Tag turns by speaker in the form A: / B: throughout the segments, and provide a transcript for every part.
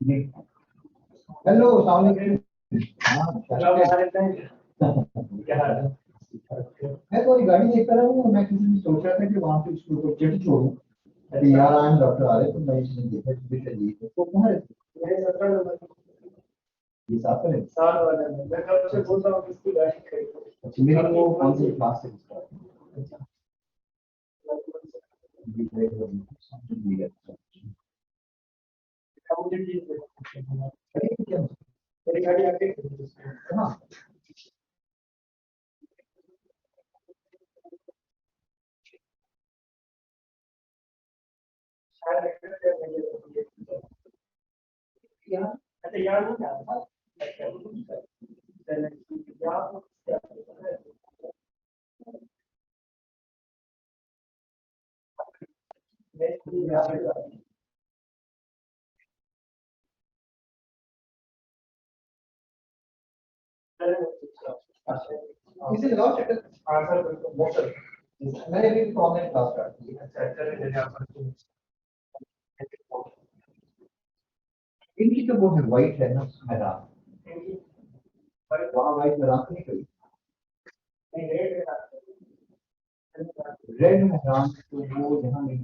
A: Hello अस्सलाम वालेकुम। हाँ क्या हाल है? मैं तो ये गाड़ी देखता रहा हूँ। मैं किसी ने सोचा था कि वहाँ पे उसको तो चिट्ठी छोड़ूं कि यार आई एम डॉक्टर आरिफ, तो मैं इसमें देखा कि चलिए तो कहाँ रहते हैं? मेरे 17 नंबर ये साथ में रहते हैं। साथ वाला है। मैं कब से बोल रहा हूँ कि इसकी गाड़ी खरीदो। अच्छा मेरी वो कौन सी क्लास से अच्छा जी जी अच्छा मुझे ठीक है। अरे क्या मेरी गाड़ी आके हाँ यहाँ अच्छा यहाँ नहीं जा रहा अच्छा यहाँ इसे लगाओ चक्कर हाँ सर बिल्कुल बहुत सर मैंने भी ऑनलाइन क्लास स्टार्ट की अच्छा चलिए चलिए आप इनकी तो वो है वाइट है ना मैदान वहाँ वाइट मैदान तो नहीं करी रेड मैदान तो वो यहाँ नहीं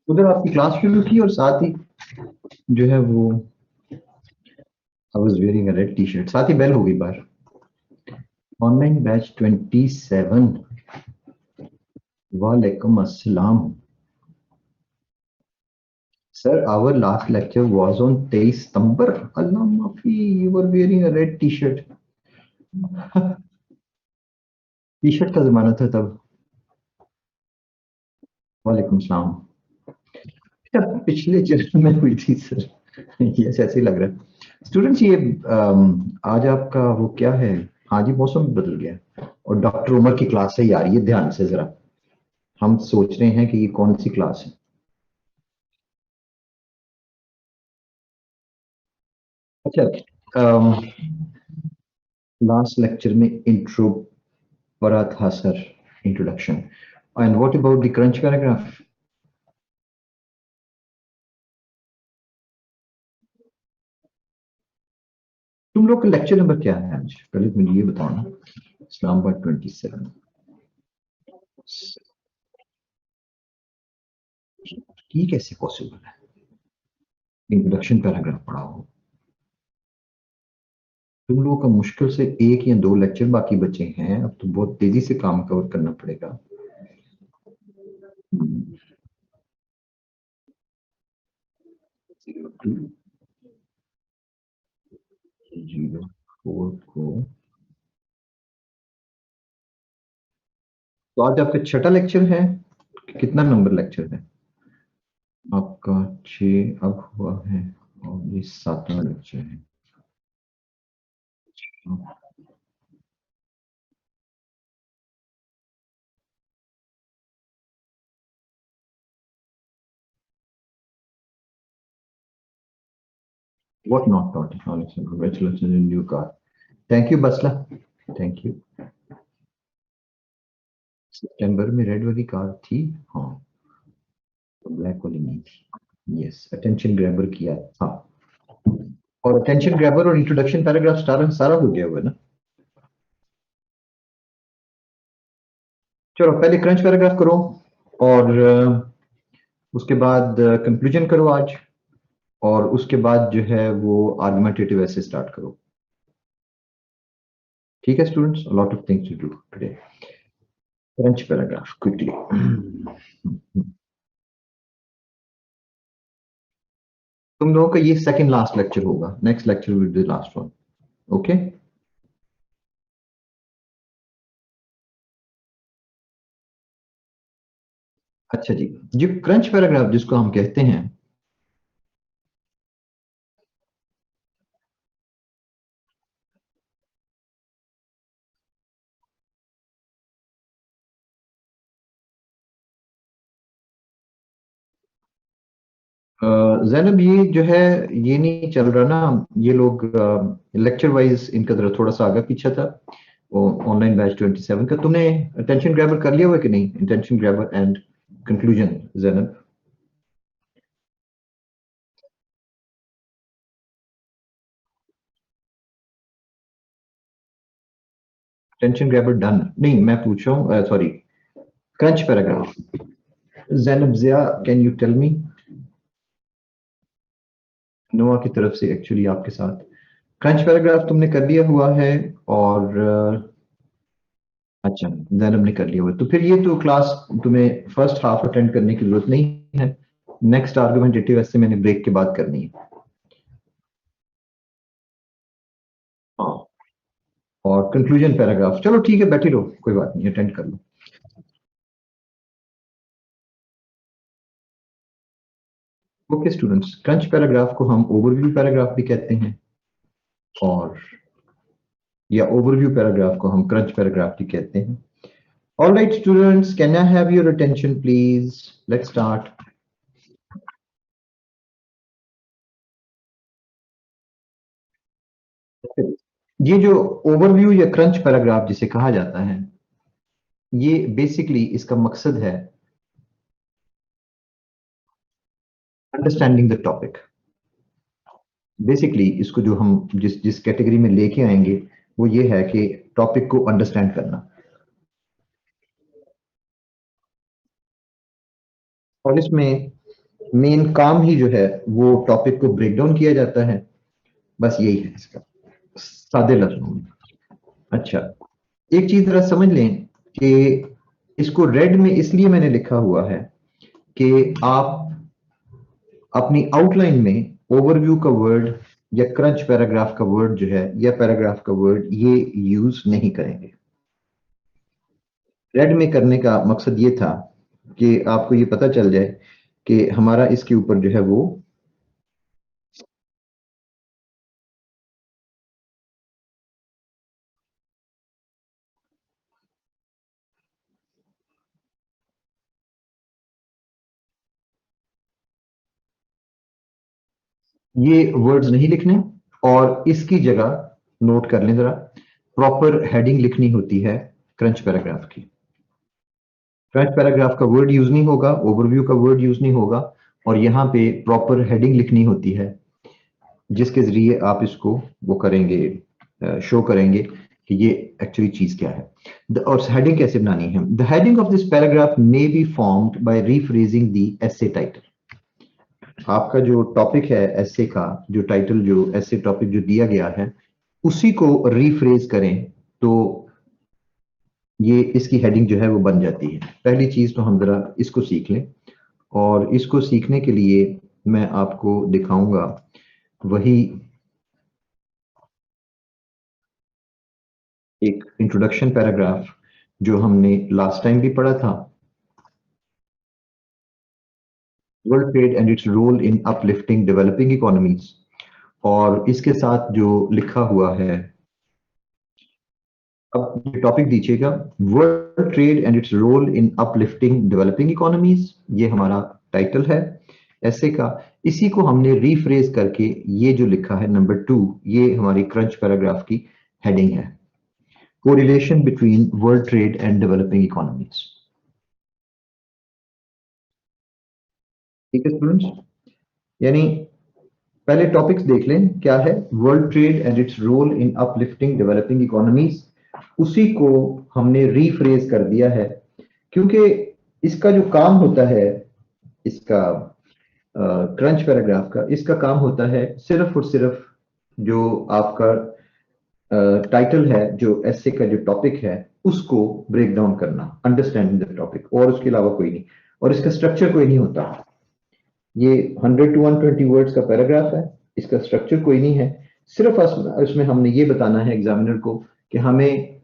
A: उधर आपकी क्लास शुरू की और साथ ही जो है वो I was wearing a red T shirt, साथ ही बेल हो गई बाहर। Online batch 27। वालेकुम अस्सलाम sir, our last lecture was on 23 September. अल्लाह माफी, you were wearing a red T shirt. T shirt का जमाना था तब। वालेकुम सलाम। पिछले जन्म में हुई थी सर। ये ऐसे ही लग रहा है स्टूडेंट्स। ये आज आपका वो क्या है? हाँ जी, मौसम बदल गया और डॉक्टर उमर की क्लास से ही आ रही है, ध्यान से जरा। हम सोच रहे हैं कि ये कौन सी क्लास है। अच्छा, लास्ट लेक्चर में इंट्रो पढ़ा था sir, introduction. And what about the crunch paragraph? तुम लोग का लेक्चर नंबर क्या है आज? पहले तो मुझे ये बताओ ना। इस्लामाबाद 27। ये कैसे पॉसिबल है? इंट्रोडक्शन पैराग्राफ पढ़ा हो तुम लोगों का? मुश्किल से एक या दो लेक्चर बाकी बचे हैं, अब तो बहुत तेजी से काम कवर करना पड़ेगा। 0204 को। तो आज आपका छठा लेक्चर है। कितना नंबर लेक्चर है आपका? 6 अब हुआ है और ये 7वां लेक्चर है। What not taught is knowledge and congratulations in new car. Thank you बसला, थैंक यू। सितंबर में रेड वाली कार थी, हाँ, तो ब्लैक वाली नहीं थी। यस, अटेंशन ग्रैबर किया था। और अटेंशन ग्रैबर और इंट्रोडक्शन पैराग्राफ सारा सारा हो गया हुआ है ना? चलो पहले क्रंच पैराग्राफ करो और उसके बाद कंक्लूजन करो आज। और उसके बाद जो है वो आर्गुमेंटेटिव ऐसे स्टार्ट करो। ठीक है students, a lot of things to do today. Crunch paragraph quickly. तुम लोगों का ये सेकंड लास्ट लेक्चर होगा, next lecture will be the last one. Okay. अच्छा जी, जो क्रंच पैराग्राफ जिसको हम कहते हैं, जैनब ये जो है ये नहीं चल रहा ना, ये लोग लेक्चर वाइज इनका जरा थोड़ा सा आगे पीछे था। वो ऑनलाइन बैच 27 का तुमने अटेंशन ग्रैबर कर लिया हुआ है कि नहीं? Attention grabber and conclusion Zainab. Attention grabber done नहीं, मैं पूछ रहा हूँ, sorry, crunch paragraph. Zainab Zia, can you tell me? Noah की तरफ से एक्चुअली आपके साथ क्रंच पैराग्राफ तुमने कर लिया हुआ है। और अच्छा, जैनब ने कर लिया हुआ है, तो फिर ये तो क्लास तुम्हें फर्स्ट हाफ अटेंड करने की जरूरत नहीं है। नेक्स्ट आर्गुमेंटेटिव ऐसे मैंने ब्रेक के बाद करनी है। हाँ, और कंक्लूजन पैराग्राफ, चलो ठीक है, बैठी रहो, कोई बात नहीं, अटेंड कर लो। ओके स्टूडेंट्स, क्रंच पैराग्राफ को हम ओवरव्यू पैराग्राफ भी कहते हैं, और या ओवरव्यू पैराग्राफ को हम क्रंच पैराग्राफ भी कहते हैं। All right students, can I have your attention please? Let's start. ये जो ओवरव्यू या क्रंच पैराग्राफ जिसे कहा जाता है, ये बेसिकली इसका मकसद है अंडरस्टैंडिंग द टॉपिक। बेसिकली इसको जो हम जिस जिस कैटेगरी में लेके आएंगे वो ये है कि टॉपिक को अंडरस्टैंड करना। और इसमें मेन काम ही जो है वो टॉपिक को ब्रेक डाउन किया जाता है, बस यही है इसका, सादे लफ्जों में। अच्छा, एक चीज जरा समझ लें कि इसको रेड में इसलिए मैंने लिखा हुआ है कि आप अपनी आउटलाइन में ओवरव्यू का वर्ड या क्रंच पैराग्राफ का वर्ड जो है या पैराग्राफ का वर्ड ये यूज नहीं करेंगे। रेड में करने का मकसद ये था कि आपको ये पता चल जाए कि हमारा इसके ऊपर जो है वो ये वर्ड्स नहीं लिखने, और इसकी जगह नोट कर लें जरा, प्रॉपर हेडिंग लिखनी होती है क्रंच पैराग्राफ की। क्रंच पैराग्राफ का वर्ड यूज नहीं होगा, ओवरव्यू का वर्ड यूज नहीं होगा, और यहाँ पे प्रॉपर हेडिंग लिखनी होती है जिसके जरिए आप इसको वो करेंगे, शो करेंगे कि ये एक्चुअली चीज क्या है। और हेडिंग कैसे बनानी है? The heading of this paragraph may be formed by rephrasing the essay title. आपका जो टॉपिक है एसे का, जो टाइटल, जो एसे टॉपिक जो दिया गया है, उसी को रीफ्रेज करें तो ये इसकी हेडिंग जो है वो बन जाती है। पहली चीज तो हम जरा इसको सीख लें, और इसको सीखने के लिए मैं आपको दिखाऊंगा वही एक इंट्रोडक्शन पैराग्राफ जो हमने लास्ट टाइम भी पढ़ा था, world trade and its role in uplifting developing economies. और इसके साथ जो लिखा हुआ है, अब ये टॉपिक दीजिएगा, world trade and its role in uplifting developing economies, ये हमारा टाइटल है ऐसे का। इसी को हमने रीफ्रेज करके ये जो लिखा है नंबर 2, ये हमारी क्रंच पैराग्राफ की हेडिंग है, correlation between world trade and developing economies. ठीक है स्टूडेंट्स, यानी पहले टॉपिक्स देख लें क्या है, world trade and its role in uplifting developing economies, उसी को हमने रीफ्रेज कर दिया है, क्योंकि इसका जो काम होता है, इसका क्रंच पैराग्राफ का, इसका काम होता है सिर्फ और सिर्फ जो आपका टाइटल है, जो एसे का जो टॉपिक है, उसको ब्रेक डाउन करना, अंडरस्टैंडिंग द टॉपिक, और उसके अलावा कोई नहीं। और इसका स्ट्रक्चर कोई नहीं होता। ये 100 to 120 वर्ड्स का पैराग्राफ है, इसका स्ट्रक्चर कोई नहीं है। सिर्फ इसमें हमने ये बताना है एग्जामिनर को कि हमें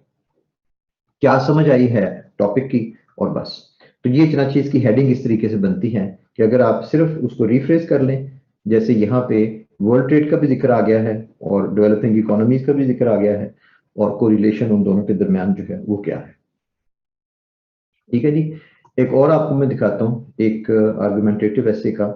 A: क्या समझ आई है टॉपिक की, और बस। तो ये चनाची इसकी हेडिंग इस तरीके से बनती है कि अगर आप सिर्फ उसको रिफ्रेश कर लें, जैसे यहाँ पे वर्ल्ड ट्रेड का भी जिक्र आ गया है और डेवलपिंग इकोनॉमीज का भी जिक्र आ गया है, और कोरिलेशन उन दोनों के दरमियान जो है वो क्या है। ठीक है जी, एक और आपको मैं दिखाता हूँ एक आर्गुमेंटेटिव ऐसे का,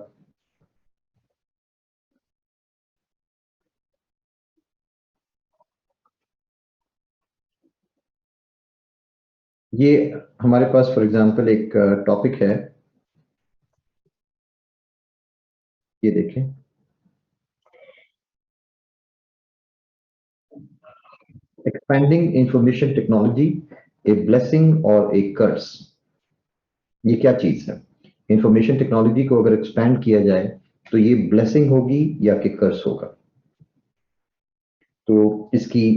A: ये हमारे पास फॉर एग्जांपल एक टॉपिक है, ये देखें, expanding information technology, a blessing और ए कर्स। ये क्या चीज है? इंफॉर्मेशन टेक्नोलॉजी को अगर एक्सपेंड किया जाए तो ये ब्लेसिंग होगी या कि कर्स होगा? तो इसकी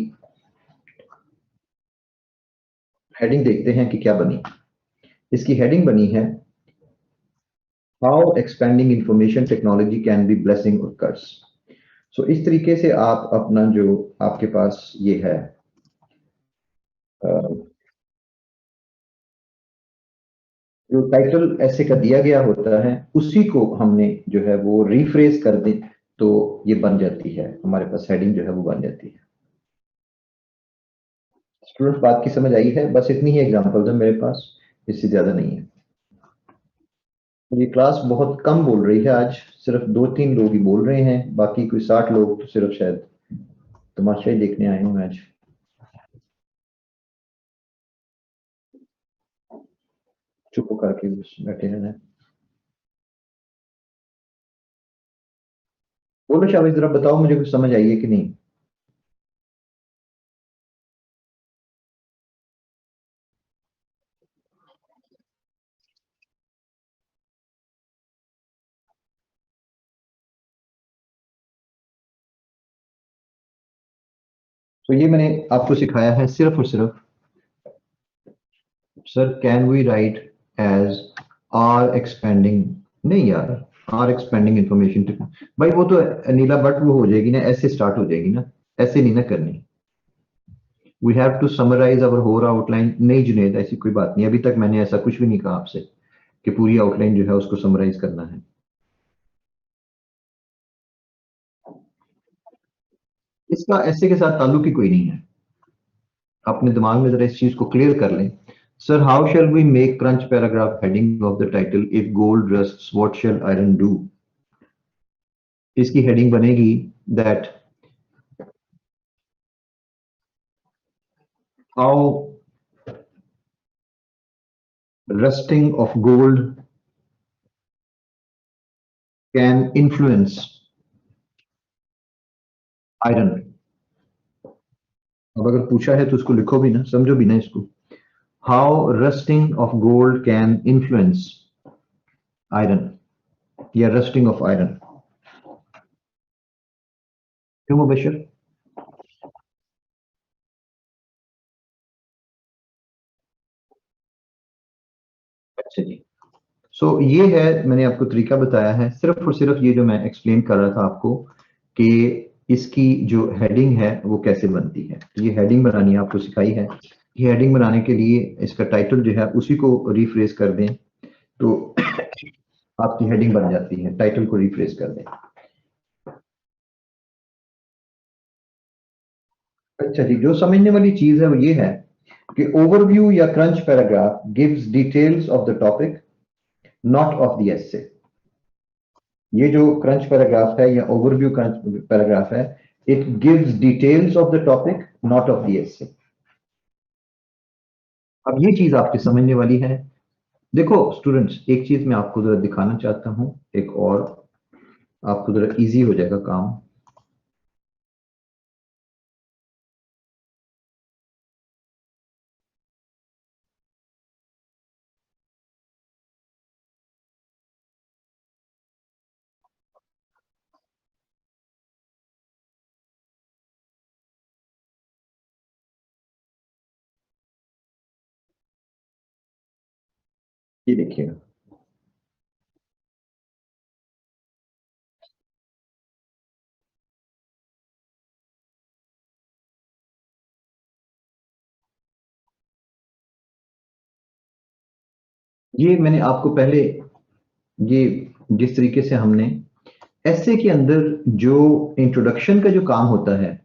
A: हेडिंग देखते हैं कि क्या बनी। इसकी हेडिंग बनी है, how expanding information technology can be blessing और कर्स। सो इस तरीके से आप अपना जो आपके पास ये है जो टाइटल ऐसे का दिया गया होता है, उसी को हमने जो है वो रिफ्रेश कर दें तो ये बन जाती है, हमारे पास हेडिंग जो है वो बन जाती है। स्टूडेंट बात की समझ आई है? बस इतनी ही एग्जांपल्स है मेरे पास, इससे ज्यादा नहीं है। ये क्लास बहुत कम बोल रही है आज, सिर्फ 2-3 लोग ही बोल रहे हैं, बाकी कोई 60 लोग तो सिर्फ शायद तमाशा ही देखने आए होंगे आज। चुप करके बस बैठे रहना। बोलो शाबाश, जरा बताओ मुझे कुछ समझ आई है कि नहीं? तो ये मैंने आपको सिखाया है सिर्फ और सिर्फ, sir can we write as are expending, नहीं यार, आर एक्सपेंडिंग इंफॉर्मेशन टेक्नोलॉजी, भाई वो तो नीला बट वो हो जाएगी ना, ऐसे स्टार्ट हो जाएगी ना, ऐसे नहीं ना करनी। We have to summarize our whole outline. नहीं जुनेद, ऐसी कोई बात नहीं, अभी तक मैंने ऐसा कुछ भी नहीं कहा आपसे कि पूरी आउटलाइन जो है उसको समराइज करना है। इसका ऐसे के साथ ताल्लुक ही कोई नहीं है, अपने दिमाग में जरा इस चीज को क्लियर कर लें। Sir how shall we make crunch paragraph heading of the title, if gold rusts what shall iron do. इसकी हेडिंग बनेगी that how rusting of gold can influence iron. अब अगर पूछा है तो उसको लिखो भी ना, समझो भी ना इसको। How rusting of gold can influence iron, या रस्टिंग ऑफ आयरन। क्यों मुबशर? अच्छा जी। ये है, मैंने आपको तरीका बताया है, सिर्फ और सिर्फ ये जो मैं एक्सप्लेन कर रहा था आपको कि इसकी जो हेडिंग है वो कैसे बनती है। तो ये हेडिंग बनानी आपको सिखाई है। ये हेडिंग बनाने के लिए इसका टाइटल जो है उसी को रिफ्रेश कर दें तो आपकी हेडिंग बन जाती है, टाइटल को रिफ्रेश कर दें। अच्छा जी, जो समझने वाली चीज है वो ये है कि ओवरव्यू या crunch paragraph gives details of the topic, not of the essay. ये जो क्रंच पैराग्राफ है या ओवरव्यू क्रंच पैराग्राफ है, it gives details of the topic, not of the essay. अब ये चीज आपके समझने वाली है। देखो स्टूडेंट्स, एक चीज मैं आपको जरा दिखाना चाहता हूं, एक और, आपको जरा इजी हो जाएगा काम। ये देखिएगा, ये मैंने आपको पहले, ये जिस तरीके से हमने ऐसे के अंदर जो इंट्रोडक्शन का जो काम होता है,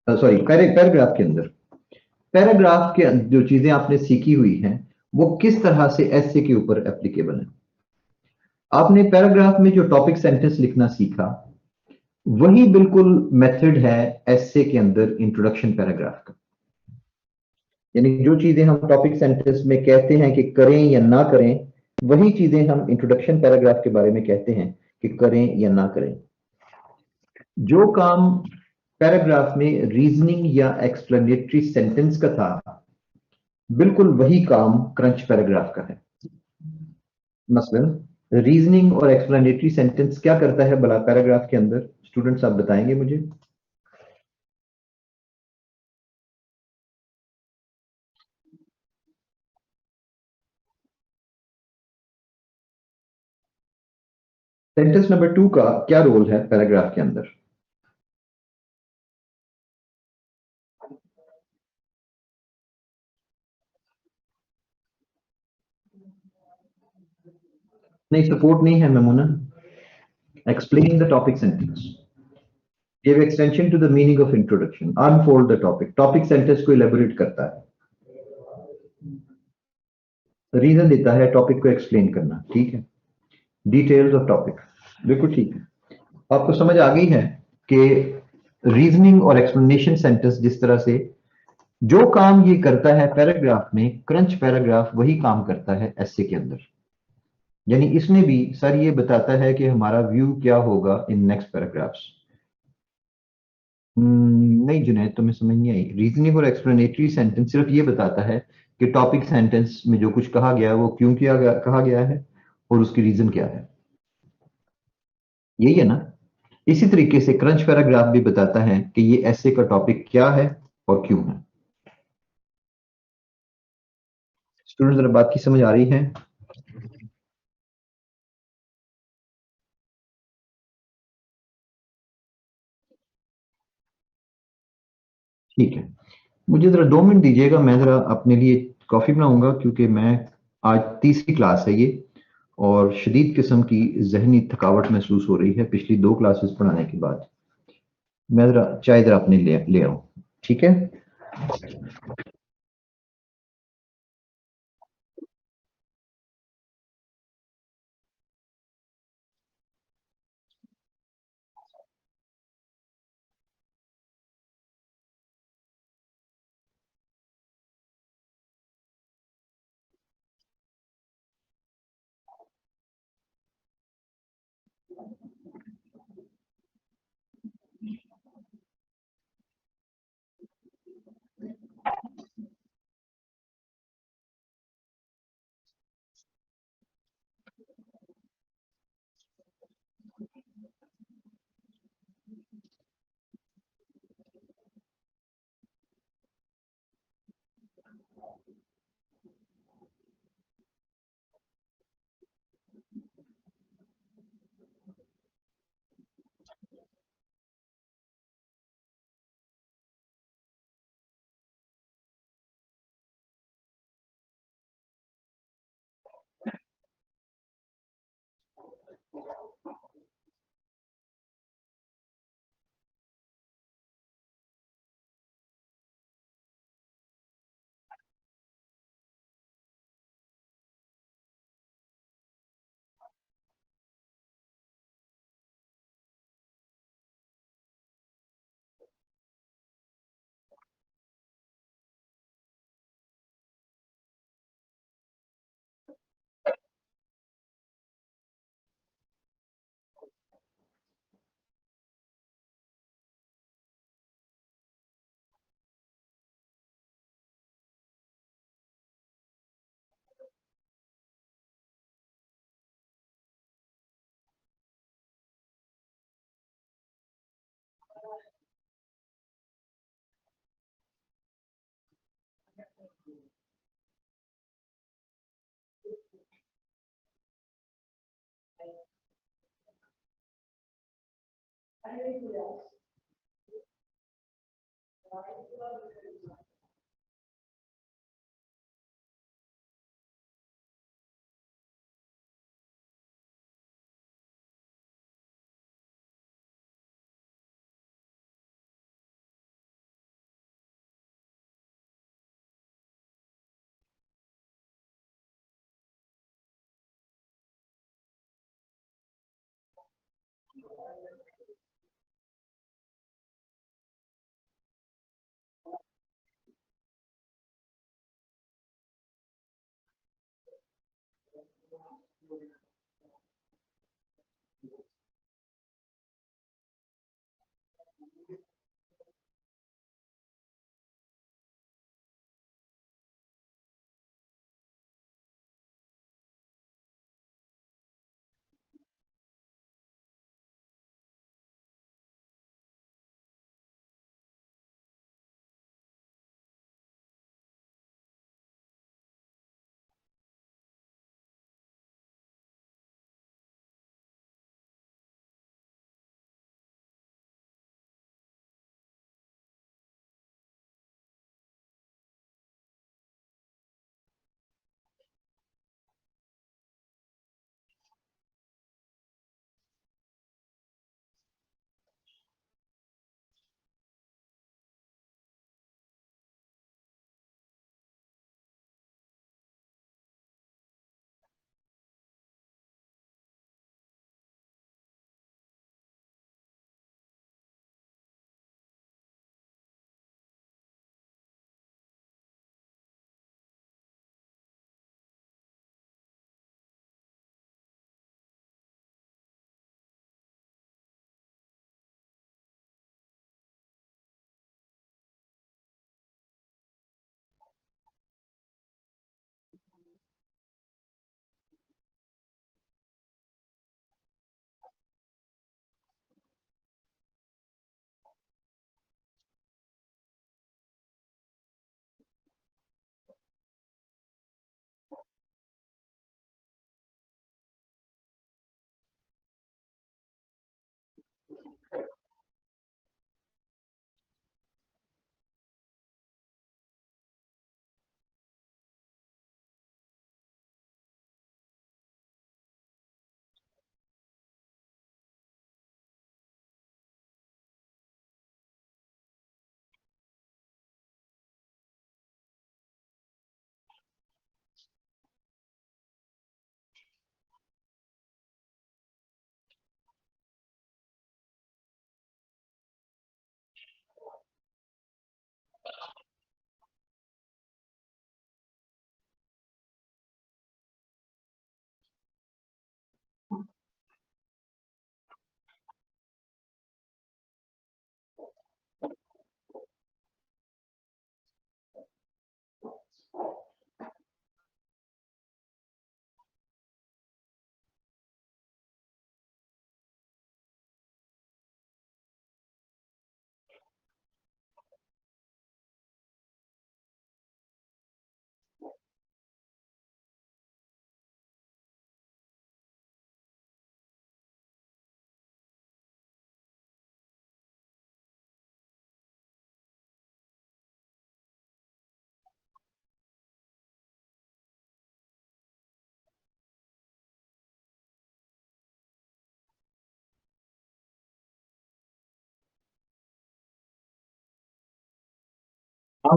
A: सॉरी पैराग्राफ के अंदर, पैराग्राफ के जो चीजें आपने सीखी हुई हैं वो किस तरह से ऐसे के ऊपर एप्लीकेबल है। आपने पैराग्राफ में जो टॉपिक सेंटेंस लिखना सीखा, वही बिल्कुल मेथड है ऐसे के अंदर इंट्रोडक्शन पैराग्राफ का। यानी जो चीजें हम टॉपिक सेंटेंस में कहते हैं कि करें या ना करें, वही चीजें हम इंट्रोडक्शन पैराग्राफ के बारे में कहते हैं कि करें या ना करें। जो काम पैराग्राफ में रीजनिंग या एक्सप्लेनेटरी सेंटेंस का था, बिल्कुल वही काम क्रंच पैराग्राफ का है। मसलन रीजनिंग और एक्सप्लेनेटरी सेंटेंस क्या करता है भला पैराग्राफ के अंदर? स्टूडेंट्स आप बताएंगे मुझे। सेंटेंस नंबर 2 का क्या रोल है पैराग्राफ के अंदर? नहीं, सपोर्ट नहीं है Memona. Explain the topic sentence, give extension to the meaning of introduction, unfold the topic. Topic sentence को इलेबोरेट करता है, रीजन देता है, टॉपिक को एक्सप्लेन करना, ठीक है। डिटेल्स ऑफ टॉपिक, बिल्कुल ठीक है। आपको समझ आ गई है कि रीजनिंग और एक्सप्लेनेशन सेंटेंस जिस तरह से जो काम ये करता है पैराग्राफ में, क्रंच पैराग्राफ वही काम करता है एसे के अंदर। यानी इसमें भी सर ये बताता है कि हमारा व्यू क्या होगा इन नेक्स्ट पैराग्राफ्स। नहीं जुनैद, तुम्हें समझ नहीं आई। रीजनिंग और एक्सप्लेनेटरी सेंटेंस सिर्फ ये बताता है कि टॉपिक सेंटेंस में जो कुछ कहा गया है वो क्यों किया गया, कहा गया है, और उसकी रीजन क्या है। यही है ना? इसी तरीके से क्रंच पैराग्राफ भी बताता है कि ये ऐसे का टॉपिक क्या है और क्यों है। स्टूडेंट जरा बात की समझ आ रही है? ठीक है, मुझे जरा 2 मिनट दीजिएगा, मैं जरा अपने लिए कॉफी बनाऊंगा, क्योंकि मैं आज तीसरी क्लास है ये, और शदीद किस्म की जहनी थकावट महसूस हो रही है पिछली 2 क्लासेस पढ़ाने के बाद। मैं जरा चाय जरा अपने ले ले आऊं, ठीक है? हाँ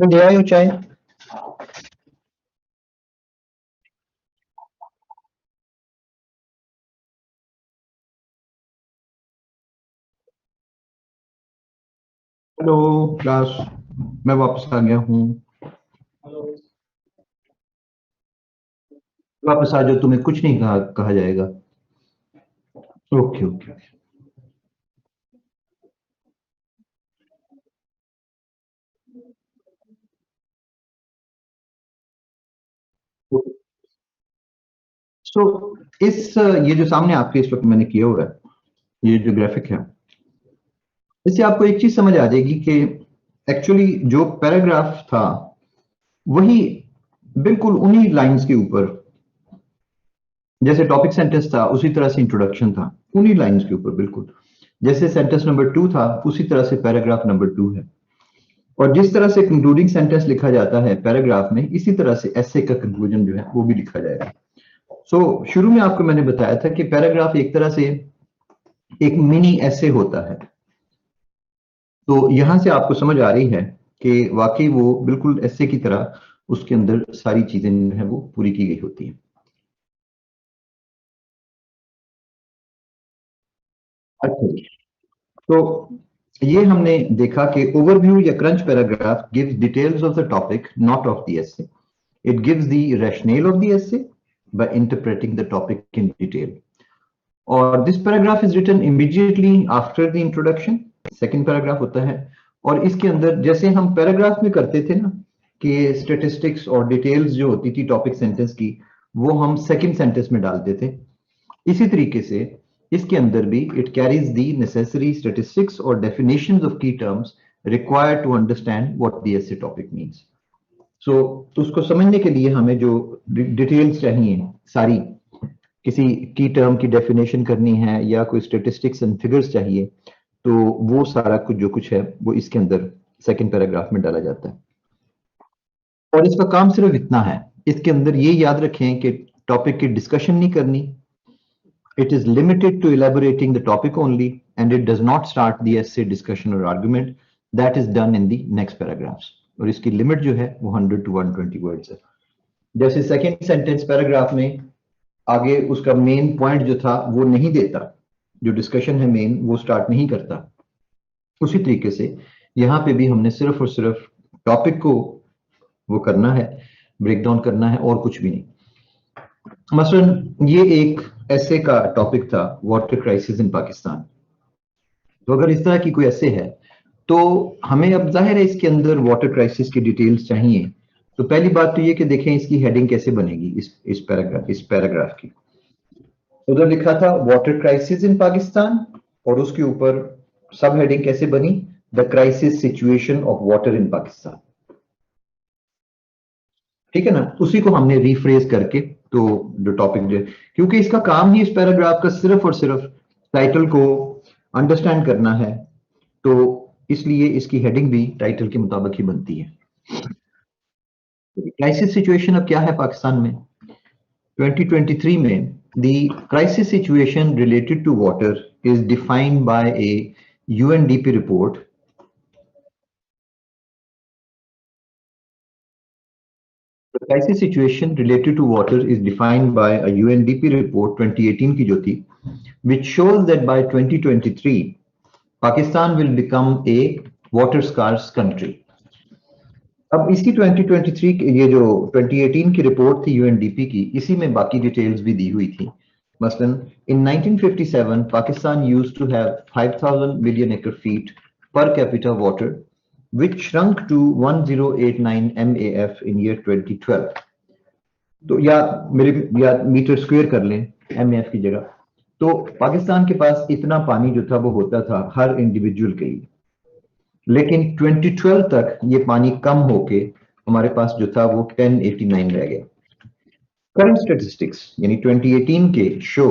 A: मैं ले आई हूँ चाय। हेलो क्लास, मैं वापस आ गया हूँ। वापस आ जाओ, तुम्हें कुछ नहीं कहा जाएगा। Okay okay. सो इस ये जो सामने आपके इस वक्त मैंने किया हुआ है, ये जो ग्राफिक है, इससे आपको एक चीज समझ आ जाएगी कि एक्चुअली जो पैराग्राफ था वही बिल्कुल उन्हीं लाइंस के ऊपर, जैसे टॉपिक सेंटेंस था उसी तरह से इंट्रोडक्शन था, उन्हीं लाइंस के ऊपर बिल्कुल जैसे सेंटेंस नंबर 2 था उसी तरह से पैराग्राफ नंबर 2 है। और जिस तरह से कंक्लूडिंग सेंटेंस लिखा जाता है पैराग्राफ में, इसी तरह से एसे का कंक्लूजन जो है वो भी लिखा जाएगा। शुरू में आपको मैंने बताया था कि पैराग्राफ एक तरह से एक मिनी एसे होता है। तो यहां से आपको समझ आ रही है कि वाकई वो बिल्कुल एसे की तरह उसके अंदर सारी चीजें जो है वो पूरी की गई होती हैं। अच्छा जी। तो ये हमने देखा कि ओवरव्यू या crunch paragraph gives details of the topic, not of the essay. It gives the rationale of the essay, by interpreting the topic in detail. और this paragraph is written immediately after the introduction, second paragraph होता है। और इसके अंदर जैसे हम paragraph में करते थे ना कि स्टेटिस्टिक्स और डिटेल्स जो होती थी टॉपिक सेंटेंस की वो हम सेकंड सेंटेंस में डालते थे, इसी तरीके से इसके अंदर भी it carries the necessary statistics और definitions of key terms required to understand what the essay topic means. So उसको समझने के लिए हमें जो डिटेल्स चाहिए सारी, किसी की टर्म की डेफिनेशन करनी है या कोई स्टेटिस्टिक्स एंड फिगर्स चाहिए, तो वो सारा कुछ जो कुछ है वो इसके अंदर सेकंड पैराग्राफ में डाला जाता है। और इसका काम सिर्फ इतना है, इसके अंदर ये याद रखें कि टॉपिक की डिस्कशन नहीं करनी, it is limited to elaborating the topic only and it does not start the essay discussion or argument that is done in the next paragraphs। और इसकी लिमिट जो है वो 100 to 120 वर्ड्स है। जैसे सेकंड सेंटेंस पैराग्राफ में आगे उसका मेन पॉइंट जो था वो नहीं देता, जो डिस्कशन है मेन वो स्टार्ट नहीं करता, उसी तरीके से यहाँ पे भी हमने सिर्फ और सिर्फ टॉपिक को वो करना है, ब्रेक डाउन करना है और कुछ भी नहीं। मसलन ये एक ऐसे का टॉपिक था वाटर क्राइसिस इन पाकिस्तान, तो अगर इस तरह की कोई ऐसे है तो हमें अब जाहिर है इसके अंदर वाटर क्राइसिस की डिटेल्स चाहिए। तो पहली बात तो ये कि देखें इसकी हेडिंग कैसे बनेगी इस पैराग्राफ की। उधर लिखा था वाटर क्राइसिस इन पाकिस्तान और उसके ऊपर सब हेडिंग कैसे बनी, the crisis situation of water in Pakistan. ठीक है ना, उसी को हमने रीफ्रेज करके तो जो टॉपिक जो, क्योंकि इसका काम ही इस पैराग्राफ का सिर्फ और सिर्फ टाइटल को अंडरस्टैंड करना है, तो इसलिए इसकी हेडिंग भी टाइटल के मुताबिक ही बनती है। क्राइसिस सिचुएशन अब क्या है पाकिस्तान में 2023 में, the crisis situation related to water is defined by a UNDP report. The crisis situation related to water is defined by a UNDP report 2018 की जो थी, which shows that by 2023 Pakistan will become a water scarce country। अब इसकी 2023 की ये जो 2018 की report थी यूएनडीपी की, इसी में बाकी डिटेल्स भी दी हुई थी। मसलन in 1957 Pakistan used to have 5,000 million acre feet per capita water which shrunk to 1089 MAF in year 2012। तो या मीटर स्क्वायर कर लें MAF की जगह, तो पाकिस्तान के पास इतना पानी जो था वो होता था हर इंडिविजुअल के लिए, लेकिन 2012 तक ये पानी कम होके हमारे पास जो था वो 1089 रह गया। करंट स्टेटिस्टिक्स यानी 2018 के show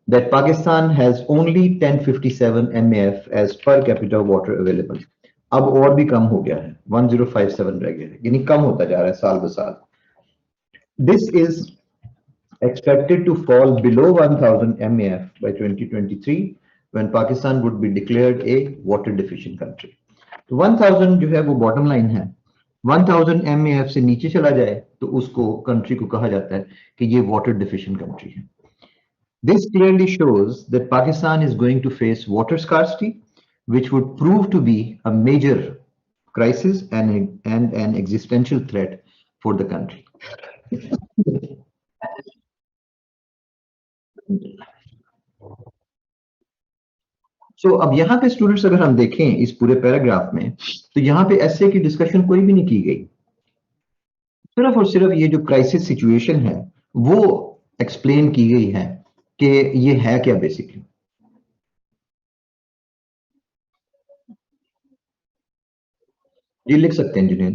A: that Pakistan has only 1057 MAF as per capita water available। अब और भी कम हो गया है, 1057 रह गया है, यानी कम होता जा रहा है साल ब साल। This is expected to fall below 1000 MAF by 2023 when Pakistan would be declared a water deficient country। तो 1000 जो है वो बॉटम लाइन है, 1000 MAF से नीचे चला जाए तो उसको कंट्री को कहा जाता है कि ये वाटर डिफिशिएंट कंट्री है। This clearly shows that Pakistan is going to face water scarcity, which would prove to be a major crisis and an existential threat for the country। So अब यहाँ पे स्टूडेंट्स अगर हम देखें इस पूरे paragraph में, तो यहाँ पे ऐसे की डिस्कशन कोई भी नहीं की गई, सिर्फ और सिर्फ ये जो क्राइसिस सिचुएशन है वो एक्सप्लेन की गई है कि ये है क्या बेसिकली। ये लिख सकते हैं इंजीनियर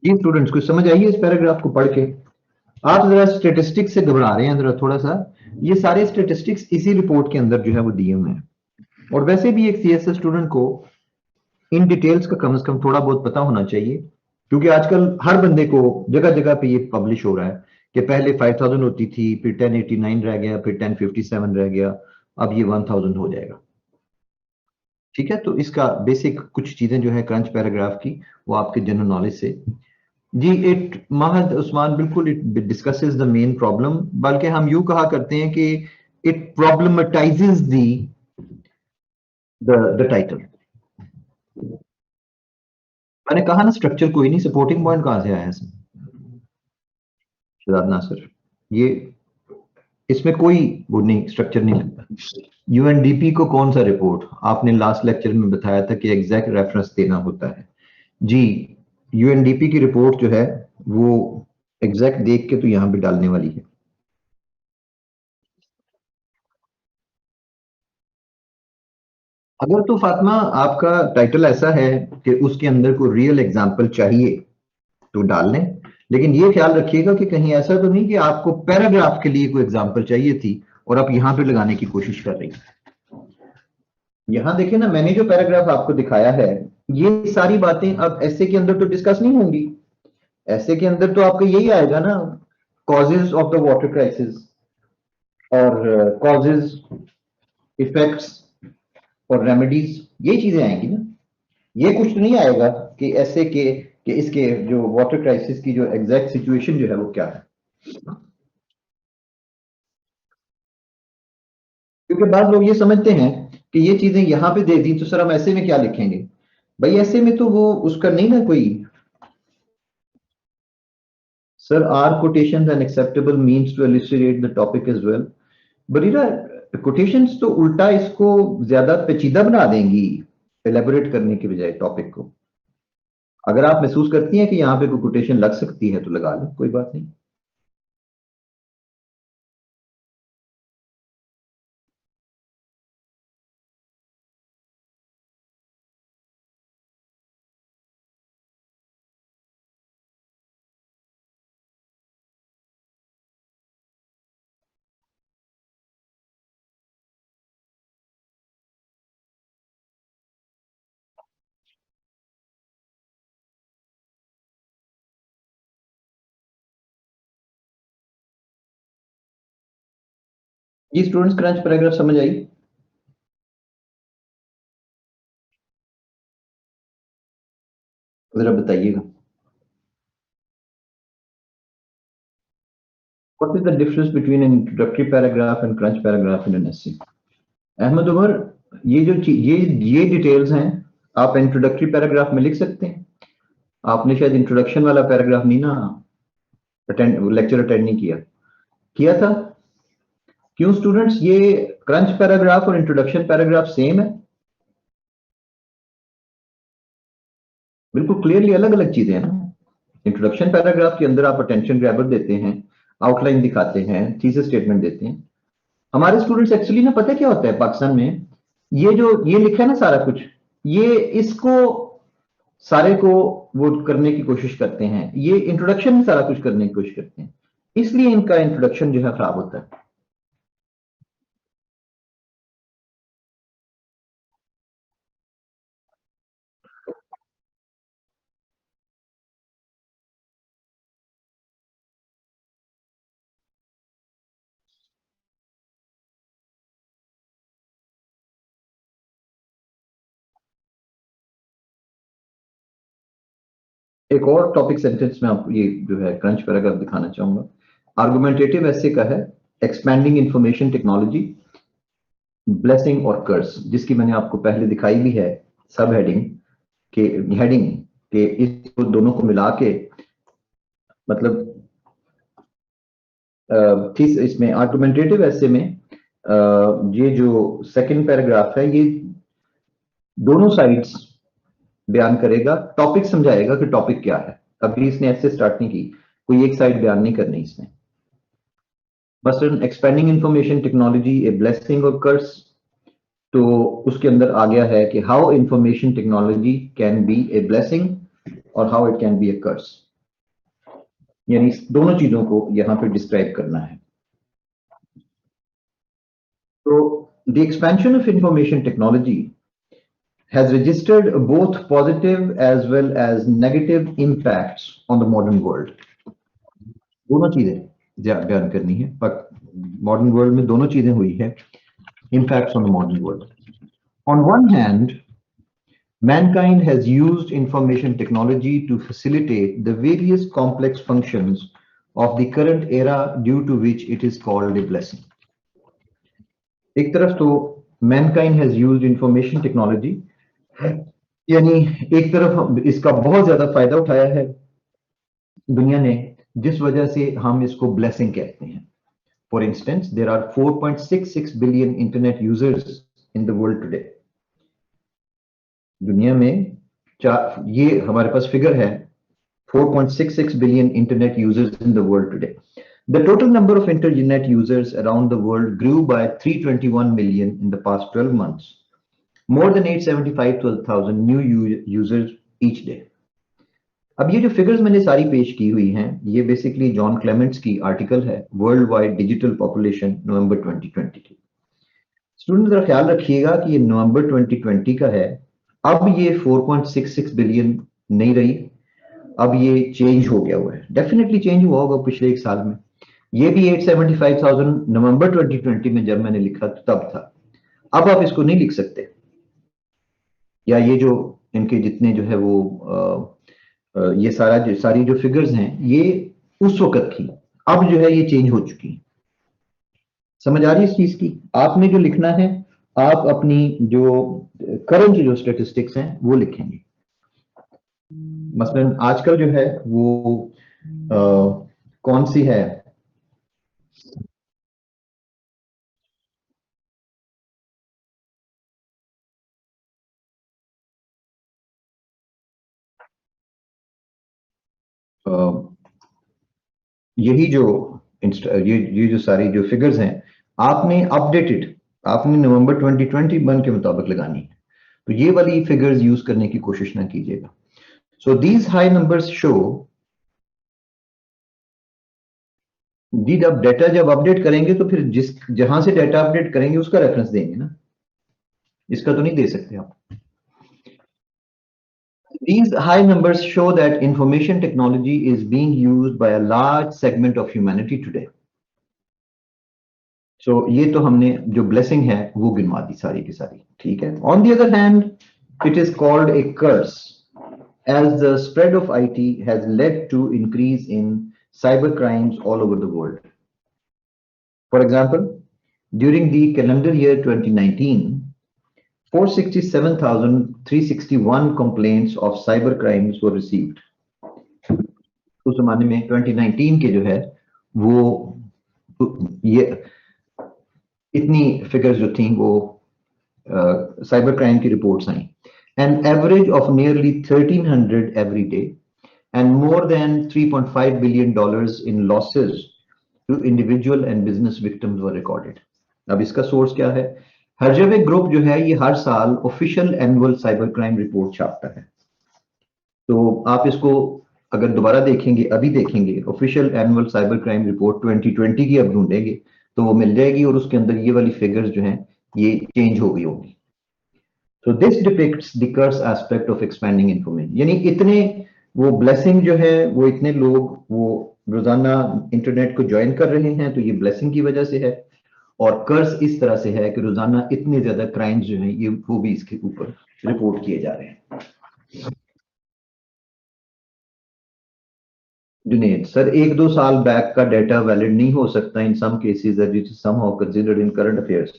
A: जी। स्टूडेंट्स को समझ आई है इस पैराग्राफ को पढ़ के? आप जरा स्टेटिस्टिक्स से घबरा रहे हैं जरा थोड़ा सा, ये सारे स्टेटिस्टिक्स इसी रिपोर्ट के अंदर जो है वो दिए हुए हैं। और वैसे भी एक सीएसएस स्टूडेंट को इन डिटेल्स का कम से कम थोड़ा बहुत पता होना चाहिए, क्योंकि आजकल हर बंदे को जगह जगह पे ये पब्लिश हो रहा है कि पहले 5000 होती थी, फिर 1089 रह गया, फिर 1057 रह गया, अब ये 1000 हो जाएगा। ठीक है, तो इसका बेसिक कुछ चीजें जो है क्रंच पैराग्राफ की वो आपके जनरल नॉलेज से जी। इट महद उस्मान बिल्कुल it discusses the main problem, बल्कि हम यूं कहा करते हैं कि इट प्रॉब्लमेटाइजेस द टाइटल। मैंने कहा ना स्ट्रक्चर कोई नहीं, सपोर्टिंग पॉइंट कहां से आया है? शहजाद नासिर, ये इसमें कोई वो नहीं, स्ट्रक्चर नहीं लगता। यूएनडीपी को कौन सा रिपोर्ट, आपने लास्ट लेक्चर में बताया था कि एग्जैक्ट रेफरेंस देना होता है जी। यूएनडीपी की रिपोर्ट जो है वो एग्जैक्ट देख के तो यहां पे डालने वाली है। अगर तो फातिमा आपका टाइटल ऐसा है कि उसके अंदर कोई रियल एग्जांपल चाहिए तो डाल लें, लेकिन ये ख्याल रखिएगा कि कहीं ऐसा तो नहीं कि आपको पैराग्राफ के लिए कोई एग्जांपल चाहिए थी और आप यहां पे लगाने की कोशिश कर रही हैं। यहां देखिए ना, मैंने जो पैराग्राफ आपको दिखाया है, ये सारी बातें अब ऐसे के अंदर तो डिस्कस नहीं होंगी। ऐसे के अंदर तो आपका यही आएगा ना, causes of the water crisis और कॉजेज, इफेक्ट्स और रेमेडीज, ये चीजें आएंगी ना। ये कुछ तो नहीं आएगा कि ऐसे के कि इसके जो वाटर क्राइसिस की जो एग्जैक्ट सिचुएशन जो है वो क्या है। क्योंकि बाद लोग ये समझते हैं कि ये चीजें यहां पे दे दी तो सर हम ऐसे में क्या लिखेंगे। भाई ऐसे में तो वो उसका नहीं ना कोई, sir are quotation an acceptable means to elicit the topic as well. बरीरा, कोटेशंस तो उल्टा इसको ज्यादा पेचीदा बना देंगी एलेबोरेट करने के बजाय टॉपिक को। अगर आप महसूस करती हैं कि यहाँ पे कोई कोटेशन लग सकती है तो लगा लें, कोई बात नहीं। ये स्टूडेंट्स क्रंच पैराग्राफ समझ आई? जरा बताइएगा। What is the difference between an introductory paragraph and crunch paragraph in an essay? Ahmad Umar, ये जो ये डिटेल्स हैं आप इंट्रोडक्टरी पैराग्राफ में लिख सकते हैं। आपने शायद इंट्रोडक्शन वाला पैराग्राफ नहीं ना अटेंड, लेक्चर अटेंड नहीं किया। किया था? क्यों स्टूडेंट्स, ये क्रंच पैराग्राफ और इंट्रोडक्शन पैराग्राफ सेम है? बिल्कुल क्लियरली अलग अलग चीजें हैं ना। इंट्रोडक्शन पैराग्राफ के अंदर आप अटेंशन ग्रैबर देते हैं, आउटलाइन दिखाते हैं, थीसिस स्टेटमेंट देते हैं। हमारे स्टूडेंट्स एक्चुअली ना, पता है क्या होता है पाकिस्तान में, ये जो ये लिखा है ना सारा कुछ, ये इसको सारे को वो करने की कोशिश करते हैं, ये इंट्रोडक्शन में सारा कुछ करने की कोशिश करते हैं, इसलिए इनका इंट्रोडक्शन जो है खराब होता है। एक और टॉपिक सेंटेंस में आपको ये जो है क्रंच पैराग्राफ दिखाना चाहूंगा। आर्गुमेंटेटिव ऐसे का है, एक्सपैंडिंग इंफॉर्मेशन टेक्नोलॉजी, ब्लेसिंग और कर्स, जिसकी मैंने आपको पहले दिखाई भी है सब हेडिंग के, हेडिंग के इस दोनों को मिला के, मतलब इसमें आर्गुमेंटेटिव ऐसे में ये जो सेकंड पैराग्राफ है, ये दोनों साइड्स बयान करेगा, टॉपिक समझाएगा कि टॉपिक क्या है। अभी इसने ऐसे स्टार्ट नहीं की, कोई एक साइड बयान नहीं करनी इसने। मसलन expanding information technology a blessing और कर्स, तो उसके अंदर आ गया है कि how information technology can be a blessing और हाउ इट कैन बी ए कर्स, यानी दोनों चीजों को यहां पे डिस्क्राइब करना है। तो the expansion of information technology has registered both positive as well as negative impacts on the modern world. दोनों चीजें बयान करनी है, पर मॉडर्न वर्ल्ड में दोनों चीजें हुई है, impacts on the modern world. On one hand, mankind has used information technology to facilitate the various complex functions of the current era, due to which it is called a blessing. एक तरफ तो mankind has used information technology, यानी एक तरफ इसका बहुत ज्यादा फायदा उठाया है दुनिया ने, जिस वजह से हम इसको ब्लेसिंग कहते हैं। For instance, there are 4.66 billion internet users in the world today. दुनिया में ये हमारे पास फिगर है 4.66 billion internet users in the world today. The total number of internet users around the world grew by 321 million in the past 12 months. More than 875,000 new users each day. अब ये जो figures मैंने सारी पेश की हुई हैं, ये बेसिकली जॉन क्लेमेंट्स की आर्टिकल है, वर्ल्ड वाइड डिजिटल पॉपुलेशन नवंबर 2020 की। स्टूडेंट जरा ख्याल रखिएगा कि ये नवंबर 2020 का है। अब ये 4.66 बिलियन नहीं रही, अब ये चेंज हो गया हुआ है। डेफिनेटली चेंज हुआ होगा पिछले एक साल में। ये भी 875,000 नवंबर 2020 में जब मैंने लिखा तब था। अब आप इसको नहीं लिख सकते, या ये जो इनके जितने जो है वो ये सारी जो फिगर्स हैं ये उस वक्त की, अब जो है ये चेंज हो चुकी है। समझ आ रही है इस चीज की? आपने जो लिखना है, आप अपनी जो करंट जो स्टेटिस्टिक्स हैं वो लिखेंगे। मसलन आजकल जो है वो कौन सी है, यही जो ये जो सारी जो फिगर्स हैं आपने अपडेटेड, आपने नवंबर 2021 के मुताबिक लगानी है। तो ये वाली फिगर्स यूज करने की कोशिश ना कीजिएगा। So these high numbers show, the अब डेटा जब अपडेट करेंगे तो फिर जहां से डेटा अपडेट करेंगे उसका रेफरेंस देंगे ना, इसका तो नहीं दे सकते आप। These high numbers show that information technology is being used by a large segment of humanity today. So ये तो हमने जो blessing है वो गिनवा दी सारी की सारी, ठीक है। On the other hand, it is called a curse, as the spread of IT has led to increase in cyber crimes all over the world. For example, during the calendar year 2019, 467,361 complaints of cyber crimes were received. उस जमाने में 2019 के जो है वो ये इतनी figures जो थी वो साइबर क्राइम की reports I. An average of nearly 1,300 every day, and more than $3.5 billion in losses to individual and business victims were recorded. अब इसका सोर्स क्या है? हरजवे ग्रुप जो है ये हर साल official annual cyber crime report छापता है। तो आप इसको अगर दोबारा देखेंगे, अभी देखेंगे official annual cyber crime report 2020 की अब ढूंढेंगे तो वो मिल जाएगी, और उसके अंदर ये वाली फिगर्स जो हैं ये चेंज हो गई होगी। So this depicts the curse aspect of expanding information. यानी इतने वो ब्लेसिंग जो है वो इतने लोग वो रोजाना इंटरनेट को ज्वाइन कर रहे हैं, तो ये ब्लेसिंग की वजह से है। और कर्स इस तरह से है कि रोजाना इतने ज्यादा क्राइम्स जो हैं ये वो भी इसके ऊपर रिपोर्ट किए जा रहे हैं। जुनेद सर, 1-2 साल बैक का डाटा वैलिड नहीं हो सकता in some cases that it is somehow considered in current affairs.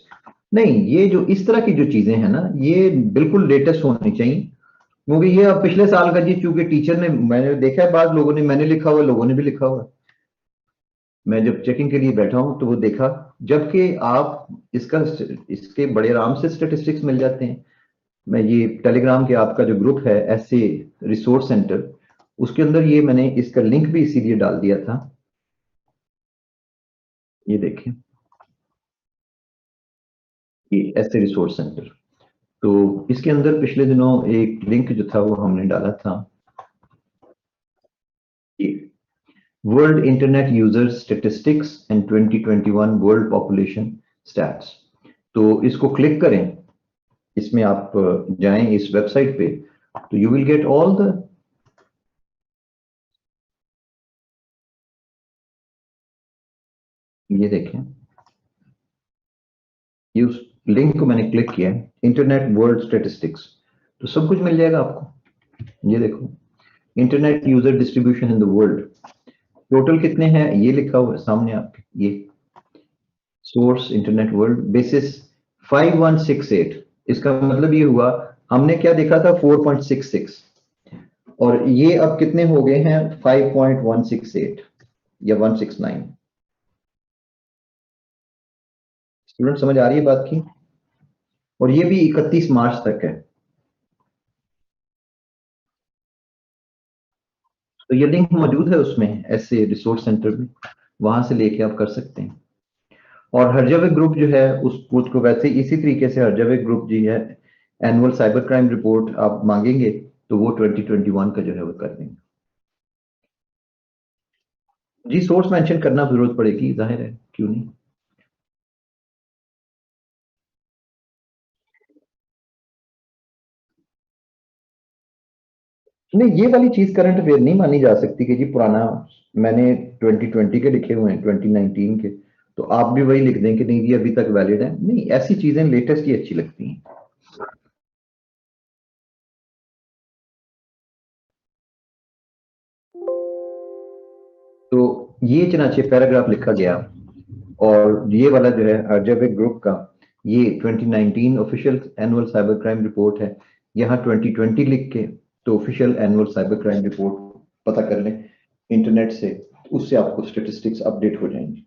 A: नहीं, ये जो इस तरह की जो चीजें हैं ना ये बिल्कुल लेटेस्ट होनी चाहिए, क्योंकि ये अब पिछले साल का जी, चूंकि टीचर ने, मैंने देखा है बाद लोगों ने, मैंने लिखा हुआ लोगों ने भी लिखा हुआ, मैं जब चेकिंग के लिए बैठा हूं तो वो देखा, जबकि आप इसके बड़े आराम से स्टेटिस्टिक्स मिल जाते हैं। मैं ये टेलीग्राम के आपका जो ग्रुप है ऐसे रिसोर्स सेंटर, उसके अंदर ये मैंने इसका लिंक भी इसीलिए डाल दिया था। ये देखें, ये ऐसे रिसोर्स सेंटर, तो इसके अंदर पिछले दिनों एक लिंक जो था वो हमने डाला था, world internet users statistics and 2021 world population stats. तो इसको क्लिक करें, इसमें आप जाएं इस वेबसाइट पे, तो you will get all the, ये देखें, ये उस लिंक को मैंने क्लिक किया, इंटरनेट वर्ल्ड स्टैटिस्टिक्स, तो सब कुछ मिल जाएगा आपको। ये देखो, internet user distribution in the world, total कितने हैं ये लिखा हुआ है सामने आपके, ये सोर्स इंटरनेट वर्ल्ड बेसिस 5168। इसका मतलब ये हुआ, हमने क्या देखा था 4.66, और ये अब कितने हो गए हैं 5.168। या 169? स्टूडेंट समझ आ रही है बात की? और ये भी 31 मार्च तक है। तो ये लिंक मौजूद है उसमें, ऐसे रिसोर्स सेंटर में, वहां से लेके आप कर सकते हैं। और हरजवे ग्रुप जो है उसको वैसे इसी तरीके से हरजवे ग्रुप जी है, एनुअल साइबर क्राइम रिपोर्ट आप मांगेंगे तो वो 2021 का जो है वो कर देंगे। जी सोर्स मेंशन करना जरूरत पड़ेगी, जाहिर है, क्यों नहीं। नहीं, ये वाली चीज करंट अफेयर नहीं मानी जा सकती कि जी पुराना मैंने 2020 के लिखे हुए हैं, 2019 के, तो आप भी वही लिख दें कि नहीं, ये अभी तक वैलिड है। नहीं, ऐसी चीजें लेटेस्ट ही अच्छी लगती हैं। तो ये चनाचे पैराग्राफ लिखा गया, और ये वाला जो है हरजवे ग्रुप का, ये 2019 official annual cyber crime report है। यहाँ 2020 लिख के तो official annual cyber crime report पता कर लें इंटरनेट से, उससे आपको स्टेटिस्टिक्स अपडेट हो जाएंगी।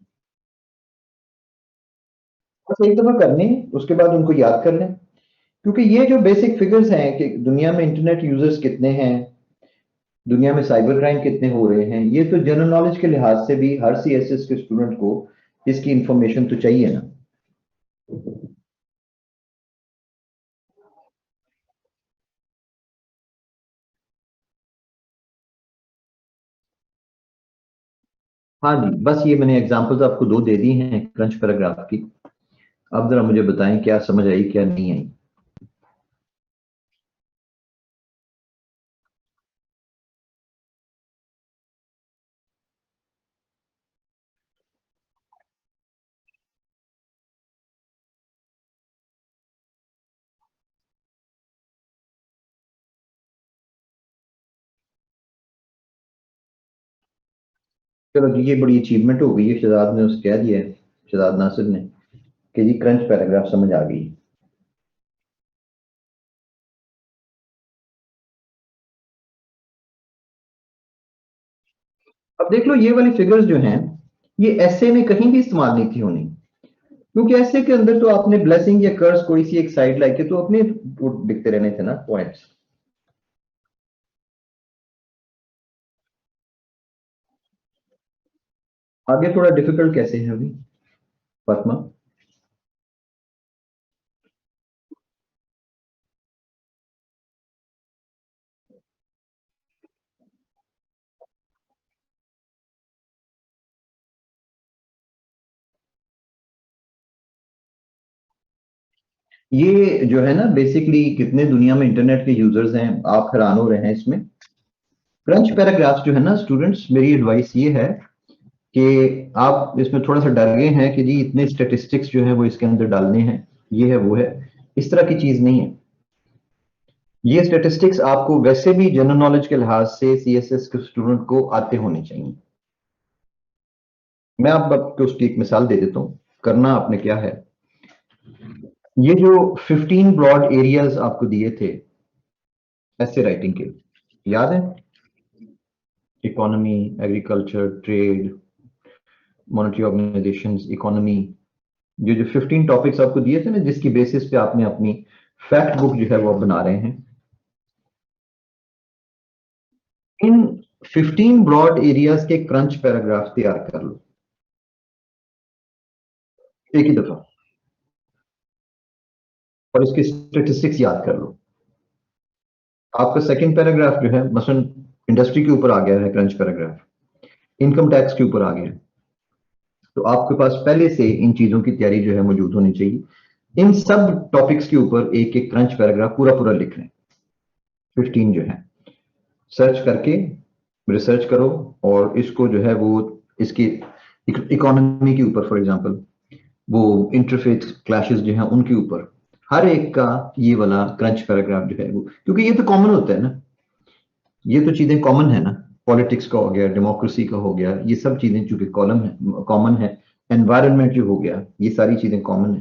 A: बस एक दफा करनी, उसके बाद उनको याद कर लें, क्योंकि ये जो बेसिक फिगर्स हैं कि दुनिया में इंटरनेट यूजर्स कितने हैं, दुनिया में साइबर क्राइम कितने हो रहे हैं, ये तो जनरल नॉलेज के लिहाज से भी हर सीएसएस के स्टूडेंट को इसकी इंफॉर्मेशन तो चाहिए ना। हाँ जी, बस ये मैंने एग्जांपल्स आपको दो दे दी हैं क्रंच पैराग्राफ की। अब जरा मुझे बताएं क्या समझ आई क्या नहीं आई। चलो जी, ये बड़ी अचीवमेंट हो गई है, शहजाद ने उस कह दिया है, शहजाद नासिर ने, कि जी क्रंच पैराग्राफ समझ आ गई। अब देख लो, ये वाली फिगर्स जो हैं, ये ऐसे में कहीं भी इस्तेमाल नहीं थी होनी, क्योंकि ऐसे के अंदर तो आपने ब्लेसिंग या कर्स कोई सी एक साइड लाई के तो अपने वो दिखते रहने थे ना पॉइंट्स। आगे थोड़ा डिफिकल्ट कैसे है अभी, फातिमा? ये जो है ना, बेसिकली कितने दुनिया में इंटरनेट के यूजर्स हैं, आप हैरान हो रहे हैं इसमें। क्रंच पैराग्राफ्स जो है ना स्टूडेंट्स, मेरी एडवाइस ये है कि आप इसमें थोड़ा सा डर गए हैं कि जी इतने स्टेटिस्टिक्स जो है वो इसके अंदर डालने हैं, ये है वो है, इस तरह की चीज नहीं है। ये स्टेटिस्टिक्स आपको वैसे भी जनरल नॉलेज के लिहाज से सीएसएस के स्टूडेंट को आते होने चाहिए। मैं आपको उसकी एक मिसाल दे देता हूँ। करना आपने क्या है, ये जो 15 ब्रॉड एरियाज आपको दिए थे ऐसे राइटिंग के, याद है? Economy, agriculture, trade, monetary organisations, economy, ये जो 15 टॉपिक्स आपको दिए थे ना, जिसकी बेसिस पे आपने अपनी फैक्ट बुक जो है वो आप बना रहे हैं, इन 15 ब्रॉड एरियाज के क्रंच पैराग्राफ तैयार कर लो एक ही दफा, और इसके स्टेटिस्टिक्स याद कर लो। आपका सेकंड पैराग्राफ जो है मसलन इंडस्ट्री के ऊपर आ गया है क्रंच पैराग्राफ, इनकम टैक्स के ऊपर आ गया है, तो आपके पास पहले से इन चीजों की तैयारी जो है मौजूद होनी चाहिए। इन सब टॉपिक्स के ऊपर एक एक क्रंच पैराग्राफ पूरा पूरा लिख लें, 15 जो है, सर्च करके रिसर्च करो, और इसको जो है वो इसकी इकोनॉमी के ऊपर फॉर एग्जांपल, वो इंटरफेथ क्लैशेस जो हैं उनके ऊपर, हर एक का ये वाला क्रंच पैराग्राफ जो है वो, क्योंकि ये तो कॉमन होता है ना, ये तो चीजें कॉमन है ना, पॉलिटिक्स का हो गया, डेमोक्रेसी का हो गया, ये सब चीजें चूंकि कॉलम है, कॉमन है, एनवायरनमेंट जो हो गया, ये सारी चीजें कॉमन है,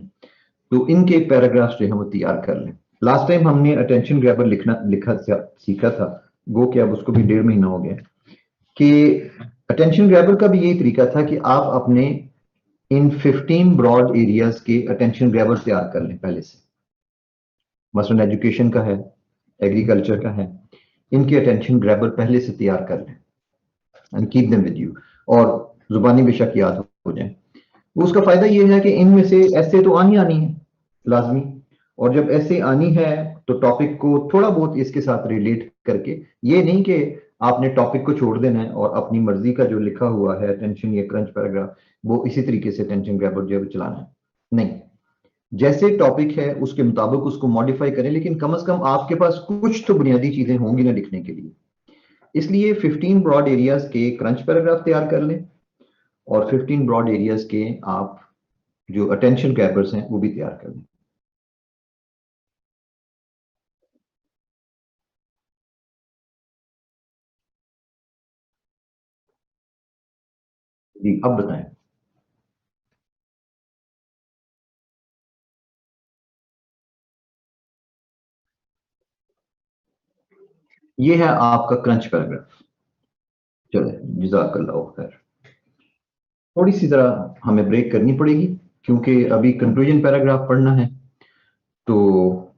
A: तो इनके पैराग्राफ्स जो है वो तैयार कर लें। लास्ट टाइम हमने अटेंशन ग्रैबर लिखना लिखा सीखा था, वो क्या अब उसको भी 1.5 महीना हो गया, कि अटेंशन ग्रैबर का भी यही तरीका था कि आप अपने इन 15 ब्रॉड एरियाज के अटेंशन ग्रैबर तैयार कर लें पहले से। मसलन एजुकेशन का है, एग्रीकल्चर का है, इनके अटेंशन ग्रैबर पहले से तैयार कर लें and keep them with you, और जुबानी बेशक याद हो जाए। उसका फायदा ये है कि इनमें से ऐसे तो आनी है लाजमी, और जब ऐसे आनी है तो टॉपिक को थोड़ा बहुत इसके साथ रिलेट करके, ये नहीं कि आपने टॉपिक को छोड़ देना है और अपनी मर्जी का जो लिखा हुआ है टेंशन या क्रंच पैराग्राफ वो इसी तरीके से टेंशन ग्रैबर जो है चलाना है। नहीं, जैसे टॉपिक है उसके मुताबिक उसको मॉडिफाई करें, लेकिन कम से कम आपके पास कुछ तो बुनियादी चीजें होंगी ना लिखने के लिए। इसलिए 15 ब्रॉड एरियाज के क्रंच पैराग्राफ तैयार कर लें और 15 ब्रॉड एरियाज के आप जो अटेंशन ग्रैबर्स हैं वो भी तैयार कर लें। जी अब बताएं। ये है आपका क्रंच पैराग्राफ। चले, जज़ाकल्लाह खैर। थोड़ी सी जरा हमें ब्रेक करनी पड़ेगी क्योंकि अभी कंक्लूजन पैराग्राफ पढ़ना है, तो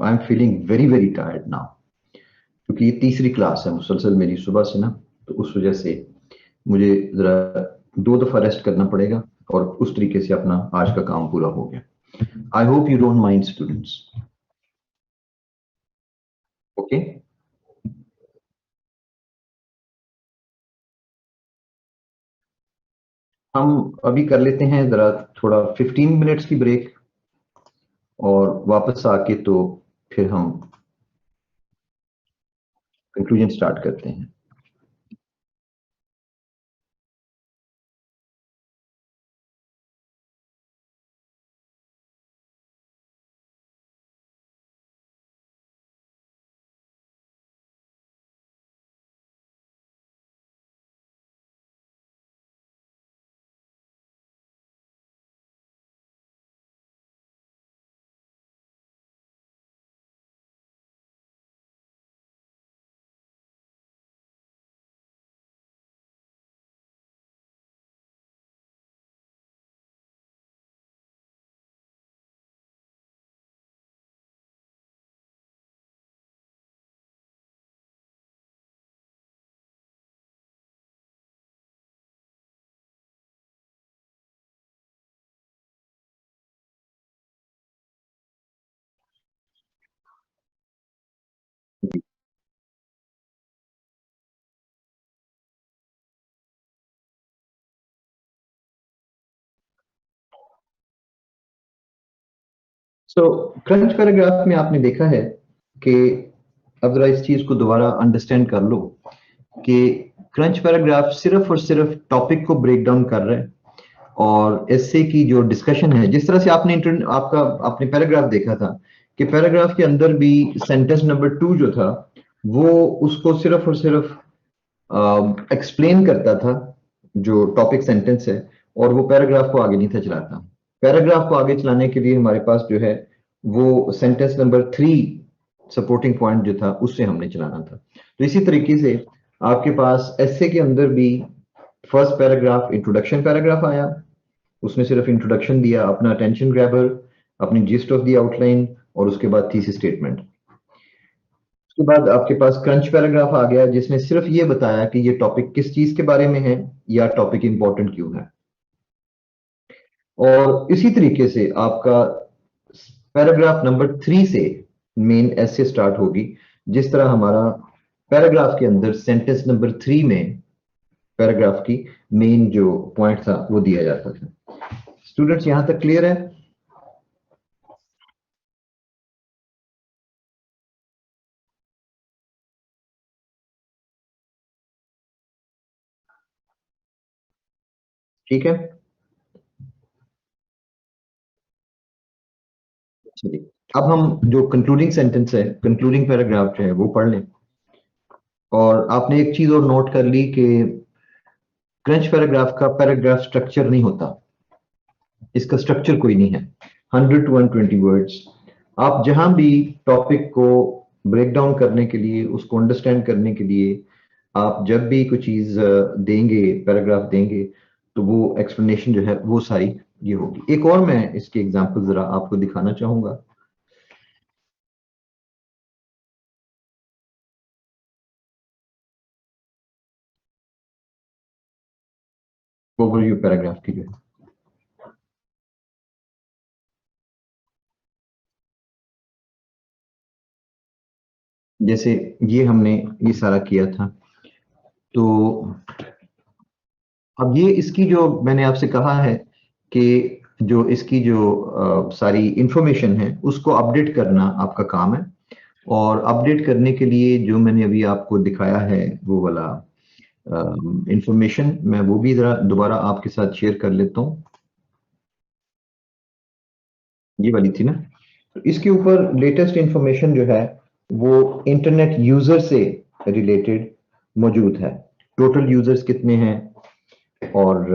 A: I am feeling very very tired now, क्योंकि ये तीसरी क्लास है मुसलसल मेरी सुबह से ना, तो उस वजह से मुझे जरा 2 दफा रेस्ट करना पड़ेगा और उस तरीके से अपना आज का काम पूरा हो गया। I hope you don't mind students. Okay, हम अभी कर लेते हैं जरा थोड़ा 15 मिनट्स की ब्रेक, और वापस आके तो फिर हम कंक्लूजन स्टार्ट करते हैं। सो क्रंच पैराग्राफ में आपने देखा है कि, अब जरा इस चीज को दोबारा अंडरस्टैंड कर लो कि क्रंच पैराग्राफ सिर्फ और सिर्फ टॉपिक को ब्रेक डाउन कर रहा है, और एसए की जो डिस्कशन है, जिस तरह से आपने आपका आपने पैराग्राफ देखा था कि पैराग्राफ के अंदर भी सेंटेंस नंबर 2 जो था वो उसको सिर्फ और सिर्फ एक्सप्लेन करता था जो टॉपिक सेंटेंस है, और वो पैराग्राफ को आगे नहीं था चलाता। पैराग्राफ को आगे चलाने के लिए हमारे पास जो है वो सेंटेंस नंबर 3 सपोर्टिंग पॉइंट जो था उससे हमने चलाना था। तो इसी तरीके से आपके पास एसए के अंदर भी फर्स्ट पैराग्राफ इंट्रोडक्शन पैराग्राफ आया, उसने सिर्फ इंट्रोडक्शन दिया, अपना अटेंशन ग्रैबर, अपनी जिस्ट ऑफ द आउटलाइन, और उसके बाद थीसिस स्टेटमेंट। उसके बाद आपके पास क्रंच पैराग्राफ आ गया जिसने सिर्फ ये बताया कि ये टॉपिक किस चीज के बारे में है या टॉपिक इंपॉर्टेंट क्यों है। और इसी तरीके से आपका पैराग्राफ नंबर 3 से मेन ऐसे स्टार्ट होगी, जिस तरह हमारा पैराग्राफ के अंदर सेंटेंस नंबर 3 में पैराग्राफ की मेन जो पॉइंट था वो दिया जाता था। स्टूडेंट्स यहां तक क्लियर है? ठीक है, चलिए अब हम जो कंक्लूडिंग सेंटेंस है, कंक्लूडिंग पैराग्राफ जो है वो पढ़ लें। और आपने एक चीज और नोट कर ली कि क्रंच पैराग्राफ का पैराग्राफ स्ट्रक्चर नहीं होता, इसका स्ट्रक्चर कोई नहीं है। 100 to 120 वर्ड्स, आप जहां भी टॉपिक को ब्रेक डाउन करने के लिए, उसको अंडरस्टैंड करने के लिए आप जब भी कोई चीज देंगे, पैराग्राफ देंगे, तो वो एक्सप्लेनेशन जो है वो सारी ये होगी। एक और मैं इसकी एग्जांपल जरा आपको दिखाना चाहूंगा। ओवरव्यू पैराग्राफ की जो है, जैसे ये हमने ये सारा किया था, तो अब ये इसकी जो मैंने आपसे कहा है कि जो इसकी जो सारी इंफॉर्मेशन है उसको अपडेट करना आपका काम है। और अपडेट करने के लिए जो मैंने अभी आपको दिखाया है वो वाला इंफॉर्मेशन, मैं वो भी जरा दोबारा आपके साथ शेयर कर लेता हूँ। ये वाली थी ना, तो इसके ऊपर लेटेस्ट इंफॉर्मेशन जो है वो इंटरनेट यूजर से रिलेटेड मौजूद है। टोटल यूजर्स कितने हैं, और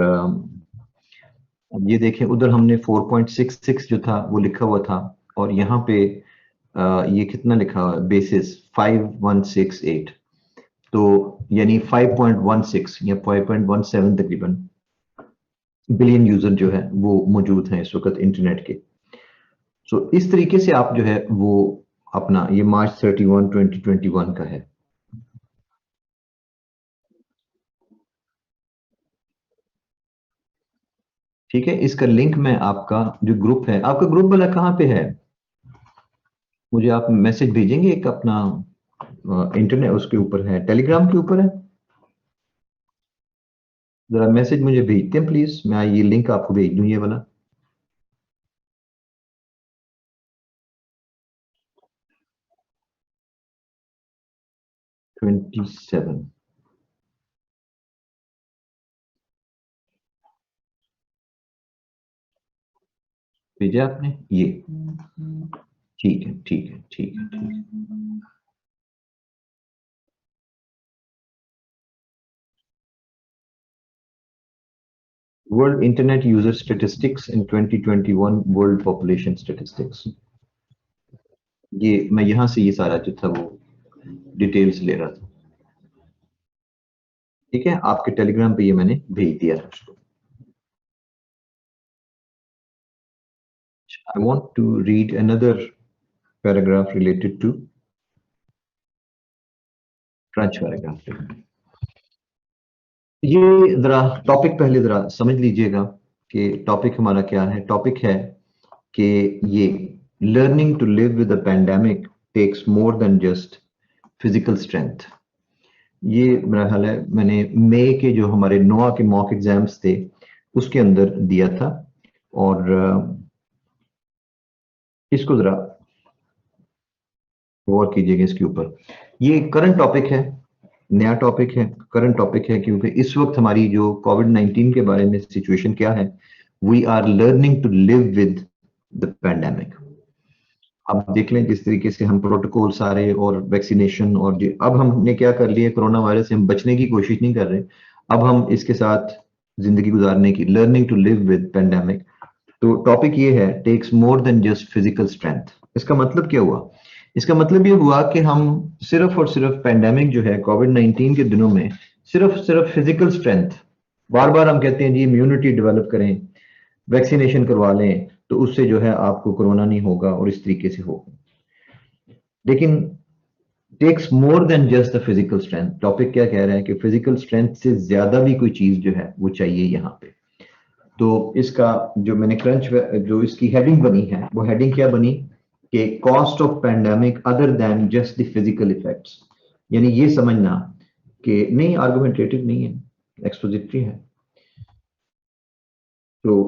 A: अब ये देखें उधर हमने 4.66 जो था वो लिखा हुआ था, और यहाँ पे ये कितना लिखा हुआ है, बेसिस 5168, तो यानी 5.16 या 5.17 तकरीबन बिलियन यूजर जो है वो मौजूद हैं इस वक्त इंटरनेट के। सो इस तरीके से आप जो है वो अपना ये मार्च 31 2021 का है। ठीक है, इसका लिंक मैं आपका जो ग्रुप है, आपका ग्रुप वाला कहाँ पे है, मुझे आप मैसेज भेजेंगे एक अपना इंटरनेट उसके ऊपर है, टेलीग्राम के ऊपर है, जरा मैसेज मुझे भेजते हैं प्लीज, मैं ये लिंक आपको भेज दूं ये वाला। 27 भेजा आपने ये? ठीक है, ठीक है, ठीक है, ठीक है। वर्ल्ड इंटरनेट यूजर स्टेटिस्टिक्स इन 2021, वर्ल्ड पॉपुलेशन स्टेटिस्टिक्स, ये मैं यहां से ये सारा जो था वो डिटेल्स ले रहा था। ठीक है, आपके टेलीग्राम पे ये मैंने भेज दिया है उसको। I want to read another paragraph related to crunch paragraph। ये जरा टॉपिक पहले जरा समझ लीजिएगा कि टॉपिक हमारा क्या है। टॉपिक है कि ये learning to live with the pandemic takes more than just physical strength. ये मेरा ख्याल है मैंने मई के जो हमारे नोआ के मॉक एग्जाम्स थे उसके अंदर दिया था, और इसको जरा गौर कीजिएगा इसके ऊपर। ये करंट टॉपिक है, नया टॉपिक है, करंट टॉपिक है, क्योंकि इस वक्त हमारी जो कोविड 19 के बारे में सिचुएशन क्या है, we are learning to live with the pandemic. अब देख लें जिस तरीके से हम प्रोटोकॉल सारे और वैक्सीनेशन और अब हमने क्या कर लिया, कोरोना वायरस से हम बचने की कोशिश नहीं कर रहे, अब हम इसके साथ जिंदगी गुजारने की, learning to live with pandemic. तो टॉपिक ये है, takes more than just physical strength. इसका मतलब क्या हुआ? इसका मतलब ये हुआ कि हम सिर्फ और सिर्फ पैंडेमिक जो है कोविड 19 के दिनों में सिर्फ सिर्फ फिजिकल स्ट्रेंथ, बार बार हम कहते हैं जी इम्यूनिटी डेवलप करें, वैक्सीनेशन करवा लें, तो उससे जो है आपको कोरोना नहीं होगा और इस तरीके से होगा। लेकिन takes more than just the physical strength. Topic क्या कह रहा है कि फिजिकल स्ट्रेंथ से ज्यादा भी कोई चीज जो है वो चाहिए यहाँ पे। तो इसका जो मैंने क्रंच जो इसकी हेडिंग बनी है वो हेडिंग क्या बनी कि cost of pandemic other than just the physical effects. यानी ये समझना कि नहीं, आर्गुमेंटेटिव नहीं है, एक्सपोजिटरी है। तो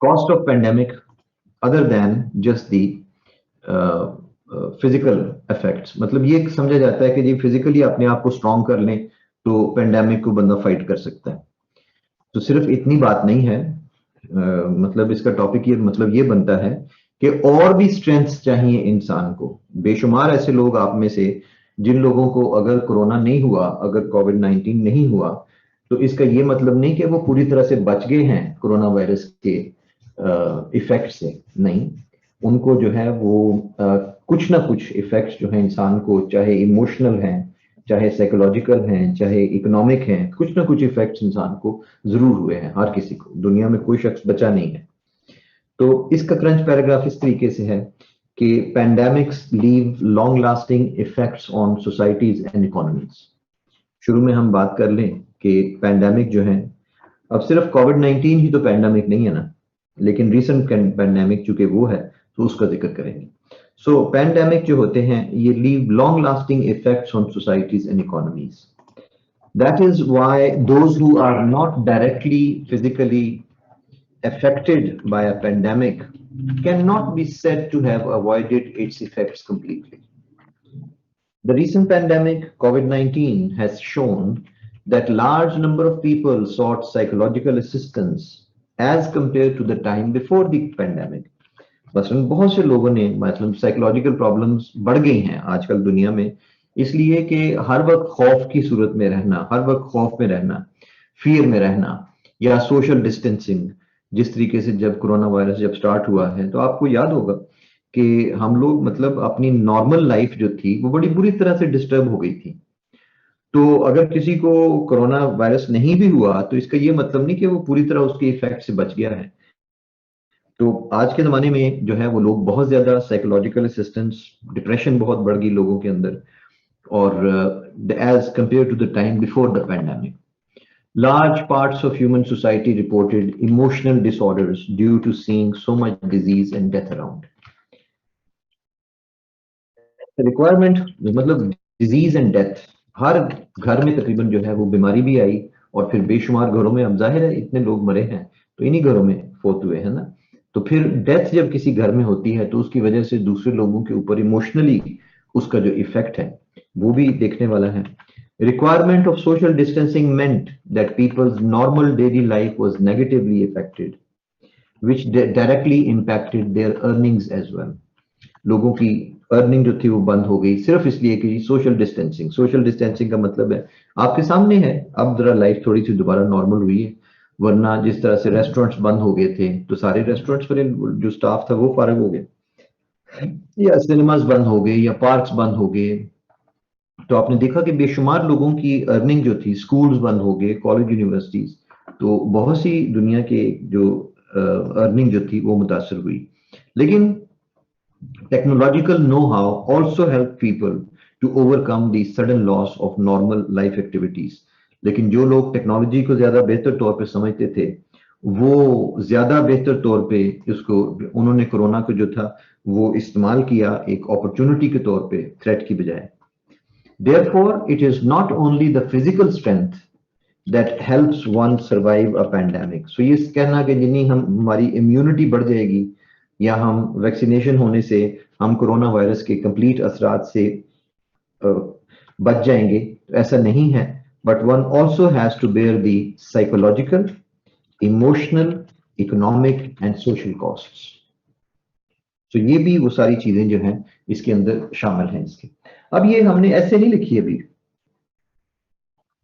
A: cost of pandemic other than just the physical effects, मतलब ये समझा जाता है कि जी फिजिकली अपने आप को स्ट्रॉन्ग कर लें तो पेंडेमिक को बंदा फाइट कर सकता है। तो सिर्फ इतनी बात नहीं है, मतलब इसका टॉपिक ये मतलब ये बनता है कि और भी स्ट्रेंथ्स चाहिए इंसान को। बेशुमार ऐसे लोग आप में से जिन लोगों को अगर कोरोना नहीं हुआ, अगर कोविड 19 नहीं हुआ, तो इसका ये मतलब नहीं कि वो पूरी तरह से बच गए हैं कोरोना वायरस के इफेक्ट से, नहीं। उनको जो है वो कुछ ना कुछ इफेक्ट्स जो है इंसान को, चाहे इमोशनल हैं चाहे साइकोलॉजिकल हैं चाहे इकोनॉमिक हैं, कुछ ना कुछ इफेक्ट्स इंसान को जरूर हुए हैं, हर किसी को, दुनिया में कोई शख्स बचा नहीं है। तो इसका क्रंच पैराग्राफ इस तरीके से है कि pandemics leave long lasting effects on societies and economies. शुरू में हम बात कर लें कि पैंडेमिक जो है, अब सिर्फ कोविड-19 ही तो पैंडेमिक नहीं है ना, लेकिन रिसेंट पैंडेमिक चूंकि वो है तो उसका जिक्र करेंगे। सो पैंडेमिक जो होते हैं ये leave long lasting effects on societies and economies. That is why those who are not directly physically affected by a pandemic cannot be said to have avoided its effects completely. The recent pandemic, COVID-19, has shown that large number of people sought psychological assistance as compared to the time before the pandemic. मसलन बहुत से लोगों ने मतलब psychological problems बढ़ गई हैं आजकल दुनिया में, इसलिए कि हर वक्त खौफ की सूरत में रहना, हर वक्त खौफ में रहना, फियर में रहना, या सोशल डिस्टेंसिंग। जिस तरीके से जब कोरोना वायरस जब स्टार्ट हुआ है तो आपको याद होगा कि हम लोग मतलब अपनी नॉर्मल लाइफ जो थी वो बड़ी बुरी तरह से डिस्टर्ब हो गई थी। तो अगर किसी को कोरोना वायरस नहीं भी हुआ तो इसका ये मतलब नहीं कि वो पूरी तरह उसके इफेक्ट से बच गया है। तो आज के ज़माने में जो है वो लोग बहुत ज़्यादा साइकोलॉजिकल असिस्टेंस, डिप्रेशन बहुत बढ़ गई लोगों के अंदर, और as compare to the time before the pandemic. Large parts of human society reported emotional disorders due to seeing so much disease and death around. The requirement मतलब disease and death, हर घर में तकरीबन जो है वो बीमारी भी आई, और फिर बेशुमार घरों में, अब जाहिर है इतने लोग मरे हैं तो इन्हीं घरों में फोत हुए हैं ना। तो फिर डेथ जब किसी घर में होती है तो उसकी वजह से दूसरे लोगों के ऊपर इमोशनली उसका जो इफेक्ट है वो भी देखने वाला है। Requirement of social distancing meant that people's normal daily life was negatively affected, which directly impacted their earnings as well. लोगों की अर्निंग जो थी वो बंद हो गई सिर्फ इसलिए कि सोशल डिस्टेंसिंग। सोशल डिस्टेंसिंग का मतलब है आपके सामने है, अब जरा लाइफ थोड़ी सी दोबारा नॉर्मल हुई है, वरना जिस तरह से रेस्टोरेंट्स बंद हो गए थे तो सारे रेस्टोरेंट्स वाले जो स्टाफ था वो फारिग हो गए, या सिनेमाज बंद हो गए, या पार्क्स बंद हो गए। तो आपने देखा कि बेशुमार लोगों की अर्निंग जो थी, स्कूल्स बंद हो गए, कॉलेज यूनिवर्सिटीज, तो बहुत सी दुनिया के जो अर्निंग जो थी वो मुतासर हुई। लेकिन technological know how also help people to overcome the sudden loss of normal life activities. लेकिन जो लोग टेक्नोलॉजी को ज्यादा बेहतर तौर पे समझते थे वो ज्यादा बेहतर तौर पे उसको, उन्होंने कोरोना को जो था वो इस्तेमाल किया एक अपॉर्चुनिटी के तौर पे, थ्रेट की बजाय। Therefore, it is not only the physical strength that helps one survive a pandemic. So ये कहना कि जिन्हीं हम हमारी इम्यूनिटी बढ़ जाएगी या हम वैक्सीनेशन होने से हम कोरोना वायरस के कंप्लीट असरात से बच जाएंगे, तो ऐसा नहीं है। But one also has to bear the psychological, emotional, economic and social costs. तो ये भी वो सारी चीजें जो हैं इसके अंदर शामिल हैं इसके। अब ये हमने ऐसे नहीं लिखी, अभी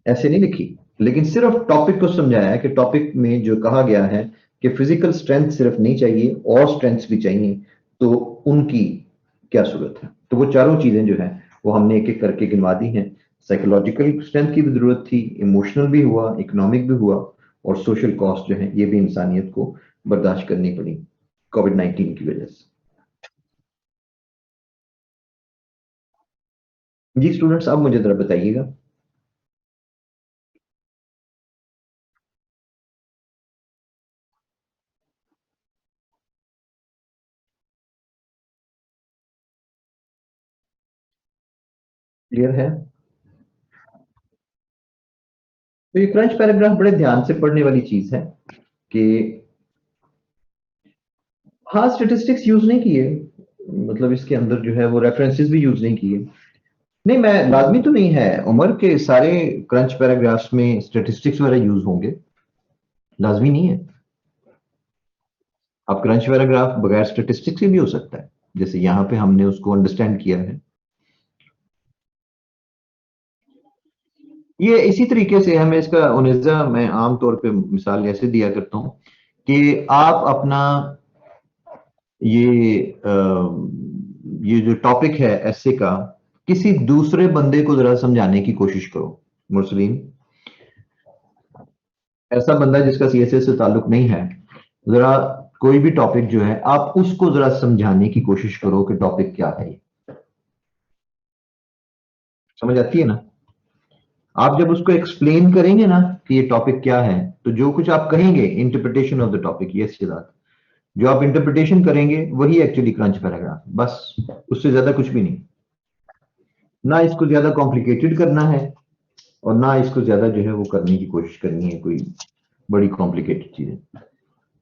A: ऐसे नहीं लिखी, लेकिन सिर्फ टॉपिक को समझाया है कि टॉपिक में जो कहा गया है कि फिजिकल स्ट्रेंथ सिर्फ नहीं चाहिए और स्ट्रेंथ्स भी चाहिए, तो उनकी क्या सूरत है। तो वो चारों चीजें जो है वो हमने एक एक करके गिनवा दी हैं। साइकोलॉजिकल स्ट्रेंथ की भी जरूरत थी, इमोशनल भी हुआ, इकोनॉमिक भी हुआ, और सोशल कॉस्ट जो है ये भी इंसानियत को बर्दाश्त करनी पड़ी कोविड-19 की वजह से। जी स्टूडेंट्स, अब मुझे जरा बताइएगा। क्लियर है? तो ये क्रंच पैराग्राफ बड़े ध्यान से पढ़ने वाली चीज है कि हाँ, स्टेटिस्टिक्स यूज नहीं किए, मतलब इसके अंदर जो है वो रेफरेंसेस भी यूज नहीं किए। नहीं, मैं लाजमी तो नहीं है उमर के सारे क्रंच पैराग्राफ्स में स्टेटिस्टिक्स वगैरह यूज होंगे, लाजमी नहीं है। अब क्रंच पैराग्राफ बगैर स्टेटिस्टिक्स के भी हो सकता है, जैसे यहाँ पे हमने उसको अंडरस्टैंड किया है। ये इसी तरीके से हमें इसका उनेजा मैं आमतौर पे मिसाल ऐसे दिया करता हूँ कि आप अपना ये जो टॉपिक है एसे का, किसी दूसरे बंदे को जरा समझाने की कोशिश करो। मुरसलीन, ऐसा बंदा जिसका सीएसएस से ताल्लुक नहीं है, जरा कोई भी टॉपिक जो है आप उसको जरा समझाने की कोशिश करो कि टॉपिक क्या है। समझ आती है ना? आप जब उसको एक्सप्लेन करेंगे ना कि ये टॉपिक क्या है, तो जो कुछ आप कहेंगे interpretation of the topic, yes Siddharth, जो आप इंटरप्रिटेशन करेंगे वही एक्चुअली क्रंच पैराग्राफ, बस उससे ज्यादा कुछ भी नहीं। ना इसको ज्यादा कॉम्प्लिकेटेड करना है और ना इसको ज्यादा जो है वो करने की कोशिश करनी है कोई बड़ी कॉम्प्लिकेटेड चीजें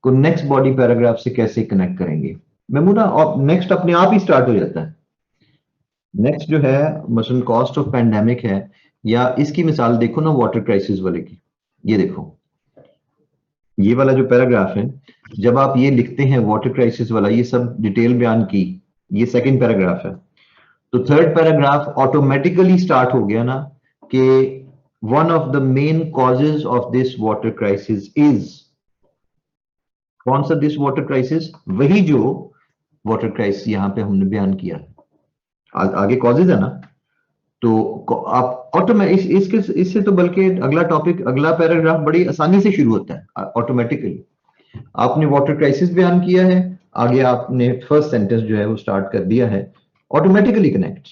A: को नेक्स्ट बॉडी पैराग्राफ से कैसे कनेक्ट करेंगे। मेमूना, और नेक्स्ट अपने आप ही स्टार्ट हो जाता है। नेक्स्ट जो है मसलन कॉस्ट ऑफ पैंडेमिक है, या इसकी मिसाल देखो ना वाटर क्राइसिस वाले की। ये देखो, ये वाला जो पैराग्राफ है, जब आप ये लिखते हैं वाटर क्राइसिस वाला, ये सब डिटेल बयान की, ये सेकंड पैराग्राफ है, तो थर्ड पैराग्राफ ऑटोमेटिकली स्टार्ट हो गया ना कि one of the main causes of this water crisis is, कौन सा दिस वाटर क्राइसिस, वही जो वाटर क्राइसिस यहां पे हमने बयान किया है। आगे कॉजेज है ना, तो आप ऑटोमेटिक इसके इससे तो बल्कि अगला टॉपिक, अगला पैराग्राफ बड़ी आसानी से शुरू होता है ऑटोमेटिकली। आपने वाटर क्राइसिस बयान किया है, आगे आपने फर्स्ट सेंटेंस जो है वो स्टार्ट कर दिया है, ऑटोमेटिकली कनेक्ट।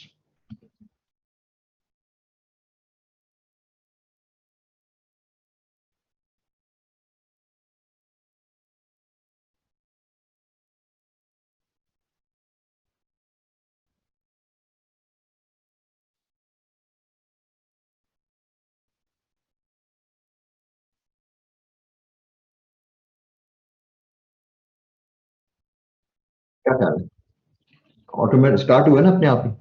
A: क्या ख्याल है? ऑटोमेटिक स्टार्ट हुआ ना अपने आप ही।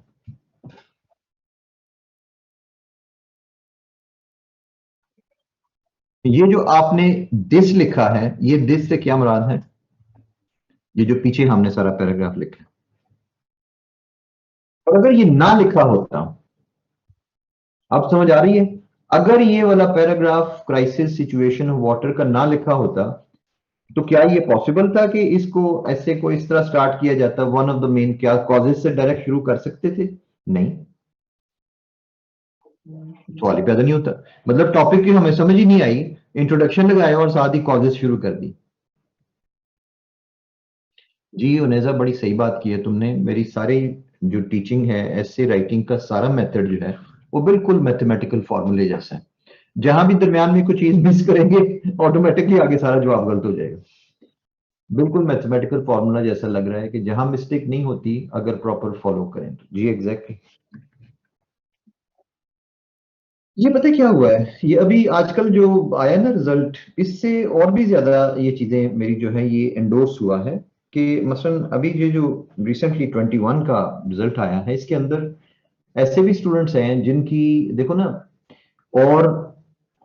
A: ये जो आपने दिस लिखा है, ये दिस से क्या मुराद है? ये जो पीछे हमने सारा पैराग्राफ लिखा है, और अगर ये ना लिखा होता, आप समझ आ रही है, अगर ये वाला पैराग्राफ क्राइसिस सिचुएशन वाटर का ना लिखा होता, तो क्या ये पॉसिबल था कि इसको ऐसे को इस तरह स्टार्ट किया जाता, वन ऑफ द मेन, क्या कॉजेज से डायरेक्ट शुरू कर सकते थे? नहीं, सवाल ही पैदा नहीं होता। मतलब टॉपिक की हमें समझ ही नहीं आई, इंट्रोडक्शन लगाया और साथ ही कॉजेज शुरू कर दी। जी उनेजा, बड़ी सही बात की है तुमने। मेरी सारी जो टीचिंग है, ऐसे राइटिंग का सारा मेथड जो है वो बिल्कुल मैथमेटिकल फॉर्मूले जैसा है। जहां भी दरमियान में कुछ चीज मिस करेंगे, ऑटोमेटिकली आगे सारा जवाब गलत हो जाएगा। बिल्कुल मैथमेटिकल फॉर्मूला जैसा लग रहा है कि जहां मिस्टेक नहीं होती अगर प्रॉपर फॉलो करें तो। जी एग्जैक्टली। ये पता है क्या हुआ है, ये अभी आजकल जो आया ना रिजल्ट, इससे और भी ज्यादा ये चीजें मेरी जो है ये एंडोर्स हुआ है कि मसलन अभी ये जो रिसेंटली 21 का रिजल्ट आया है, इसके अंदर ऐसे भी स्टूडेंट्स हैं जिनकी देखो ना, और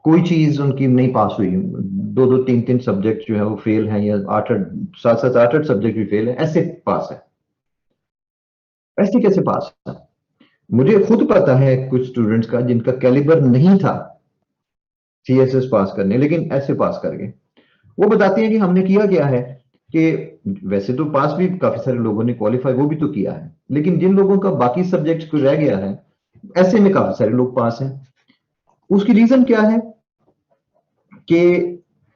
A: कोई चीज उनकी नहीं पास हुई, दो दो तीन तीन सब्जेक्ट जो है वो फेल हैं, या आठ आठ सात सात आठ आठ सब्जेक्ट भी फेल है, ऐसे पास है। ऐसे कैसे पास है? मुझे खुद पता है कुछ स्टूडेंट्स का जिनका कैलिबर नहीं था सीएसएस पास करने, लेकिन ऐसे पास कर गए। वो बताते हैं कि हमने किया क्या है कि वैसे तो पास भी काफी सारे लोगों ने क्वालिफाई वो भी तो किया है, लेकिन जिन लोगों का बाकी सब्जेक्ट्स को रह गया है, ऐसे में काफी सारे लोग पास हैं। उसकी रीजन क्या है कि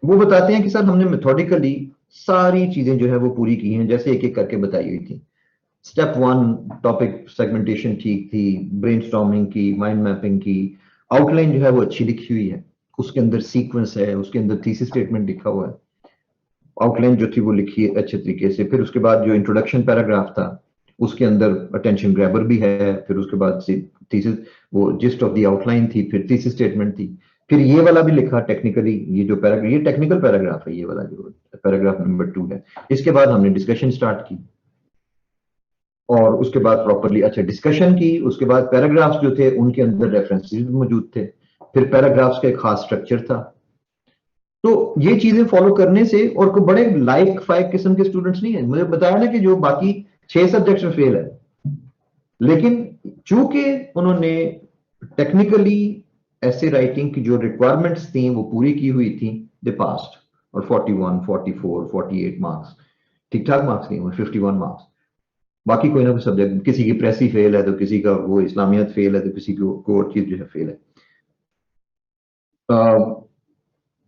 A: वो बताते हैं कि सर हमने मेथोडिकली सारी चीजें जो है वो पूरी की हैं, जैसे एक एक करके बताई हुई थी। स्टेप वन, टॉपिक सेगमेंटेशन ठीक थी, ब्रेनस्टॉर्मिंग की, माइंड मैपिंग की, आउटलाइन जो है वो अच्छी लिखी हुई है, उसके अंदर सीक्वेंस है, उसके अंदर थीसिस स्टेटमेंट लिखा हुआ है, आउटलाइन जो थी वो लिखी है अच्छे तरीके से। फिर उसके बाद जो इंट्रोडक्शन पैराग्राफ था उसके अंदर अटेंशन ग्रैबर भी है, फिर उसके बाद थीसिस, वो जिस्ट ऑफ द आउटलाइन थी, फिर थीसिस स्टेटमेंट थी, फिर ये वाला भी लिखा टेक्निकली, ये जो पैराग्राफ, ये टेक्निकल पैराग्राफ है, ये वाला जो पैराग्राफ नंबर 2 है। इसके बाद हमने डिस्कशन स्टार्ट की, और उसके बाद प्रॉपरली अच्छा डिस्कशन की, उसके बाद पैराग्राफ्स जो थे उनके अंदर रेफरेंसेस भी मौजूद थे, फिर पैराग्राफ्स का एक खास स्ट्रक्चर था। तो ये चीजें फॉलो करने से, और कोई बड़े लाइक फाइक किस्म के स्टूडेंट्स नहीं है, मुझे बताया ना कि जो बाकी 6 सब्जेक्ट्स में फेल है, लेकिन चूंकि उन्होंने टेक्निकली ऐसे राइटिंग की जो रिक्वायरमेंट्स थी वो पूरी की हुई थी, दे पास्ड। और 41, 44, 48 मार्क्स, ठीक ठाक मार्क्स नहीं, 51 मार्क्स। बाकी कोई ना कोई सब्जेक्ट, किसी की प्रेसी फेल है तो किसी का वो इस्लामियत फेल है तो किसी को और चीज जो है फेल है।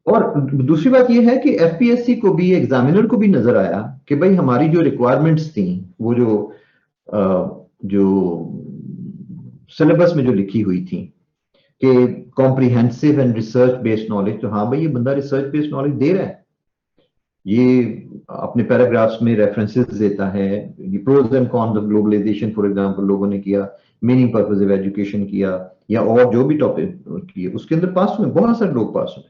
A: और दूसरी बात यह है कि एफपीएससी को भी, एग्जामिनर को भी नजर आया कि भाई हमारी जो रिक्वायरमेंट्स थी, वो जो सिलेबस में जो लिखी हुई थी कि comprehensive and research based knowledge, तो हाँ भाई ये बंदा रिसर्च बेस्ड नॉलेज दे रहा है, ये अपने पैराग्राफ्स में रेफरेंसेस देता है, ये pros and cons of globalization for example लोगों ने किया, मीनिंग पर्पस ऑफ एजुकेशन किया, या और जो भी टॉपिक किए उसके अंदर पास हुए, बहुत सारे लोग पास हुए।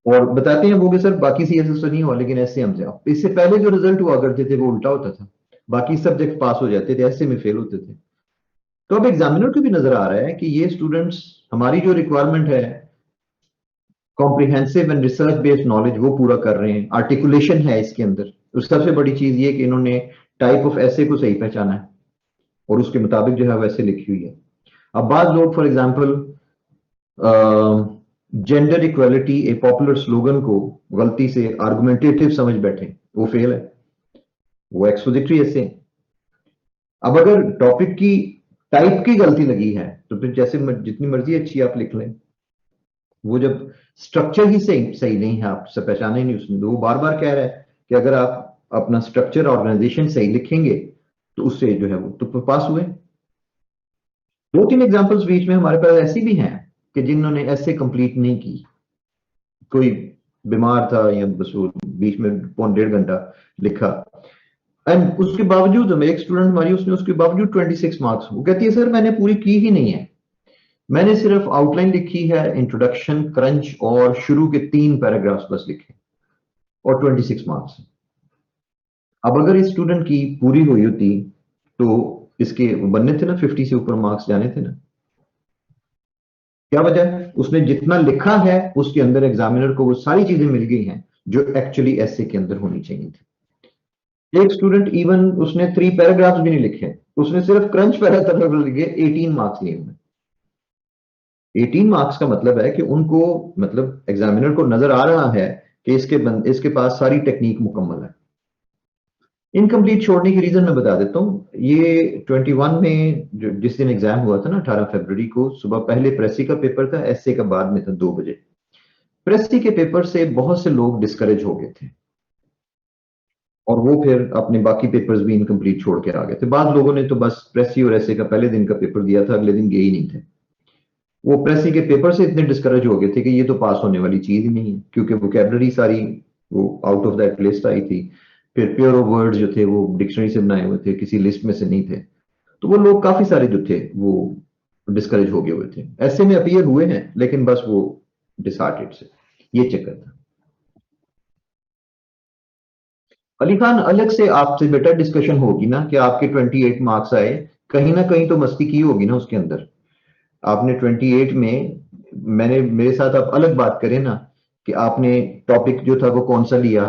A: और बताते हैं वो भी सर बाकी सीएसएस तो नहीं हुआ लेकिन एसए हमसे, इससे पहले जो रिजल्ट हुआ करते थे वो उल्टा होता था, बाकी सब्जेक्ट पास हो जाते थे, एसए में फेल होते थे। तो अब एग्जामिनर को भी नजर आ रहा है कि ये स्टूडेंट्स, हमारी जो रिक्वायरमेंट है comprehensive and research based knowledge, वो पूरा कर रहे हैं, आर्टिकुलेशन है इसके अंदर। तो सबसे बड़ी चीज ये कि इन्होंने टाइप ऑफ एसे को सही पहचाना है और उसके मुताबिक जो है वैसे लिखी हुई है। अब बाद लोग for example gender equality A popular slogan को गलती से आर्गुमेंटेटिव समझ बैठे, वो फेल है, वो एक्सपोजिटरी ऐसे। अब अगर टॉपिक की टाइप की गलती लगी है तो फिर जैसे जितनी मर्जी अच्छी आप लिख लें, वो जब स्ट्रक्चर ही सही सही नहीं है, आप सब पहचाना ही नहीं उसमें, तो वो बार बार कह रहा है कि अगर आप अपना स्ट्रक्चर ऑर्गेनाइजेशन सही लिखेंगे तो उससे जो है वो तो पास हुए। दो तीन एग्जांपल्स बीच में हमारे पास ऐसी भी हैं कि जिन्होंने ऐसे कंप्लीट नहीं की, कोई बीमार था या बस वो बीच में पौन डेढ़ घंटा लिखा, एंड उसके बावजूद हमें एक स्टूडेंट हमारी, उसने उसके बावजूद 26 मार्क्स, वो कहती है सर मैंने पूरी की ही नहीं है, मैंने सिर्फ आउटलाइन लिखी है, इंट्रोडक्शन, क्रंच और शुरू के 3 पैराग्राफ्स बस लिखे और 26 मार्क्स। अब अगर इस स्टूडेंट की पूरी हुई होती तो इसके बनने थे ना 50 से ऊपर मार्क्स जाने थे ना। क्या वजह है? उसने जितना लिखा है उसके अंदर एग्जामिनर को वो सारी चीजें मिल गई हैं जो एक्चुअली ऐसे के अंदर होनी चाहिए थी। एक स्टूडेंट इवन उसने 3 पैराग्राफ्स भी नहीं लिखे, उसने सिर्फ क्रंच पैराग्राफ लिखे, 18 मार्क्स लिए उन्होंने। 18 मार्क्स का मतलब है कि उनको, मतलब एग्जामिनर को नजर आ रहा है कि इसके पास सारी टेक्निक मुकम्मल है। इनकम्प्लीट छोड़ने की रीजन मैं बता देता हूँ। ये 21 में जिस दिन एग्जाम हुआ था ना 18 फरवरी को, सुबह पहले प्रेसी का पेपर था, एसए का बाद में था 2 बजे। प्रेसी के पेपर से बहुत से लोग डिस्करेज हो गए थे और वो फिर अपने बाकी पेपर्स भी इनकम्प्लीट छोड़ के आ गए थे। बाद लोगों ने तो बस प्रेसी और एसए का पहले दिन का पेपर दिया था, अगले दिन गए ही नहीं थे। वो प्रेसी के पेपर से इतने डिस्करेज हो गए थे कि ये तो पास होने वाली चीज ही नहीं है, क्योंकि वोकेबलरी सारी वो आउट ऑफ दैट लिस्ट आई थी। फिर प्योर ऑफ वर्ड्स जो थे वो डिक्शनरी से बनाए हुए थे, किसी लिस्ट में से नहीं थे। तो वो लोग काफी सारे जो थे वो डिस्करेज हो गए हुए थे, ऐसे में अपीयर हुए हैं लेकिन बस वो डिसहार्टेड से, ये चक्कर था। अली खान अलग से आपसे बेटर डिस्कशन होगी ना कि आपके 28 मार्क्स आए, कहीं ना कहीं तो मस्ती की होगी ना उसके अंदर। आपने 28 में, मैंने मेरे साथ आप अलग बात करें ना कि आपने टॉपिक जो था वो कौन सा लिया,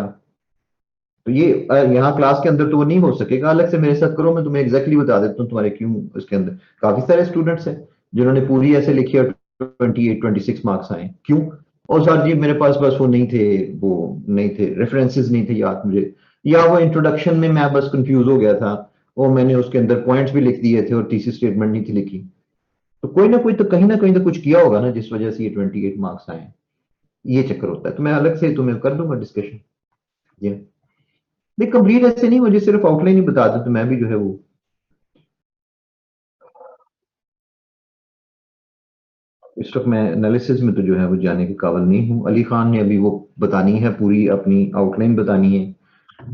A: तो ये यहाँ क्लास के अंदर तो वो नहीं हो सकेगा, अलग से मेरे साथ करो, मैं तुम्हें एग्जैक्टली बता देता हूँ तुम्हारे क्यों इसके अंदर। काफी सारे स्टूडेंट्स हैं जिन्होंने पूरी ऐसे लिखी और 26 मार्क्स आए, क्यों? और सर जी मेरे पास बस वो नहीं थे, वो नहीं थे रेफरेंसेस, नहीं थे याद मुझे, या वो इंट्रोडक्शन में मैं बस कंफ्यूज हो गया था, वो मैंने उसके अंदर पॉइंट्स भी लिख दिए थे और थीसिस स्टेटमेंट नहीं थी लिखी। तो कोई ना कोई तो कहीं ना कहीं तो कुछ किया होगा ना जिस वजह से ये 28 मार्क्स आए, ये चक्कर होता है। तो मैं अलग से तुम्हें कर दूंगा डिस्कशन ये। नहीं कंप्लीट ऐसे नहीं, मुझे सिर्फ आउटलाइन ही बता दो तो मैं भी जो है वो, इस वक्त मैं एनालिसिस में तो जो है वो जाने के काबिल नहीं हूँ। अली खान ने अभी वो बतानी है, पूरी अपनी आउटलाइन बतानी है,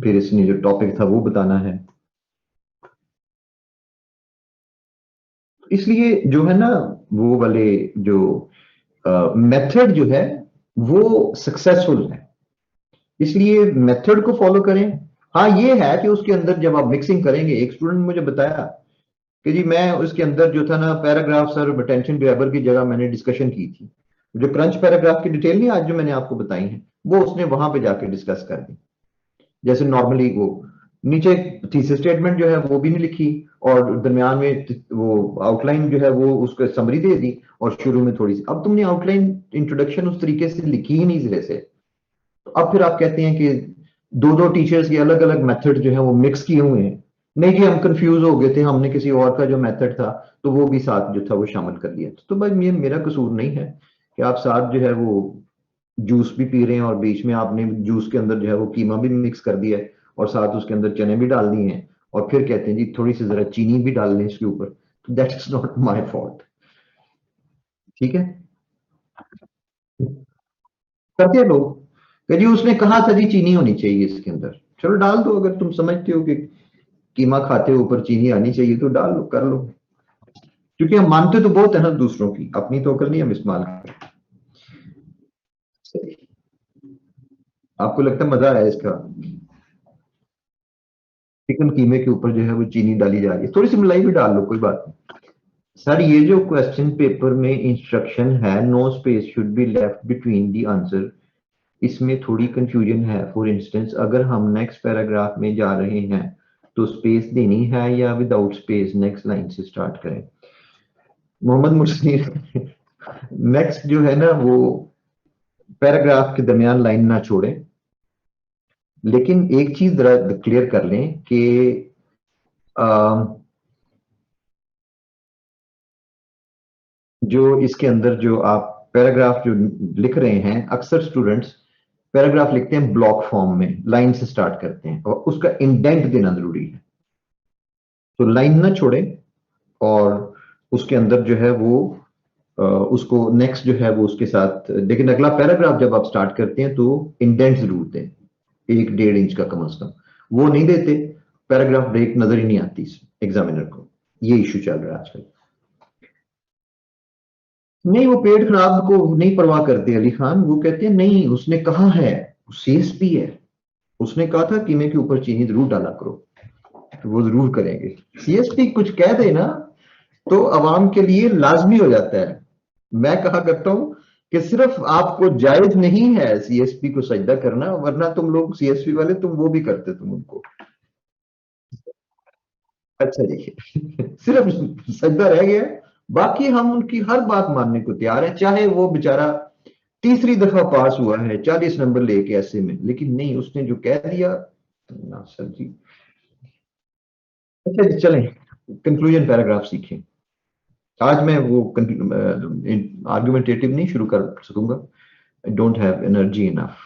A: फिर इसने जो टॉपिक था वो बताना है। इसलिए जो है ना, वो वाले जो मेथड जो है वो सक्सेसफुल है, इसलिए मेथड को फॉलो करें। हाँ ये है कि उसके अंदर जब आप मिक्सिंग करेंगे, एक स्टूडेंट ने मुझे बताया कि जी मैं उसके अंदर जो था ना पैराग्राफ्स और अटेंशन ग्रैबर की जगह मैंने डिस्कशन की थी, जो क्रंच पैराग्राफ की डिटेल नहीं आज जो मैंने आपको बताई है वो उसने वहां पे जाके डिस्कस कर दी। जैसे नॉर्मली वो नीचे थीसिस स्टेटमेंट जो है वो भी नहीं लिखी, और दरमियान में वो आउटलाइन जो है वो उसको समरी दे दी, और शुरू में थोड़ी सी, अब तुमने आउटलाइन इंट्रोडक्शन उस तरीके से लिखी ही नहीं सिरे से। तो अब फिर आप कहते हैं कि दो दो टीचर्स के अलग अलग मेथड जो है वो मिक्स किए हुए हैं, नहीं जी, हम कंफ्यूज हो गए थे, हमने किसी और का जो मेथड था तो वो भी साथ जो था वो शामिल कर लिया। तो भाई ये मेरा कसूर नहीं है कि आप साथ जो है वो जूस भी पी रहे हैं और बीच में आपने जूस के अंदर जो है वो कीमा भी मिक्स कर दिया है और साथ उसके अंदर चने भी डाल दिए हैं और फिर कहते हैं जी थोड़ी सी जरा चीनी भी डाल लें इसके ऊपर। तो that is not my fault. ठीक है, करते हैं लोग कि जी उसने कहा था जी चीनी होनी चाहिए इसके अंदर, चलो डाल दो, अगर तुम समझते हो कि कीमा खाते हो ऊपर चीनी आनी चाहिए तो डाल लो, कर लो। क्योंकि हम मानते तो बहुत है ना दूसरों की, अपनी तो अकल नहीं हम इस्तेमाल करते। आपको लगता है मजा आया इसका? चिकन कीमे के ऊपर जो है वो चीनी डाली जा रही है, थोड़ी सी मलाई भी डाल लो, कोई बात नहीं। सर ये जो क्वेश्चन पेपर में इंस्ट्रक्शन है no space should be left between the answer, इसमें थोड़ी कंफ्यूजन है। फॉर इंस्टेंस अगर हम नेक्स्ट पैराग्राफ में जा रहे हैं तो स्पेस देनी है या विदाउट स्पेस नेक्स्ट लाइन से स्टार्ट करें? मोहम्मद मुर्सी नेक्स्ट जो है ना वो पैराग्राफ के दरमियान लाइन ना छोड़े, लेकिन एक चीज जरा क्लियर कर लें कि जो इसके अंदर जो आप पैराग्राफ जो लिख रहे हैं, अक्सर स्टूडेंट्स पैराग्राफ लिखते हैं ब्लॉक फॉर्म में, लाइन से स्टार्ट करते हैं और उसका इंडेंट देना जरूरी है। तो लाइन ना छोड़े और उसके अंदर जो है वो उसको नेक्स्ट जो है वो उसके साथ, लेकिन अगला पैराग्राफ जब आप स्टार्ट करते हैं तो इंडेंट जरूर दें, 1-1.5 इंच का कम से कम। वो नहीं देते, पैराग्राफ ब्रेक नजर ही नहीं आती एग्जामिनर को। ये इश्यू चल रहा है आजकल। नहीं, वो पेट खराब को नहीं परवाह करते अली खान, वो कहते हैं नहीं उसने कहा है, सीएसपी है, उसने कहा था कीमे के ऊपर चीनी जरूर डाला करो, तो वो जरूर करेंगे। सीएसपी कुछ कह दे ना तो अवाम के लिए लाजमी हो जाता है। मैं कहा करता हूं कि सिर्फ आपको जायज नहीं है सीएसपी को सजदा करना, वरना तुम लोग सीएसपी वाले तुम वो भी करते तुम उनको। अच्छा जी सिर्फ सजदा रह गया, बाकी हम उनकी हर बात मानने को तैयार है, चाहे वो बेचारा तीसरी दफा पास हुआ है 40 नंबर लेके ऐसे में, लेकिन नहीं उसने जो कह दिया ना सर जी। अच्छा जी चलें, कंक्लूजन पैराग्राफ सीखें। आज मैं वो आर्गुमेंटेटिव नहीं शुरू कर सकूंगा, I don't have energy enough.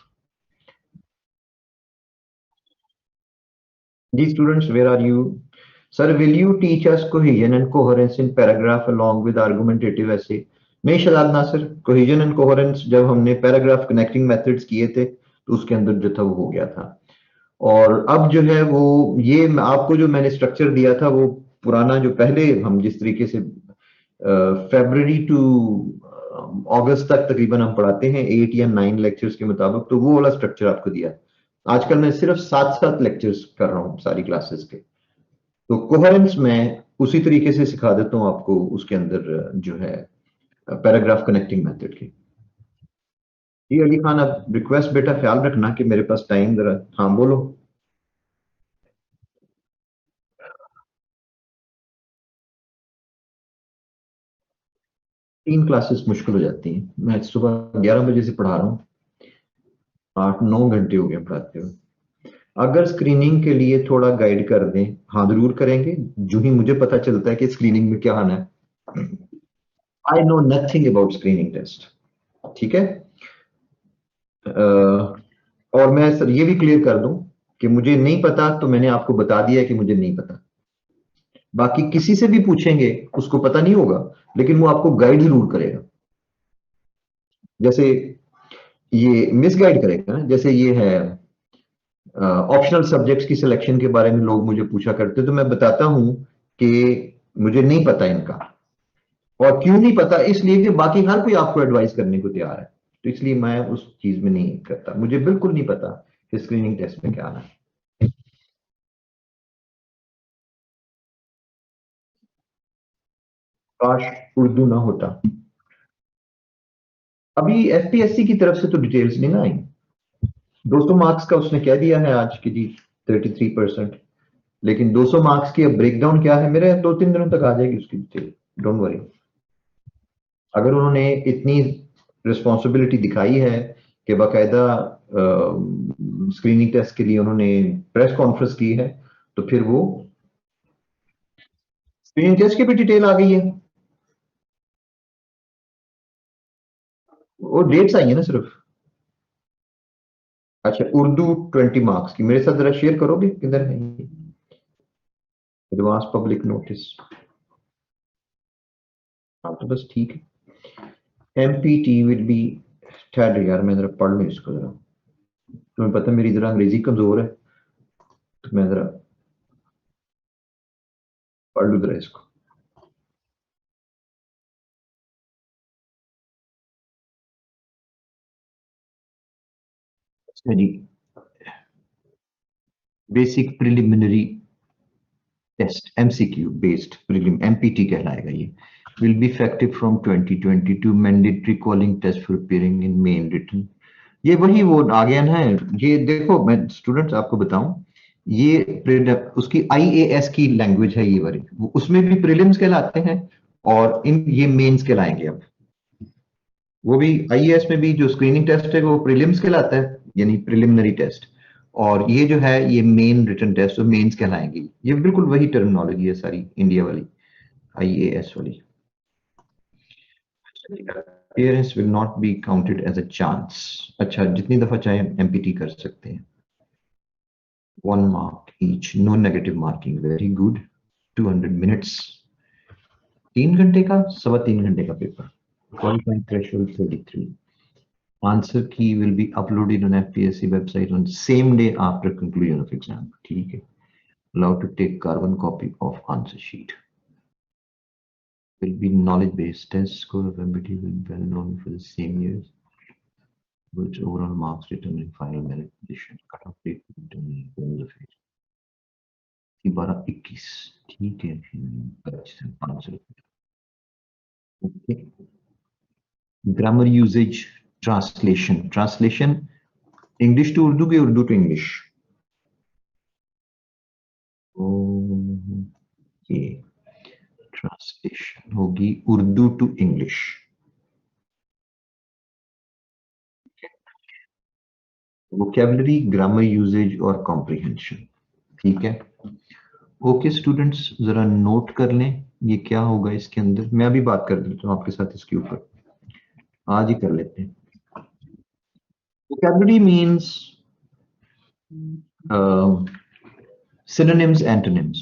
A: जी students where are you? Sir will you teach us cohesion and coherence in paragraph along with argumentative essay? नहीं Shadab Nasir, cohesion and coherence जब हमने पैराग्राफ कनेक्टिंग मेथड्स किए थे तो उसके अंदर जो था वो हो गया था। और अब जो है वो ये आपको जो मैंने स्ट्रक्चर दिया था वो पुराना, जो पहले हम जिस तरीके से फरवरी टू अगस्त तक तकरीबन हम पढ़ाते हैं 8 या 9 लेक्चर्स के मुताबिक, तो वो वाला स्ट्रक्चर आपको दिया। आजकल मैं सिर्फ 7-7 लेक्चर्स कर रहा हूँ सारी क्लासेस के। तो कोहेरेंस मैं उसी तरीके से सिखा देता हूँ आपको उसके अंदर जो है पैराग्राफ कनेक्टिंग मेथड की। जी अली खान, अब रिक्वेस्ट बेटा ख्याल रखना कि मेरे पास टाइम जरा, हाँ बोलो। 3 क्लासेस मुश्किल हो जाती हैं, मैं सुबह 11 बजे से पढ़ा रहा हूँ, 8-9 घंटे हो गए पढ़ाते हुए। अगर स्क्रीनिंग के लिए थोड़ा गाइड कर दें, हाँ जरूर करेंगे, जो ही मुझे पता चलता है कि स्क्रीनिंग में क्या आना है। I know nothing about screening test, ठीक है। और मैं सर ये भी क्लियर कर दूं कि मुझे नहीं पता, तो मैंने आपको बता दिया कि मुझे नहीं पता। बाकी किसी से भी पूछेंगे उसको पता नहीं होगा, लेकिन वो आपको गाइड जरूर करेगा। जैसे ये मिस गाइड करेगा ना, जैसे ये है ऑप्शनल सब्जेक्ट्स की सिलेक्शन के बारे में लोग मुझे पूछा करते, तो मैं बताता हूं कि मुझे नहीं पता इनका। और क्यों नहीं पता? इसलिए कि बाकी हर कोई आपको एडवाइस करने को तैयार है, तो इसलिए मैं उस चीज में नहीं करता, मुझे बिल्कुल नहीं पता कि स्क्रीनिंग टेस्ट में क्या आना है। काश उर्दू ना होता। अभी एफपीएससी की तरफ से तो डिटेल्स नहीं ना आई। 200 मार्क्स का उसने कह दिया है आज की जी, 33%। लेकिन 200 मार्क्स की अब ब्रेकडाउन क्या है, मेरे 2-3 दिनों तक आ जाएगी उसकी डिटेल, डोंट वरी। अगर उन्होंने इतनी रिस्पॉन्सिबिलिटी दिखाई है कि बाकायदा स्क्रीनिंग टेस्ट के लिए उन्होंने प्रेस कॉन्फ्रेंस की है, तो फिर वो स्क्रीनिंग टेस्ट की भी डिटेल आ गई है। वो डेट्स आई है ना सिर्फ। अच्छा, उर्दू 20 मार्क्स की मेरे साथ जरा शेयर करोगे, किधर है ये? Advance public notice. हाँ तो बस ठीक है। Empty will be. ठहर यार, मैं जरा पढ़ लूँ इसको जरा। तुम्हें पता है मेरी जरा अंग्रेजी कमजोर है, तो मैं जरा पढ़ लूँ जरा इसको। अच्छा जी। Basic preliminary test, MCQ based prelim, MPT कहलाएगा ये। Will be effective from 2022, mandatory calling test for appearing in main written. ये वही वो आ गया ना। ये देखो, मैं स्टूडेंट्स आपको बताऊं, ये उसकी आईएएस की लैंग्वेज है ये वाली, उसमें भी प्रीलिम्स कहलाते हैं, और इन ये मेंस कहलाएंगे अब। वो भी आईएएस में भी जो स्क्रीनिंग टेस्ट है वो प्रीलिम्स कहलाता है, यानी प्रिलिमिनरी टेस्ट। और ये जो है ये मेन रिटन टेस्ट, तो मेंस कहलाएंगे। ये बिल्कुल वही टर्मिनोलॉजी है सारी इंडिया वाली, आईएएस वाली। appearance will not be counted as a chance। अच्छा, जितनी दफा चाहे एमपीटी कर सकते हैं। 1 mark each, no negative marking, very good। 200 minutes, 3 घंटे का, सवा 3 घंटे का पेपर। qualifying threshold 33। आंसर की will be uploaded on FPSC website on same day after conclusion of exam। ठीक है। Allowed to take carbon copy of answer sheet। Will be knowledge based test, score of MBT will be well known for the same years, which overall marks determine final merit position, cut off date will determine the phase। 12-21, ठीक है। 500। Okay. Grammar usage, translation, translation English to Urdu की Urdu to English. ये translation होगी Urdu to English. Vocabulary, grammar usage और comprehension. ठीक है। Okay students, जरा note कर लें ये क्या होगा इसके अंदर। मैं अभी बात कर देता हूँ आपके साथ इसके ऊपर, आज ही कर लेते हैं। Vocabulary means synonyms, antonyms।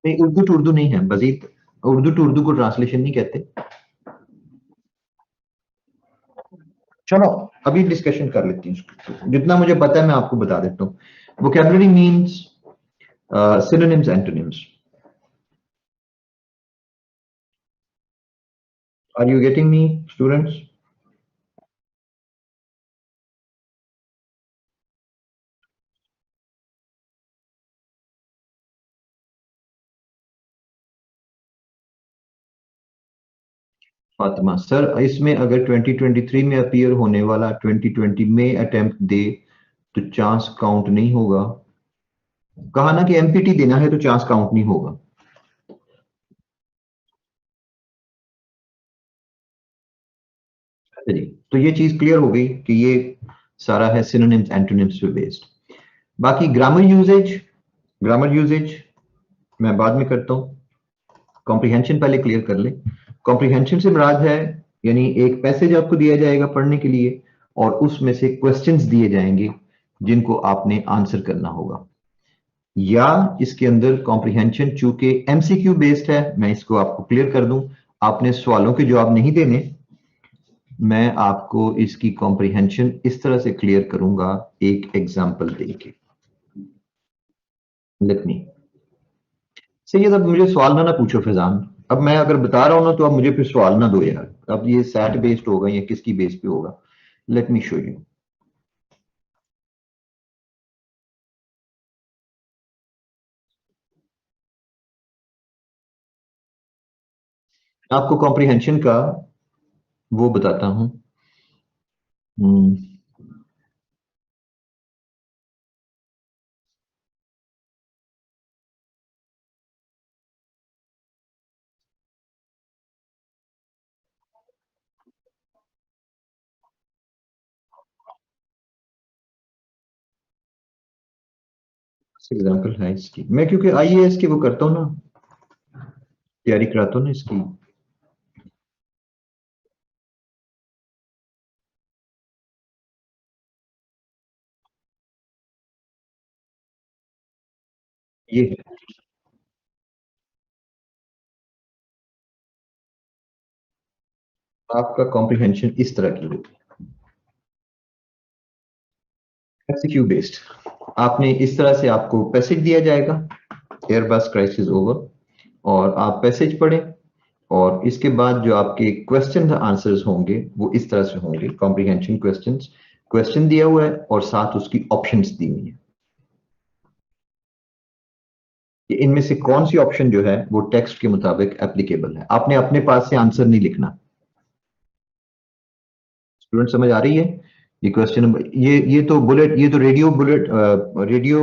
A: नहीं, उर्दू टू उर्दू नहीं है मजीद। उर्दू टू उर्दू को ट्रांसलेशन नहीं कहते। चलो अभी डिस्कशन कर लेती हूँ इसको। जितना मुझे पता है मैं आपको बता देता हूँ। Vocabulary means synonyms, antonyms। Are you getting me, students? Fatima sir, इसमें अगर 2023 में अपीयर होने वाला 2020 में अटेम्प्ट दे तो चांस काउंट नहीं होगा। कहा ना कि एमपीटी देना है तो चांस काउंट नहीं होगा। चलिए, तो ये चीज क्लियर हो गई कि ये सारा है सिनोनिम्स एंटोनिम्स पे बेस्ड। बाकी ग्रामर यूजेज, ग्रामर यूजेज मैं बाद में करता हूँ। कॉम्प्रिहेंशन पहले क्लियर कर ले। कॉम्प्रिहेंशन से मुराद है, यानी एक पैसेज आपको दिया जाएगा पढ़ने के लिए, और उसमें से क्वेश्चंस दिए जाएंगे जिनको आपने आंसर करना होगा। या इसके अंदर कॉम्प्रिहेंशन चूंकि एमसीक्यू बेस्ड है, मैं इसको आपको क्लियर कर दूं, आपने सवालों के जवाब नहीं देने। मैं आपको इसकी कॉम्प्रिहेंशन इस तरह से क्लियर करूंगा एक एग्जांपल देके। Let me. सही है, तब मुझे सवाल ना ना पूछो फैजान। अब मैं अगर बता रहा हूं ना तो अब मुझे फिर सवाल ना दो यार। अब ये सैट बेस्ड होगा या किसकी बेस पे होगा? Let me show you. आपको कॉम्प्रिहेंशन का वो बताता हूं। हम्म,
B: एग्जाम्पल है इसकी, मैं क्योंकि आईएएस की वो करता हूँ ना, तैयारी कराता हूँ ना इसकी। ये है आपका कॉम्प्रिहेंशन इस तरह की होती है, एमसीक्यू बेस्ड। आपने इस तरह से, आपको पैसेज दिया जाएगा, एयरबस क्राइसिस ओवर, और आप पैसेज पढ़ें, और इसके बाद जो आपके क्वेश्चन आंसर्स होंगे वो इस तरह से होंगे, कॉम्प्रिहेंशन क्वेश्चंस। क्वेश्चन दिया हुआ है और साथ उसकी ऑप्शंस दी हुई है कि इनमें से कौन सी ऑप्शन जो है वो टेक्स्ट के मुताबिक एप्लीकेबल है। आपने अपने पास से आंसर नहीं लिखना। स्टूडेंट समझ आ रही है? ये क्वेश्चन नंबर, ये तो बुलेट, ये तो रेडियो बुलेट, रेडियो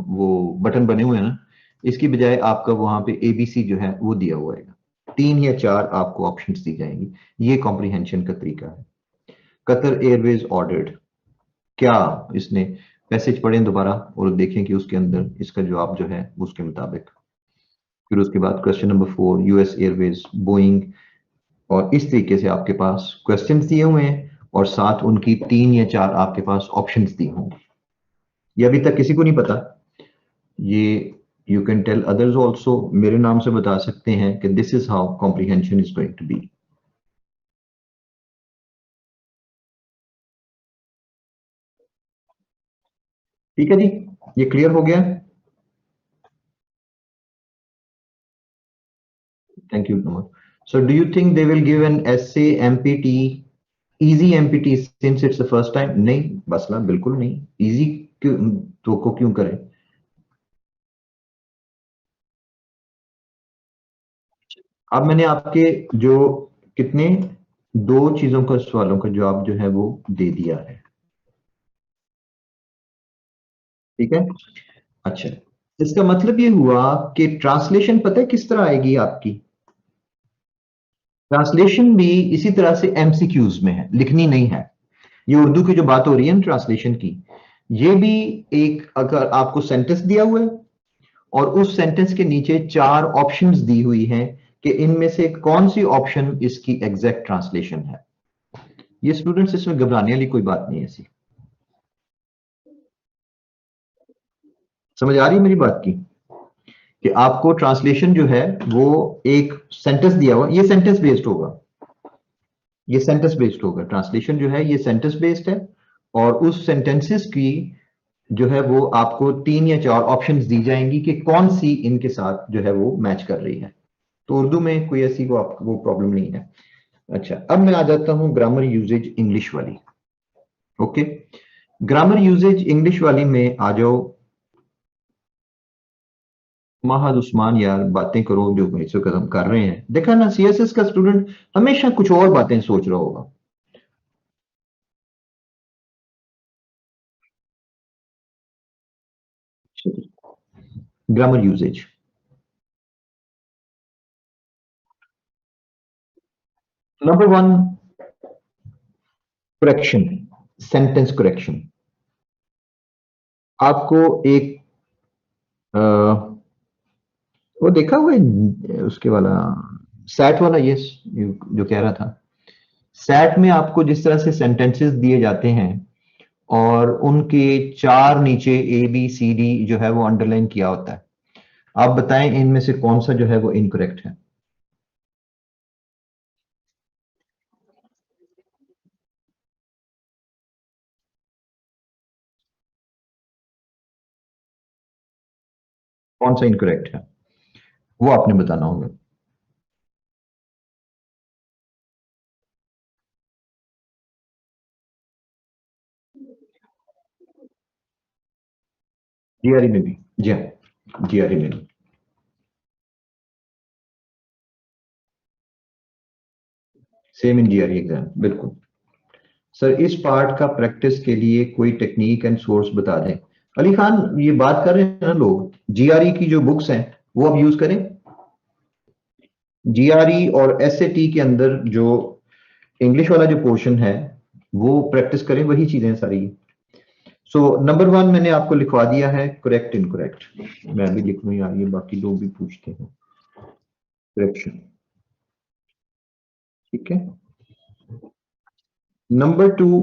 B: वो बटन बने हुए हैं ना, इसकी बजाय आपका वहां पे एबीसी जो है वो दिया हुआ है। 3 या 4 आपको ऑप्शंस दी जाएंगी। ये कॉम्प्रिहेंशन का तरीका है। कतर एयरवेज ऑर्डर्ड, क्या इसने, मैसेज पढ़ें दोबारा और देखें कि उसके अंदर इसका जवाब जो है उसके मुताबिक। फिर उसके बाद question number 4, US Airways, Boeing, और इस तरीके से आपके पास क्वेश्चंस दिए हुए हैं और साथ उनकी 3 या 4 आपके पास ऑप्शंस दी होंगी। ये अभी तक किसी को नहीं पता। ये you can tell others also, मेरे नाम से बता सकते हैं कि this is how comprehension is going to be. ठीक है जी, ये क्लियर हो गया? Thank you Naman. So do you think they will give an essay MPT, easy MPT, since it's the first time? नहीं बसला, बिल्कुल नहीं। इजी क्यों, तो को क्यों करें? अब मैंने आपके जो कितने, 2 चीजों का, सवालों का जवाब जो है वो दे दिया है। ठीक है, अच्छा। इसका मतलब ये हुआ कि ट्रांसलेशन पता है किस तरह आएगी आपकी? ट्रांसलेशन भी इसी तरह से एमसीक्यूज में है, लिखनी नहीं है। ये उर्दू की जो बात हो रही है ना ट्रांसलेशन की, ये भी एक, अगर आपको सेंटेंस दिया हुआ है और उस सेंटेंस के नीचे 4 ऑप्शंस दी हुई हैं कि इनमें से कौन सी ऑप्शन इसकी एग्जैक्ट ट्रांसलेशन है। ये स्टूडेंट्स, इसमें घबराने वाली कोई बात नहीं है ऐसी। समझ आ रही है मेरी बात की? कि आपको ट्रांसलेशन जो है वो एक सेंटेंस दिया हुआ, ये सेंटेंस बेस्ड होगा, ये सेंटेंस बेस्ड होगा। ट्रांसलेशन जो है ये सेंटेंस बेस्ड है, और उस सेंटेंसेस की जो है वो आपको 3 या 4 ऑप्शंस दी जाएंगी कि कौन सी इनके साथ जो है वो मैच कर रही है। तो उर्दू में कोई ऐसी वो प्रॉब्लम नहीं है। अच्छा, अब मैं आ जाता हूं ग्रामर यूजेज इंग्लिश वाली। ओके, ग्रामर यूजेज इंग्लिश वाली में आ जाओ। महद उस्मान, यार बातें करो जो इस वक्त हम कर रहे हैं। देखा ना, सीएसएस का स्टूडेंट हमेशा कुछ और बातें सोच रहा होगा। Grammar usage number 1, correction, sentence correction. आपको एक वो देखा हुआ है उसके वाला, सैट वाला, ये जो कह रहा था, सैट में आपको जिस तरह से सेंटेंसेस दिए जाते हैं और उनके 4 नीचे ABCD जो है वो अंडरलाइन किया होता है, आप बताएं इनमें से कौन सा जो है वो इनकरेक्ट है? कौन सा इनकरेक्ट है वो आपने बताना होगा। जीआरई में भी, जी हाँ, जीआरई में भी। सेम इन जीआरई एग्जाम, बिल्कुल। सर इस पार्ट का प्रैक्टिस के लिए कोई टेक्निक एंड सोर्स बता दें। अली खान, ये बात कर रहे हैं ना लोग, जीआरई की जो बुक्स हैं वो अब यूज करें। जीआरई और एसएटी के अंदर जो इंग्लिश वाला जो पोर्शन है वो प्रैक्टिस करें, वही चीजें सारी। सो नंबर 1 मैंने आपको लिखवा दिया है, करेक्ट इनकरेक्ट। मैं भी लिख लूं यार, ये बाकी लोग भी पूछते हैं। करेक्शन, ठीक है। Number 2,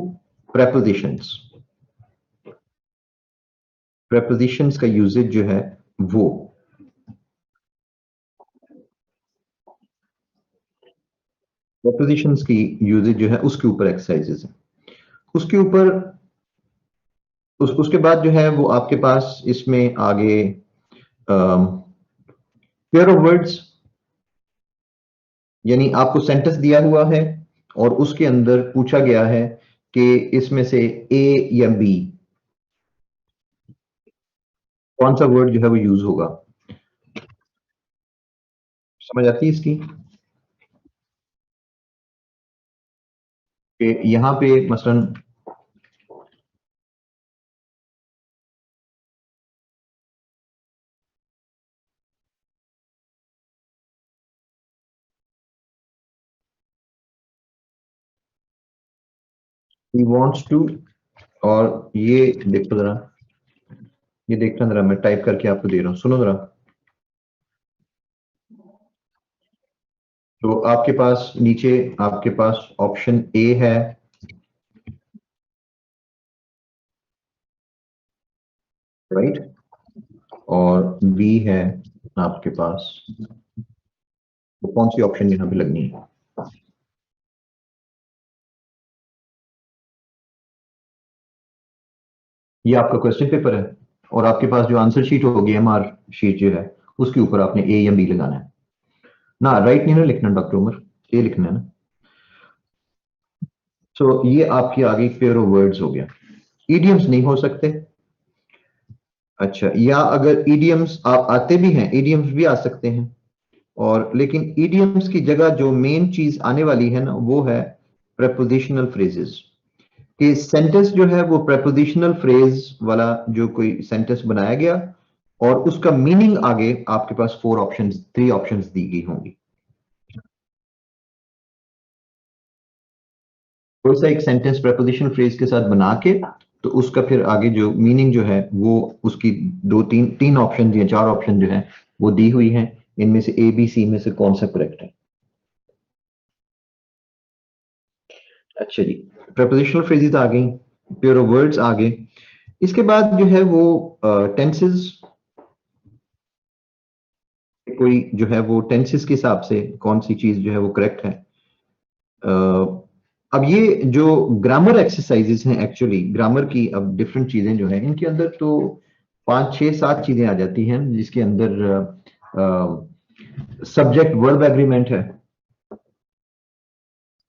B: prepositions. प्रेपोजिशंस का यूजेज जो है वो प्रेपोजिशंस की यूजेज जो है उसके ऊपर एक्सरसाइजेस है। उसके ऊपर उसके बाद जो है वो आपके पास इसमें आगे पेयर ऑफ वर्ड्स, यानी आपको सेंटेंस दिया हुआ है और उसके अंदर पूछा गया है कि इसमें से ए या बी कौन सा वर्ड जो है वो यूज होगा। समझ आती है इसकी? कि यहां पे मसलन ही वांट्स टू, और ये देखो जरा, ये देखना जरा, मैं टाइप करके आपको दे रहा हूं, सुनो जरा। तो आपके पास नीचे आपके पास ऑप्शन ए है, राइट, और बी है आपके पास। तो कौन सी ऑप्शन यहां पे लगनी है? ये आपका क्वेश्चन पेपर है और आपके पास जो आंसर शीट होगी, एमआर शीट जो है, उसके ऊपर आपने ए या बी लगाना है ना, राइट नहीं ना लिखना डॉक्टर उमर, ए लिखना है ना। सो ये आपकी आगे पेयर ऑफ वर्ड्स हो गया। ईडियम्स नहीं हो सकते। अच्छा, या अगर ईडियम्स आप आते भी हैं, ईडियम्स भी आ सकते हैं, और लेकिन ईडियम्स की जगह जो मेन चीज आने वाली है ना वो है प्रेपोजिशनल फ्रेजेस। कि सेंटेंस जो है वो प्रेपोजिशनल फ्रेज वाला जो कोई सेंटेंस बनाया गया और उसका मीनिंग आगे आपके पास 3 ऑप्शंस दी गई होंगी। कोई सा एक सेंटेंस प्रेपोजिशनल फ्रेज के साथ बना के, तो उसका फिर आगे जो मीनिंग जो है वो उसकी दो तीन तीन ऑप्शन या 4 ऑप्शन जो है वो दी हुई हैं। इनमें से ए बी सी में से कौन सा करेक्ट है। अच्छा जी, प्रेपोजिशनल फ्रेजेस आ गई, पेयर ऑफ वर्ड्स आ गए। इसके बाद जो है वो टेंसेस, कोई जो है वो टेंसेस के हिसाब से कौन सी चीज जो है वो करेक्ट है। अब ये जो ग्रामर एक्सरसाइजेस हैं, एक्चुअली ग्रामर की अब डिफरेंट चीजें जो हैं इनके अंदर तो 5 6 7 चीजें आ जाती हैं, जिसके अंदर सब्जेक्ट वर्ब एग्रीमेंट है,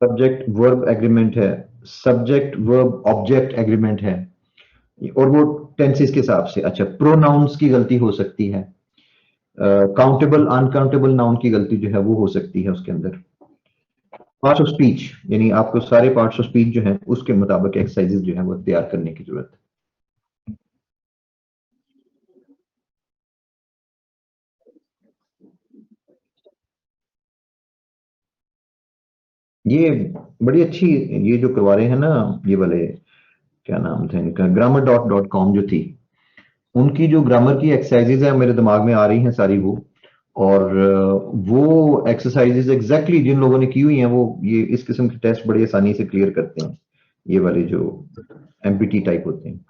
B: सब्जेक्ट वर्ब एग्रीमेंट है, सब्जेक्ट वर्ब ऑब्जेक्ट एग्रीमेंट है, और वो टेंसेस के हिसाब से। अच्छा, प्रोनाउंस की गलती हो सकती है, काउंटेबल अनकाउंटेबल नाउन की गलती जो है वो हो सकती है उसके अंदर। पार्ट्स ऑफ स्पीच, यानी आपको सारे पार्ट्स ऑफ स्पीच जो है उसके मुताबिक एक्सरसाइजेज जो है वो तैयार करने की जरूरत है। ये बड़ी अच्छी, ये जो करवा रहे हैं ना, ये वाले क्या नाम था इनका, grammar.com जो थी, उनकी जो ग्रामर की एक्सरसाइजेज है मेरे दिमाग में आ रही हैं सारी वो। और वो एक्सरसाइजेज एग्जैक्टली जिन लोगों ने की हुई हैं वो ये इस किस्म के टेस्ट बड़ी आसानी से क्लियर करते हैं, ये वाले जो एमपीटी टाइप होते हैं।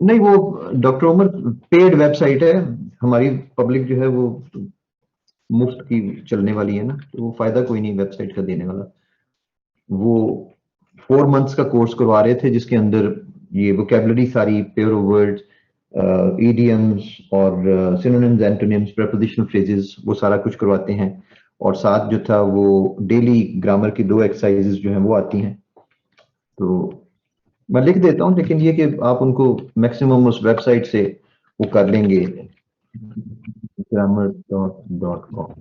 B: नहीं, वो डॉक्टर उमर पेड वेबसाइट है, हमारी पब्लिक जो है वो मुफ्त की चलने वाली है ना, तो वो फायदा कोई नहीं वेबसाइट का देने वाला। वो 4 मंथ्स का कोर्स करवा रहे थे जिसके अंदर ये वोकेबलरी सारी, पेयर ऑफ वर्ड्स, ईडियम्स और सिनोनिम्स एंटोनिम्स प्रेपोजिशनल फ्रेजेस, वो सारा कुछ करवाते हैं। और साथ जो था वो डेली ग्रामर की 2 एक्सरसाइजेज जो हैं वो आती हैं। तो मैं लिख देता हूँ, लेकिन ये कि आप उनको मैक्सिमम उस वेबसाइट से वो कर लेंगे, grammar.com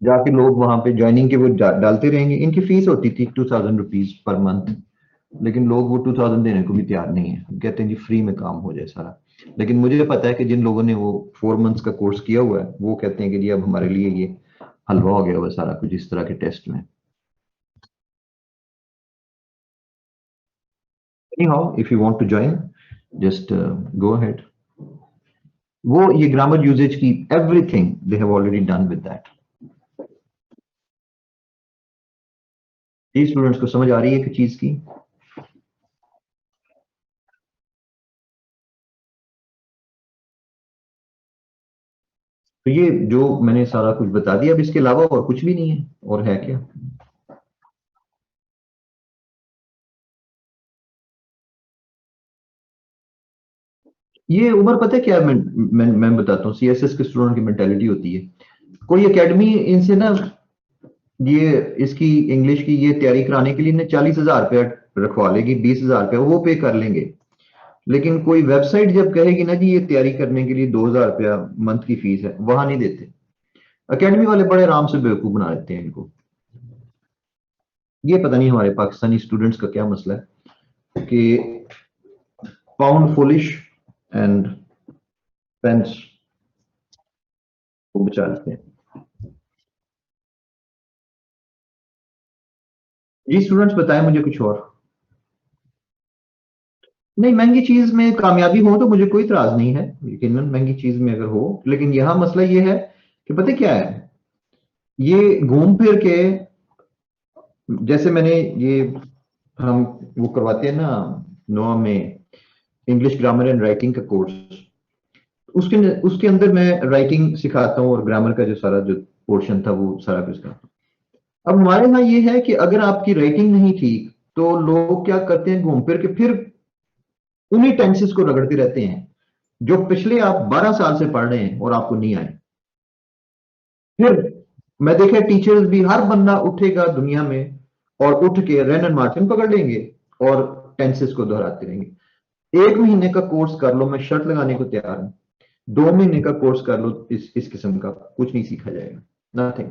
B: जाके लोग वहां पे ज्वाइनिंग के वो डालते रहेंगे। इनकी फीस होती थी 2000 रुपीज पर मंथ, लेकिन लोग वो 2000 देने को भी तैयार नहीं है, कहते हैं जी फ्री में काम हो जाए सारा। लेकिन मुझे पता है कि जिन लोगों ने वो 4 मंथ्स का कोर्स किया हुआ है वो कहते हैं कि जी अब हमारे लिए ये हलवा हो गया हुआ है सारा कुछ इस तरह के टेस्ट में। Anyhow, if you want to join, just go ahead. वो ये ग्रामर यूजेज की everything they have already done with that. ये स्टूडेंट्स को समझ आ रही है कि चीज की? तो ये जो मैंने सारा कुछ बता दिया, अब इसके अलावा और कुछ भी नहीं है, और है क्या? ये उम्र पता है क्या है? मैं बताता हूँ, सीएसएस के स्टूडेंट की मेंटेलिटी होती है, कोई एकेडमी इनसे ना ये इसकी इंग्लिश की ये तैयारी कराने के लिए ना 40,000 रुपया रखवा लेगी, 20,000 रुपया वो पे कर लेंगे। लेकिन कोई वेबसाइट जब कहेगी ना जी ये तैयारी करने के लिए 2,000 रुपया मंथ की फीस है, वहां नहीं देते। एकेडमी वाले बड़े आराम से बेवकूफ बना देते हैं इनको। ये पता नहीं हमारे पाकिस्तानी स्टूडेंट्स का क्या मसला है कि पाउंड फुलिश एंड पेंस को बचा लेते हैं। जी स्टूडेंट्स बताएं मुझे कुछ और। नहीं, महंगी चीज में कामयाबी हो तो मुझे कोई इतराज नहीं है, यकीनन महंगी चीज में अगर हो, लेकिन यहाँ मसला ये है कि पता क्या है, ये घूम फिर के, जैसे मैंने ये हम वो करवाते हैं ना नोआ में, इंग्लिश ग्रामर एंड राइटिंग का कोर्स, उसके उसके अंदर मैं राइटिंग सिखाता हूँ और ग्रामर का जो सारा जो पोर्शन था वो सारा कुछ सिखाता हूँ। अब हमारे यहाँ ये है कि अगर आपकी राइटिंग नहीं ठीक तो लोग क्या करते हैं, घूम फिर के फिर उन्हीं टेंसेस को रगड़ते रहते हैं जो पिछले आप 12 साल से पढ़ रहे हैं और आपको नहीं आए। फिर मैं देखा टीचर्स भी, हर बंदा उठेगा दुनिया में और उठ के रैन एंड मार्टिन पकड़ लेंगे और टेंसेस को दोहराते रहेंगे। 1 महीने का कोर्स कर लो, मैं शर्त लगाने को तैयार हूं, 2 महीने का कोर्स कर लो, इस किस्म का कुछ नहीं सीखा जाएगा, नथिंग।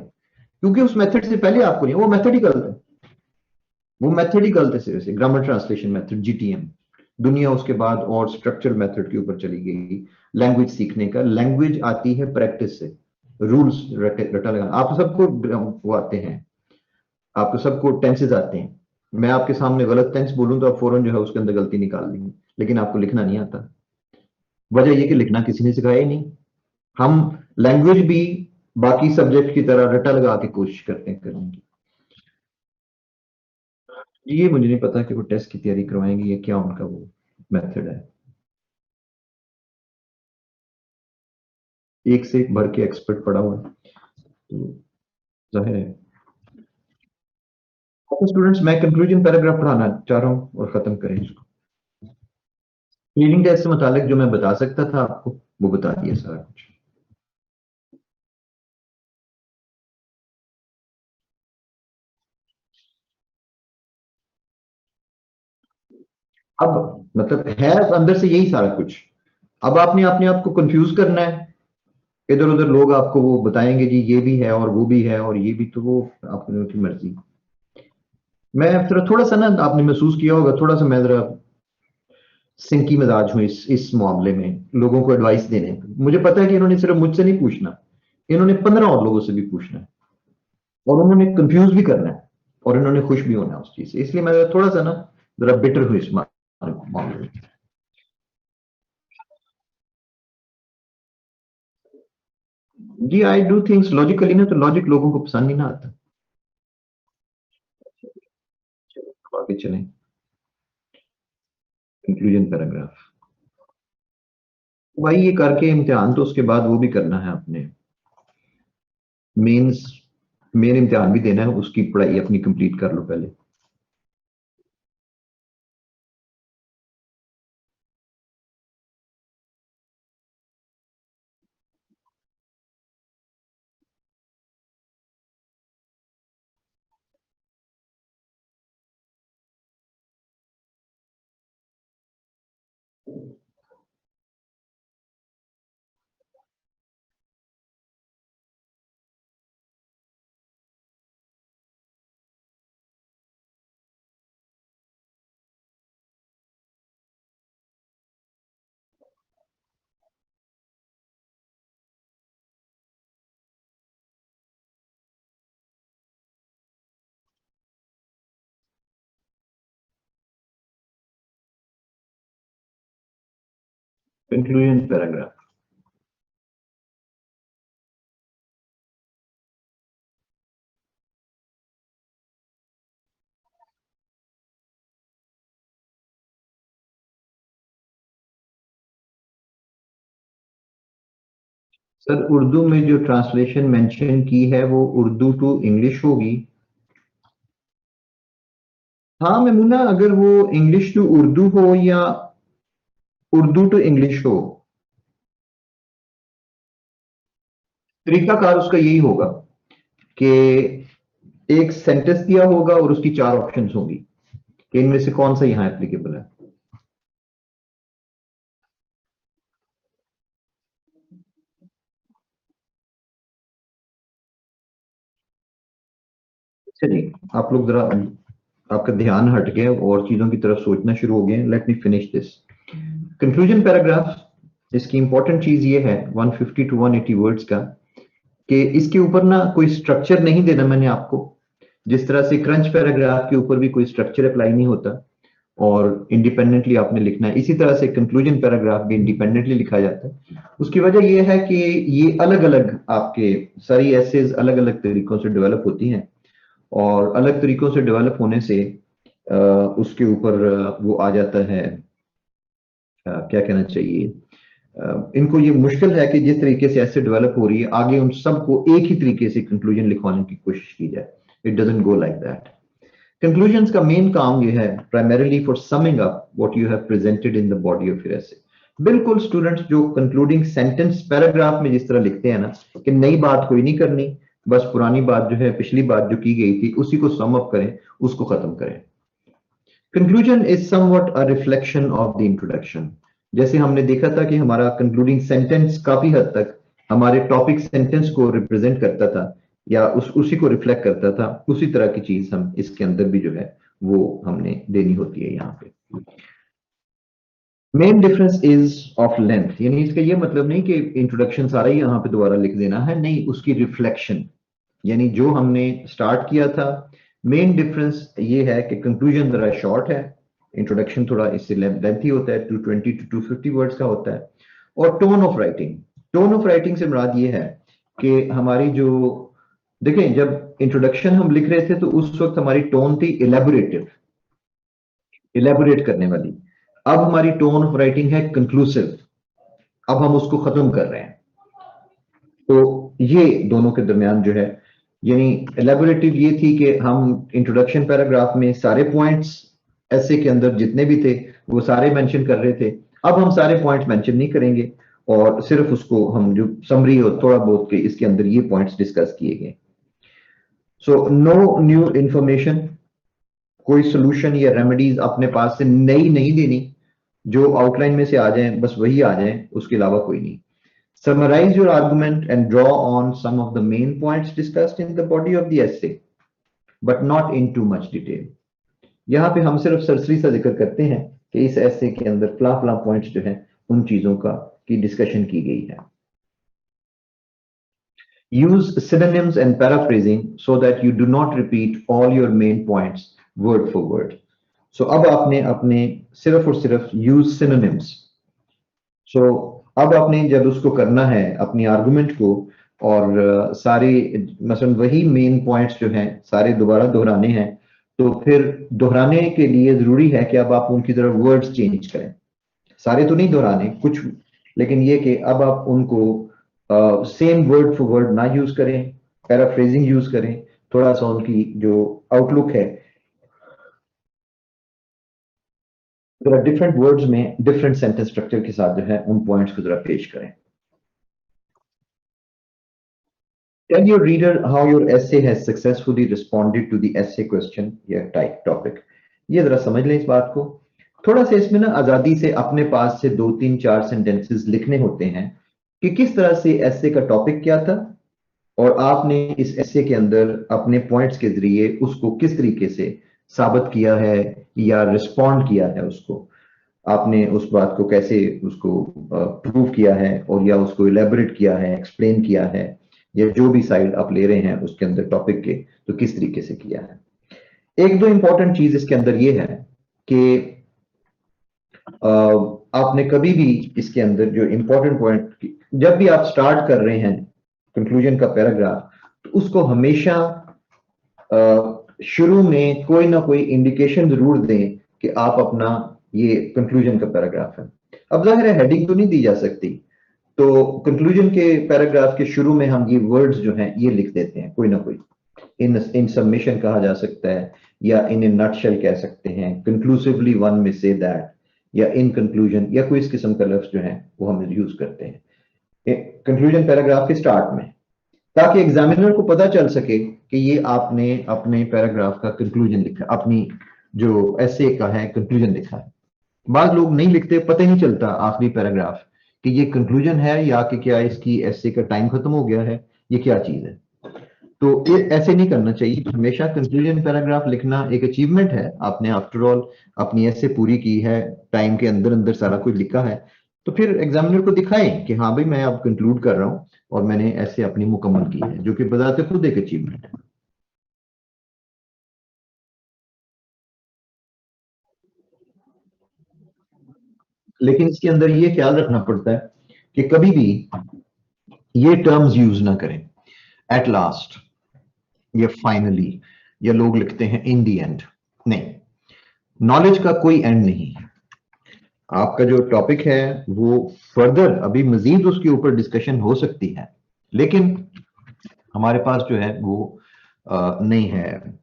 B: क्योंकि उस मेथड से पहले आपको नहीं, वो मेथड ही गलत है, वो मेथड ही गलत है सिरे से। ग्रामर ट्रांसलेशन मेथड जीटीएम, दुनिया उसके बाद और स्ट्रक्चरल मेथड के ऊपर चली गई। लैंग्वेज सीखने का, लैंग्वेज आती है प्रैक्टिस से, रूल्स रटा लगाना। आप सबको वो आते हैं, आपको सबको टेंसेस आते हैं। मैं आपके सामने गलत टेंस बोलूं तो आप फौरन जो है उसके अंदर गलती निकाल लेंगे, लेकिन आपको लिखना नहीं आता। वजह यह कि लिखना किसी ने सिखाया ही नहीं। हम लैंग्वेज भी बाकी सब्जेक्ट की तरह रटा लगा के कोशिश करते हैं करने की। ये मुझे नहीं पता कि वो टेस्ट की तैयारी करवाएंगे या क्या उनका वो मेथड है। एक से एक भर के एक्सपर्ट पड़ा हुआ है, तो जाहिर है। तो स्टूडेंट्स, मैं कंक्लूजन पैराग्राफ पढ़ाना चाह रहा हूँ और खत्म करें इसको। रीडिंग टेस्ट से मुतालिक जो मैं बता सकता था आपको वो बता दिया सारा कुछ। अब मतलब है अंदर से यही सारा कुछ। अब आपने अपने आप को कंफ्यूज करना है, इधर उधर लोग आपको वो बताएंगे जी ये भी है और वो भी है और ये भी, तो वो आपकी मर्जी। मैं थोड़ा सा ना, आपने महसूस किया होगा थोड़ा सा मैं जरा सिंकी मिजाज हूँ इस मामले में, लोगों को एडवाइस देने में। मुझे पता है कि इन्होंने सिर्फ मुझसे नहीं पूछना, इन्होंने 15 और लोगों से भी पूछना है, और उन्होंने कंफ्यूज भी करना है, और इन्होंने खुश भी होना है उस चीज से। इसलिए मैं थोड़ा सा ना जरा बिटर हूँ इस मामले में। जी आई डू थिंग्स लॉजिकली ना, तो लॉजिक लोगों को पसंद ही ना आता। तो आगे चलें, कंक्लूजन पैराग्राफ। भाई ये करके इम्तिहान तो उसके बाद वो भी करना है अपने, मेंस मेन इम्तिहान भी देना है, उसकी पढ़ाई अपनी कंप्लीट कर लो पहले। Conclusion paragraph. सर उर्दू में जो ट्रांसलेशन मेंशन की है वो उर्दू टू इंग्लिश होगी। हाँ मेमुना, अगर वो इंग्लिश टू उर्दू हो या उर्दू टू इंग्लिश हो, तरीकाकार उसका यही होगा कि एक सेंटेंस दिया होगा और उसकी 4 ऑप्शंस होंगी कि इनमें से कौन सा यहां एप्लीकेबल है। चलिए आप लोग जरा, आपका ध्यान हट गया और चीजों की तरफ सोचना शुरू हो गए। Let me finish this conclusion paragraph. इसकी इंपॉर्टेंट चीज ये है 150 टू 180 वर्ड्स का, कि इसके ऊपर ना कोई स्ट्रक्चर नहीं देना मैंने आपको। जिस तरह से क्रंच पैराग्राफ के ऊपर भी कोई स्ट्रक्चर अप्लाई नहीं होता और इंडिपेंडेंटली आपने लिखना है, इसी तरह से कंक्लूजन पैराग्राफ भी इंडिपेंडेंटली लिखा जाता है। उसकी वजह यह है कि ये अलग अलग आपके सारी एसेज अलग अलग तरीकों से डेवलप होती हैं और अलग तरीकों से डेवलप होने से उसके ऊपर वो आ जाता है, क्या कहना चाहिए, इनको ये मुश्किल है कि जिस तरीके से ऐसे डेवलप हो रही है आगे उन सबको एक ही तरीके से कंक्लूजन लिखवाने की कोशिश की जाए। It doesn't go like that. Conclusions का मेन काम ये है primarily for summing up what you have presented in the body of your एसे। बिल्कुल स्टूडेंट्स जो कंक्लूडिंग सेंटेंस पैराग्राफ में जिस तरह लिखते हैं ना कि नई बात कोई नहीं करनी, बस पुरानी बात जो है, पिछली बात जो की गई थी उसी को सम अप करें, उसको खत्म करें। Conclusion is somewhat a reflection of the introduction. जैसे हमने देखा था कि हमारा कंक्लूडिंग सेंटेंस काफी हद तक हमारे टॉपिक सेंटेंस को रिप्रेजेंट करता था या उसी को रिफ्लेक्ट करता था, उसी तरह की चीज हम इसके अंदर भी जो है वो हमने देनी होती है यहाँ पे। Main difference is of length, यानी इसका ये मतलब नहीं कि इंट्रोडक्शन सारा ही यहाँ पे दोबारा लिख देना है, नहीं, उसकी रिफ्लेक्शन, यानी जो हमने स्टार्ट किया था। मेन डिफरेंस ये है कि कंक्लूजन जरा शॉर्ट है, इंट्रोडक्शन थोड़ा इससे लेंथी होता है, 220 टू 250 वर्ड्स का होता है। और tone of writing, tone of writing से मुराद ये है कि हमारी जो, देखें जब इंट्रोडक्शन हम लिख रहे थे तो उस वक्त हमारी टोन थी इलेबोरेटिव, इलेबोरेट करने वाली। अब हमारी टोन ऑफ राइटिंग है कंक्लूसिव, अब हम उसको खत्म कर रहे हैं। तो ये दोनों के दरमियान जो है, यानी एलेबोरेटिव ये थी कि हम इंट्रोडक्शन पैराग्राफ में सारे पॉइंट्स ऐसे के अंदर जितने भी थे वो सारे मेंशन कर रहे थे। अब हम सारे पॉइंट्स मेंशन नहीं करेंगे और सिर्फ उसको हम जो समरी हो थोड़ा बहुत के इसके अंदर ये पॉइंट्स डिस्कस किए गए। सो नो न्यू इंफॉर्मेशन, कोई सोल्यूशन या रेमेडीज अपने पास से नई नहीं देनी, जो आउटलाइन में से आ जाएं बस वही आ जाएं, उसके अलावा कोई नहीं। Summarize your argument and draw on some of the main points discussed in the body of the essay, but not in too much detail. यहाँ पे हम सिर्फ सरसरी सा जिक्र करते हैं कि इस essay के अंदर फला फला पॉइंट्स जो हैं उन चीजों का की डिस्कशन की गई है। Use synonyms and paraphrasing so that you do not repeat all your main points word for word. So अब आपने अपने सिर्फ और सिर्फ use synonyms. So अब आपने जब उसको करना है अपनी आर्गुमेंट को, और सारे मसलन वही मेन पॉइंट्स जो हैं सारे दोबारा दोहराने हैं, तो फिर दोहराने के लिए जरूरी है कि अब आप उनकी तरफ वर्ड्स चेंज करें। सारे तो नहीं दोहराने कुछ, लेकिन ये कि अब आप उनको सेम वर्ड फॉर वर्ड ना यूज करें, पैराफ्रेजिंग यूज करें, थोड़ा सा उनकी जो आउटलुक है जरा डिफरेंट वर्ड्स में डिफरेंट सेंटेंस स्ट्रक्चर के साथ जो है उन पॉइंट्स को जरा पेश करें। Tell your reader how your essay has successfully responded to the essay question या type topic। ये जरा समझ लें इस बात को। थोड़ा सा इसमें ना आजादी से अपने पास से 2 3 4 सेंटेंसेस लिखने होते हैं कि किस तरह से essay का टॉपिक क्या था और आपने इस essay के अंदर अपने पॉइंट्स के जरिए उसको किस तरीके से साबित किया है या रिस्पॉन्ड किया है, उसको आपने उस बात को कैसे उसको प्रूव किया है और या उसको इलेबोरेट किया है, एक्सप्लेन किया है, या जो भी साइड आप ले रहे हैं उसके अंदर टॉपिक के, तो किस तरीके से किया है। एक दो इंपॉर्टेंट चीज इसके अंदर ये है कि आपने कभी भी इसके अंदर जो इंपॉर्टेंट पॉइंट, जब भी आप स्टार्ट कर रहे हैं कंक्लूजन का पैराग्राफ, तो उसको हमेशा शुरू में कोई ना कोई इंडिकेशन जरूर दें कि आप अपना ये कंक्लूजन का पैराग्राफ है। अब जाहिर है हेडिंग तो नहीं दी जा सकती, तो कंक्लूजन के पैराग्राफ के शुरू में हम ये वर्ड्स जो हैं ये लिख देते हैं कोई ना कोई। इन सबमिशन कहा जा सकता है, या इन ए नटशेल कह सकते हैं, कंक्लूसिवली वन में से दैट, या इन कंक्लूजन, या कोई इस किस्म का लफ्ज जो है वो हम यूज करते हैं कंक्लूजन पैराग्राफ के स्टार्ट में, ताकि एग्जामिनर को पता चल सके कि ये आपने अपने पैराग्राफ का कंक्लूजन लिखा, अपनी जो ऐसे का है कंक्लूजन लिखा है। बाद लोग नहीं लिखते, पता ही नहीं चलता आखिरी पैराग्राफ कि ये कंक्लूजन है या कि क्या इसकी ऐसे का टाइम खत्म हो गया है, ये क्या चीज है। तो ये ऐसे नहीं करना चाहिए। हमेशा कंक्लूजन पैराग्राफ लिखना एक अचीवमेंट है, आपने आफ्टर ऑल अपनी ऐसे पूरी की है, टाइम के अंदर अंदर सारा कुछ लिखा है, तो फिर एग्जामिनर को दिखाएं कि हाँ भाई मैं अब कंक्लूड कर रहा हूं और मैंने ऐसे अपनी मुकम्मल की है, जो कि बजाते खुद एक अचीवमेंट है। लेकिन इसके अंदर ये ख्याल रखना पड़ता है कि कभी भी ये टर्म्स यूज ना करें, एट लास्ट या फाइनली, या लोग लिखते हैं इन दी एंड। नहीं, नॉलेज का कोई एंड नहीं है। आपका जो टॉपिक है वो फर्दर अभी मजीद उसके ऊपर डिस्कशन हो सकती है, लेकिन हमारे पास जो है वो नहीं है,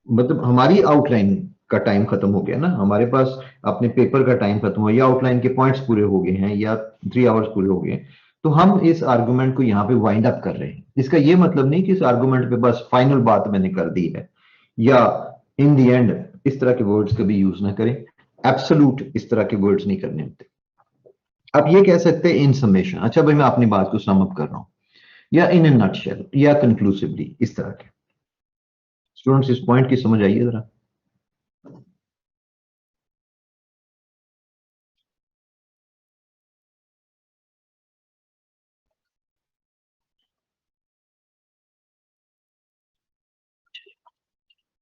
B: मतलब हमारी आउटलाइन का टाइम खत्म हो गया ना, हमारे पास अपने पेपर का टाइम खत्म हो, या आउटलाइन के पॉइंट्स पूरे हो गए हैं, या 3 आवर्स पूरे हो गए हैं, तो हम इस आर्गुमेंट को यहाँ पे वाइंड अप कर रहे हैं। इसका ये मतलब नहीं कि इस आर्गुमेंट पे बस फाइनल बात मैंने कर दी है, या इन दी एंड, इस तरह के वर्ड्स कभी यूज ना करें। एब्सोल्यूट इस तरह के वर्ड्स नहीं करने होते। आप ये कह सकते हैं इन समेशन, अच्छा भाई मैं अपनी बात को सम अप कर रहा हूं, या इन ए नटशेल, या कंक्लूसिवली, इस तरह के। स्टूडेंट्स इस पॉइंट की समझ आइए जरा।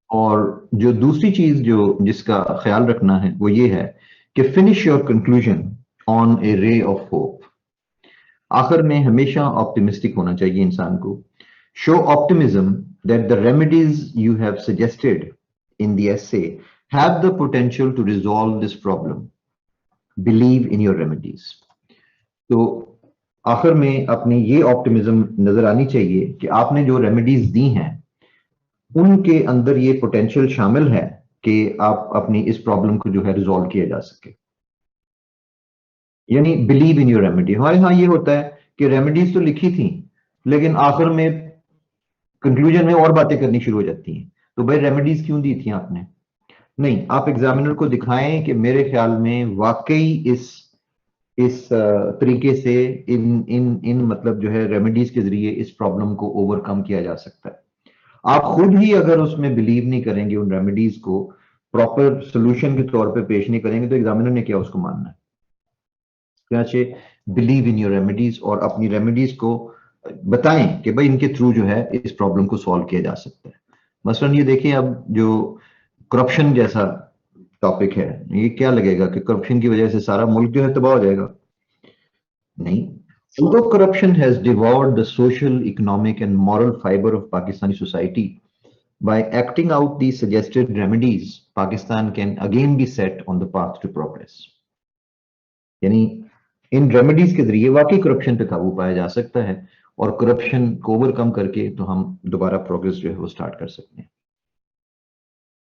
B: और जो दूसरी चीज जो जिसका ख्याल रखना है वो ये है कि finish your conclusion on A ray of hope. आखिर में हमेशा ऑप्टिमिस्टिक होना चाहिए इंसान को। Show optimism that the remedies you have suggested in the essay have the potential to resolve this problem. Believe in your remedies. तो आखिर में अपनी ये ऑप्टिमिज्म नजर आनी चाहिए कि आपने जो रेमेडीज दी हैं उनके अंदर ये पोटेंशियल शामिल है कि आप अपनी इस प्रॉब्लम को जो है रिजॉल्व किया जा सके। यानी बिलीव इन योर रेमेडी। हमारे यहाँ ये होता है कि रेमेडीज तो लिखी थी, लेकिन आखिर में कंक्लूजन में और बातें करनी शुरू हो जाती हैं, तो भाई रेमेडीज क्यों दी थी आपने? नहीं, आप एग्जामिनर को दिखाएं कि मेरे ख्याल में वाकई इस तरीके से इन इन इन मतलब जो है रेमेडीज के जरिए इस प्रॉब्लम को ओवरकम किया जा सकता है। आप खुद ही अगर उसमें बिलीव नहीं करेंगे, उन रेमेडीज को प्रॉपर सोल्यूशन के तौर पे पेश नहीं करेंगे, तो एग्जामिनर ने क्या उसको मानना है? चाहिए बिलीव इन योर रेमेडीज, और अपनी रेमेडीज को बताएं कि भाई इनके थ्रू जो है इस प्रॉब्लम को सॉल्व किया जा सकता है। मसलन ये देखिए, अब जो करप्शन जैसा टॉपिक है, ये क्या लगेगा कि करप्शन की वजह से सारा मुल्क जो है तबाह हो जाएगा? नहीं। Although corruption has devoured the social, economic, and moral fiber of Pakistani society, by acting out these suggested remedies, Pakistan can again be set on the path to progress. यानी इन रेमेडीज के जरिए वाकई करप्शन पे काबू पाया जा सकता है, और करप्शन को ओवरकम करके तो हम दोबारा प्रोग्रेस जो है वो स्टार्ट कर सकते हैं।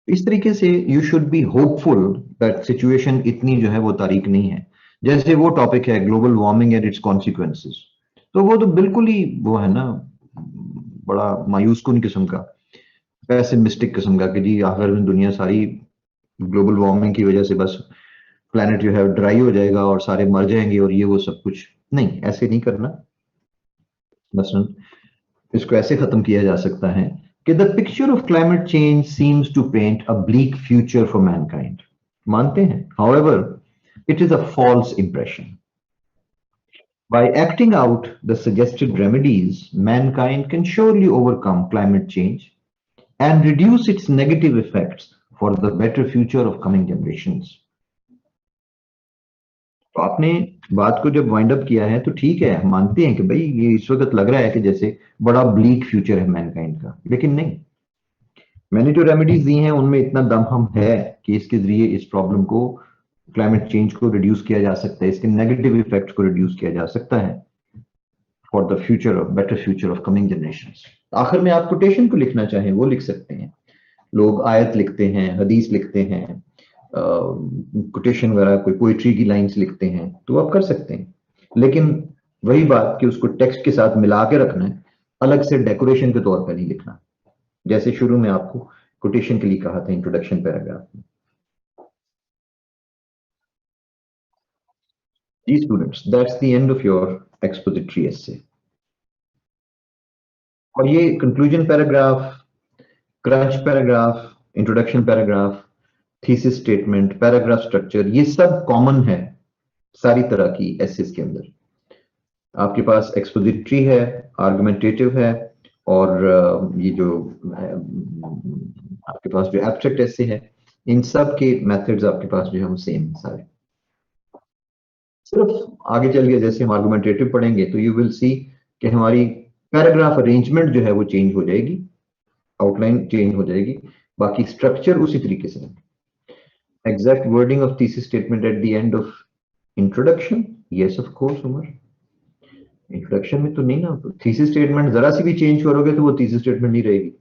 B: इस तरीके से you should be hopeful that situation इतनी जो है वो तारीक नहीं है। जैसे वो टॉपिक है global warming and it's consequences, तो वो तो बिल्कुल ही वो है ना, बड़ा मायूस कुन किस्म का, पैसिमिस्टिक किस्म का कि जी आखिर में दुनिया सारी ग्लोबल वार्मिंग की वजह से बस प्लेनेट जो है ड्राई हो जाएगा और सारे मर जाएंगे और ये वो सब कुछ। नहीं, ऐसे नहीं करना। मसलन इसको ऐसे खत्म किया जा सकता है कि the picture of climate change seems to paint a bleak future for mankind. मानते हैं, however it is a false impression. By acting out the suggested remedies, mankind can surely overcome climate change and reduce its negative effects for the better future of coming generations. तो आपने बात को जब wind up किया है तो ठीक है, हम मानते हैं कि भाई ये इस वक्त लग रहा है कि जैसे बड़ा ब्लीक फ्यूचर है मैनकाइंड का, लेकिन नहीं, मैंने जो रेमेडीज दी हैं उनमें इतना दम हम है कि इसके जरिए इस प्रॉब्लम को, क्लाइमेट चेंज को रिड्यूस किया जा सकता है, इसके नेगेटिव इफेक्ट को रिड्यूस किया जा सकता है for the future of better future of coming generation. आखिर में आप कोटेशन को लिखना चाहें वो लिख सकते हैं, लोग आयत लिखते हैं, हदीस लिखते हैं, कोटेशन वगैरह, कोई पोइट्री की लाइंस लिखते हैं, तो आप कर सकते हैं, लेकिन वही बात कि उसको टेक्स्ट के साथ मिला के रखना है, अलग से डेकोरेशन के तौर पर नहीं लिखना, जैसे शुरू में आपको कोटेशन के लिए कहा था इंट्रोडक्शन पैराग्राफ में। जी students, that's the end of your expository essay. और ये conclusion paragraph, crunch paragraph, introduction paragraph, thesis statement, paragraph structure, ये सब कॉमन है सारी तरह की एसेस के अंदर। आपके पास एक्सपोजिटरी है, आर्गुमेंटेटिव है, और ये जो आपके पास जो एब्स्ट्रैक्ट एसे है, इन सब के मेथड्स आपके पास जो है वो सेम है सारे। सिर्फ आगे चल के जैसे हम आर्गुमेंटेटिव पढ़ेंगे तो यू विल सी कि हमारी पैराग्राफ अरेंजमेंट जो है वो चेंज हो जाएगी, आउटलाइन चेंज हो जाएगी, बाकी स्ट्रक्चर उसी तरीके से है। Exact wording of thesis statement at the end of introduction, yes of course Umar, introduction में तो नहीं ना, थीसिस स्टेटमेंट जरा सी भी चेंज करोगे तो वो थीसिस स्टेटमेंट नहीं रहेगी।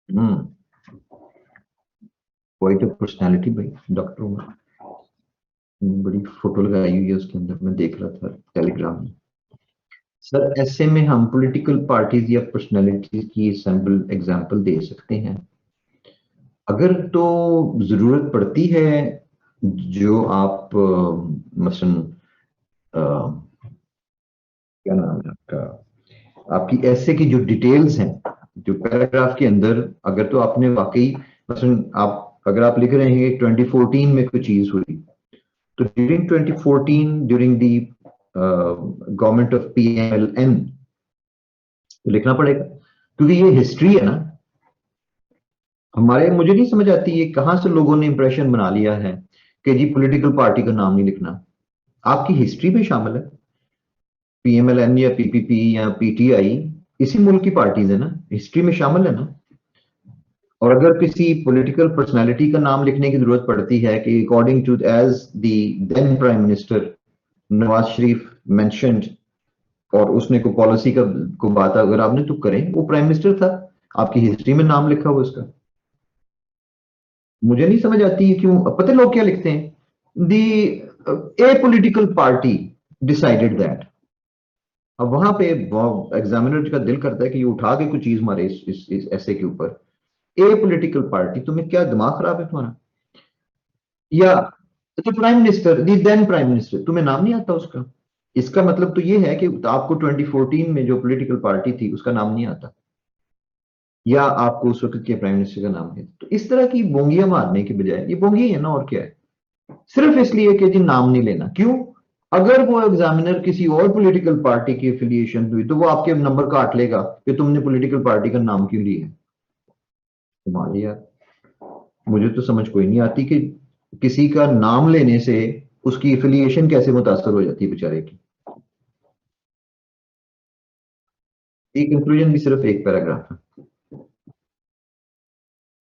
B: हम्म, क्वाइट अ पर्सनालिटी भाई डॉक्टर उमर, बड़ी फोटो लगाई हुई है उसके अंदर, मैं देख रहा था टेलीग्राम में। सर ऐसे में हम पॉलिटिकल पार्टीज या पर्सनालिटीज की सैंपल एग्जांपल दे सकते हैं अगर तो जरूरत पड़ती है, जो आप मसलन क्या नाम है आपका, आपकी ऐसे की जो डिटेल्स हैं जो पैराग्राफ के अंदर, अगर तो आपने वाकई मसलन आप अगर आप लिख रहे हैं कि 2014 में कोई चीज हुई, तो during 2014 during the government of PMLN तो लिखना पड़ेगा, क्योंकि ये हिस्ट्री है ना हमारे। मुझे नहीं समझ आती ये कहां से लोगों ने इंप्रेशन बना लिया है कि जी पॉलिटिकल पार्टी का नाम नहीं लिखना, आपकी हिस्ट्री में शामिल है। पीएमएलएन या पीपीपी या पीटीआई इसी मुल्क की पार्टीज है ना, हिस्ट्री में शामिल है ना। और अगर किसी पॉलिटिकल पर्सनालिटी का नाम लिखने की जरूरत पड़ती है कि according to as the then prime minister Nawaz Sharif mentioned, और उसने को पॉलिसी का को बात अगर आपने तो करें, वो प्राइम मिनिस्टर था, आपकी हिस्ट्री में नाम लिखा हुआ उसका। मुझे नहीं समझ आती है क्यों, पता है लोग क्या लिखते हैं, दी ए पॉलिटिकल पार्टी डिसाइडेड दैट। अब वहां पे एग्जामिनर का दिल करता है कि ये उठा के कुछ चीज मारे इस ऐसे के ऊपर, ए पॉलिटिकल पार्टी, तुम्हें क्या दिमाग खराब है तुम्हारा? या तो प्राइम मिनिस्टर, दी देन प्राइम मिनिस्टर, तुम्हें नाम नहीं आता उसका, इसका मतलब तो ये है कि आपको 2014 में जो पॉलिटिकल पार्टी थी उसका नाम नहीं आता, या आपको उस वक्त के प्राइम मिनिस्टर का नाम है। तो इस तरह की बोंगियां मारने के बजाय, ये बोंगी है ना और क्या है, सिर्फ इसलिए कि जी नाम नहीं लेना, क्यों? अगर वो एग्जामिनर किसी और पॉलिटिकल पार्टी की एफिलिएशन हुई तो वो आपके नंबर काट लेगा कि तुमने पॉलिटिकल पार्टी का नाम क्यों लिया। तुम्हारी यार, मुझे तो समझ कोई नहीं आती कि किसी का नाम लेने से उसकी एफिलिएशन कैसे मुतासर हो जाती है बेचारे की। ये कंक्लूजन भी सिर्फ एक पैराग्राफ है।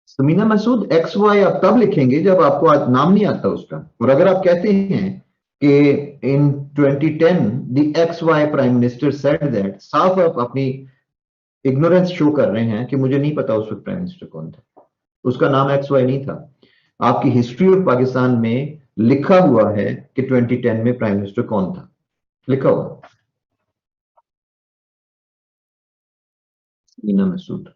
B: समीना मसूद एक्स वाई आप तब लिखेंगे जब आपको नाम नहीं आता उसका, और अगर आप कहते हैं कि in 2010 the X Y prime minister said that, साफ आप अपनी इग्नोरेंस शो कर रहे हैं कि मुझे नहीं पता उस वक्त प्राइम मिनिस्टर कौन था, उसका नाम एक्स वाई नहीं था। आपकी हिस्ट्री ऑफ पाकिस्तान में लिखा हुआ है कि 2010 में प्राइम मिनिस्टर कौन था, लिखा हुआ। समीना मसूद,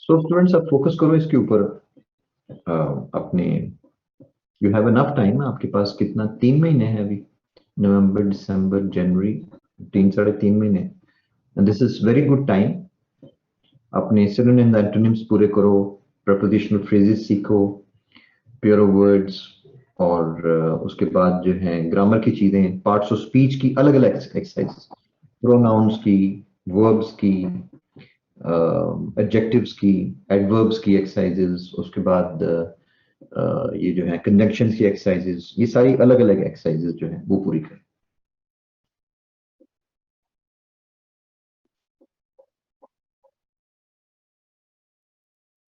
B: सो स्टूडेंट्स अब फोकस करो इसके ऊपर, अपने यू हैव एनफ टाइम, आपके पास कितना, 3 महीने हैं अभी, नवंबर दिसंबर जनवरी, 3 साढ़े 3 महीने, and this is very good time. अपने सिनोनिम्स एंटोनिम्स पूरे करो, प्रपोजिशनल फ्रेजेस सीखो, पेयर ऑफ वर्ड्स, और उसके बाद जो है ग्रामर की चीजें, पार्ट्स ऑफ स्पीच की अलग अलग एक्सरसाइजेस, प्रोनाउंस की, वर्ब्स की, एडजेक्टिव्स की, एडवर्ब्स की एक्सरसाइजेस, उसके बाद ये जो है कंजंक्शंस की एक्सरसाइजेस, ये सारी अलग अलग एक्सरसाइजेस जो है वो पूरी करें।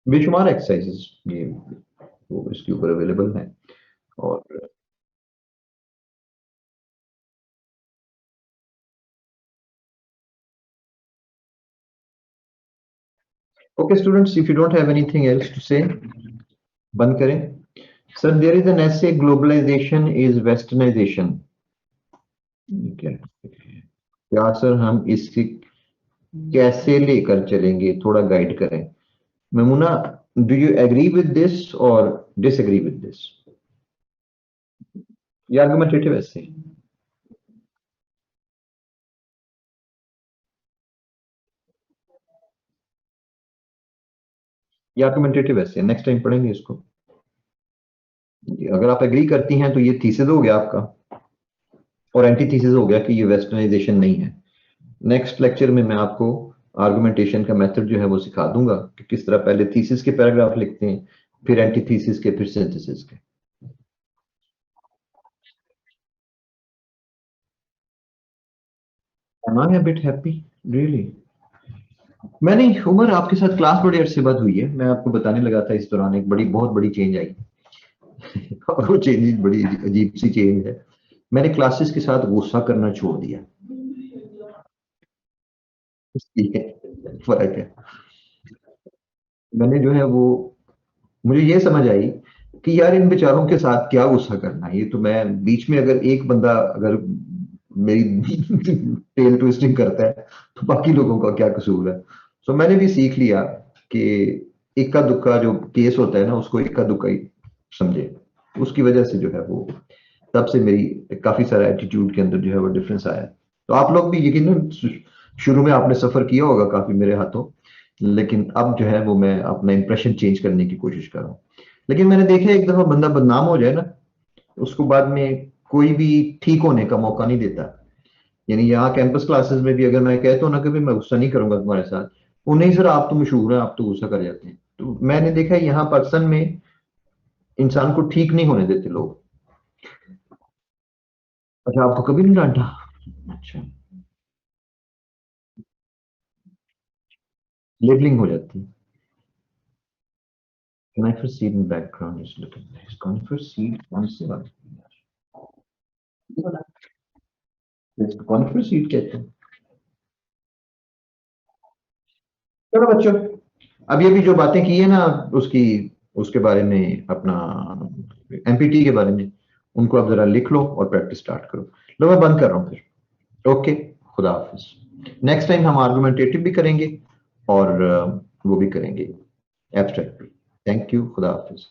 B: बेशुमार एक्सरसाइजेस ये वो इसके ऊपर अवेलेबल हैं। और okay students, if you don't have anything else to say, बंद करें। Sir, there is an essay, globalization is westernization, क्या क्या सर, हम इसकी कैसे लेकर चलेंगे, थोड़ा गाइड करें। Memuna, do you agree with this और डिसएग्री विद दिस? ये आर्गुमेंटेटिव ऐसे, ये आर्गुमेंटेटिव ऐसे, नेक्स्ट टाइम पढ़ेंगे इसको। अगर आप एग्री करती हैं तो ये थीसिस हो गया आपका, और एंटीथीसिस हो गया कि ये वेस्टर्नाइजेशन नहीं है। नेक्स्ट लेक्चर में मैं आपको आर्गुमेंटेशन का मेथड जो है वो सिखा दूंगा कि किस तरह पहले थीसिस के पैराग्राफ लिखते हैं, फिर एंटीथीसिस के, फिर सिंथेसिस के। Am I a bit happy? Really? मैंने, उमर, आपके साथ क्लास बड़े अरसे बाद हुई है, मैं आपको बताने लगा था इस दौरान एक बड़ी, बहुत बड़ी चेंज आई। और वो चेंज बड़ी अजीब सी चेंज है। मैंने क्लासेस के साथ गुस्सा करना छोड़ दिया। ये फर्क है। मैंने जो है वो, मुझे ये समझ आई कि यार इन बेचारों के साथ क्या गुस्सा करना है, ये तो मैं बीच में अगर एक बंदा अगर मेरी टेल ट्विस्टिंग करता है तो बाकी लोगों का क्या कसूर है। सो मैंने भी सीख लिया कि इक्का दुक्का जो केस होता है ना, उसको इक्का दुक्का ही समझे। उसकी वजह से जो है वो, तब से मेरी काफी सारा एटीट्यूड के अंदर जो है वो डिफरेंस आया। तो आप लोग भी यकीनन शुरू में आपने सफर किया होगा काफी मेरे हाथों, लेकिन अब जो है वो मैं अपना इंप्रेशन चेंज करने की कोशिश कर रहा हूँ। लेकिन मैंने देखा एक दफा बंदा बदनाम हो जाए ना, उसको बाद में कोई भी ठीक होने का मौका नहीं देता। यानी यहाँ कैंपस क्लासेस में भी अगर मैं कहता हूँ ना कि भाई मैं गुस्सा नहीं करूंगा तुम्हारे साथ, वो नहीं सर आप तो मशहूर हैं, आप तो गुस्सा कर जाते हैं। तो मैंने देखा है यहाँ पाकिस्तान में इंसान को ठीक नहीं होने देते लोग। अच्छा, आपको कभी नहीं डांटा? अच्छा, लेबलिंग हो जाती है। Conifer seed in background is looking nice. Conifer seed कौन सी बात है? Conifer seed कहते हैं। चलो बच्चों, अब ये भी जो बातें की है ना उसकी, उसके बारे में, अपना एमपीटी के बारे में, उनको आप जरा लिख लो और प्रैक्टिस स्टार्ट करो। लो मैं बंद कर रहा हूँ फिर। ओके, खुदा हाफिज। नेक्स्ट टाइम हम आर्गुमेंटेटिव भी करेंगे और वो भी करेंगे एब्स्ट्रैक्ट भी। थैंक यू, खुदा हाफिज।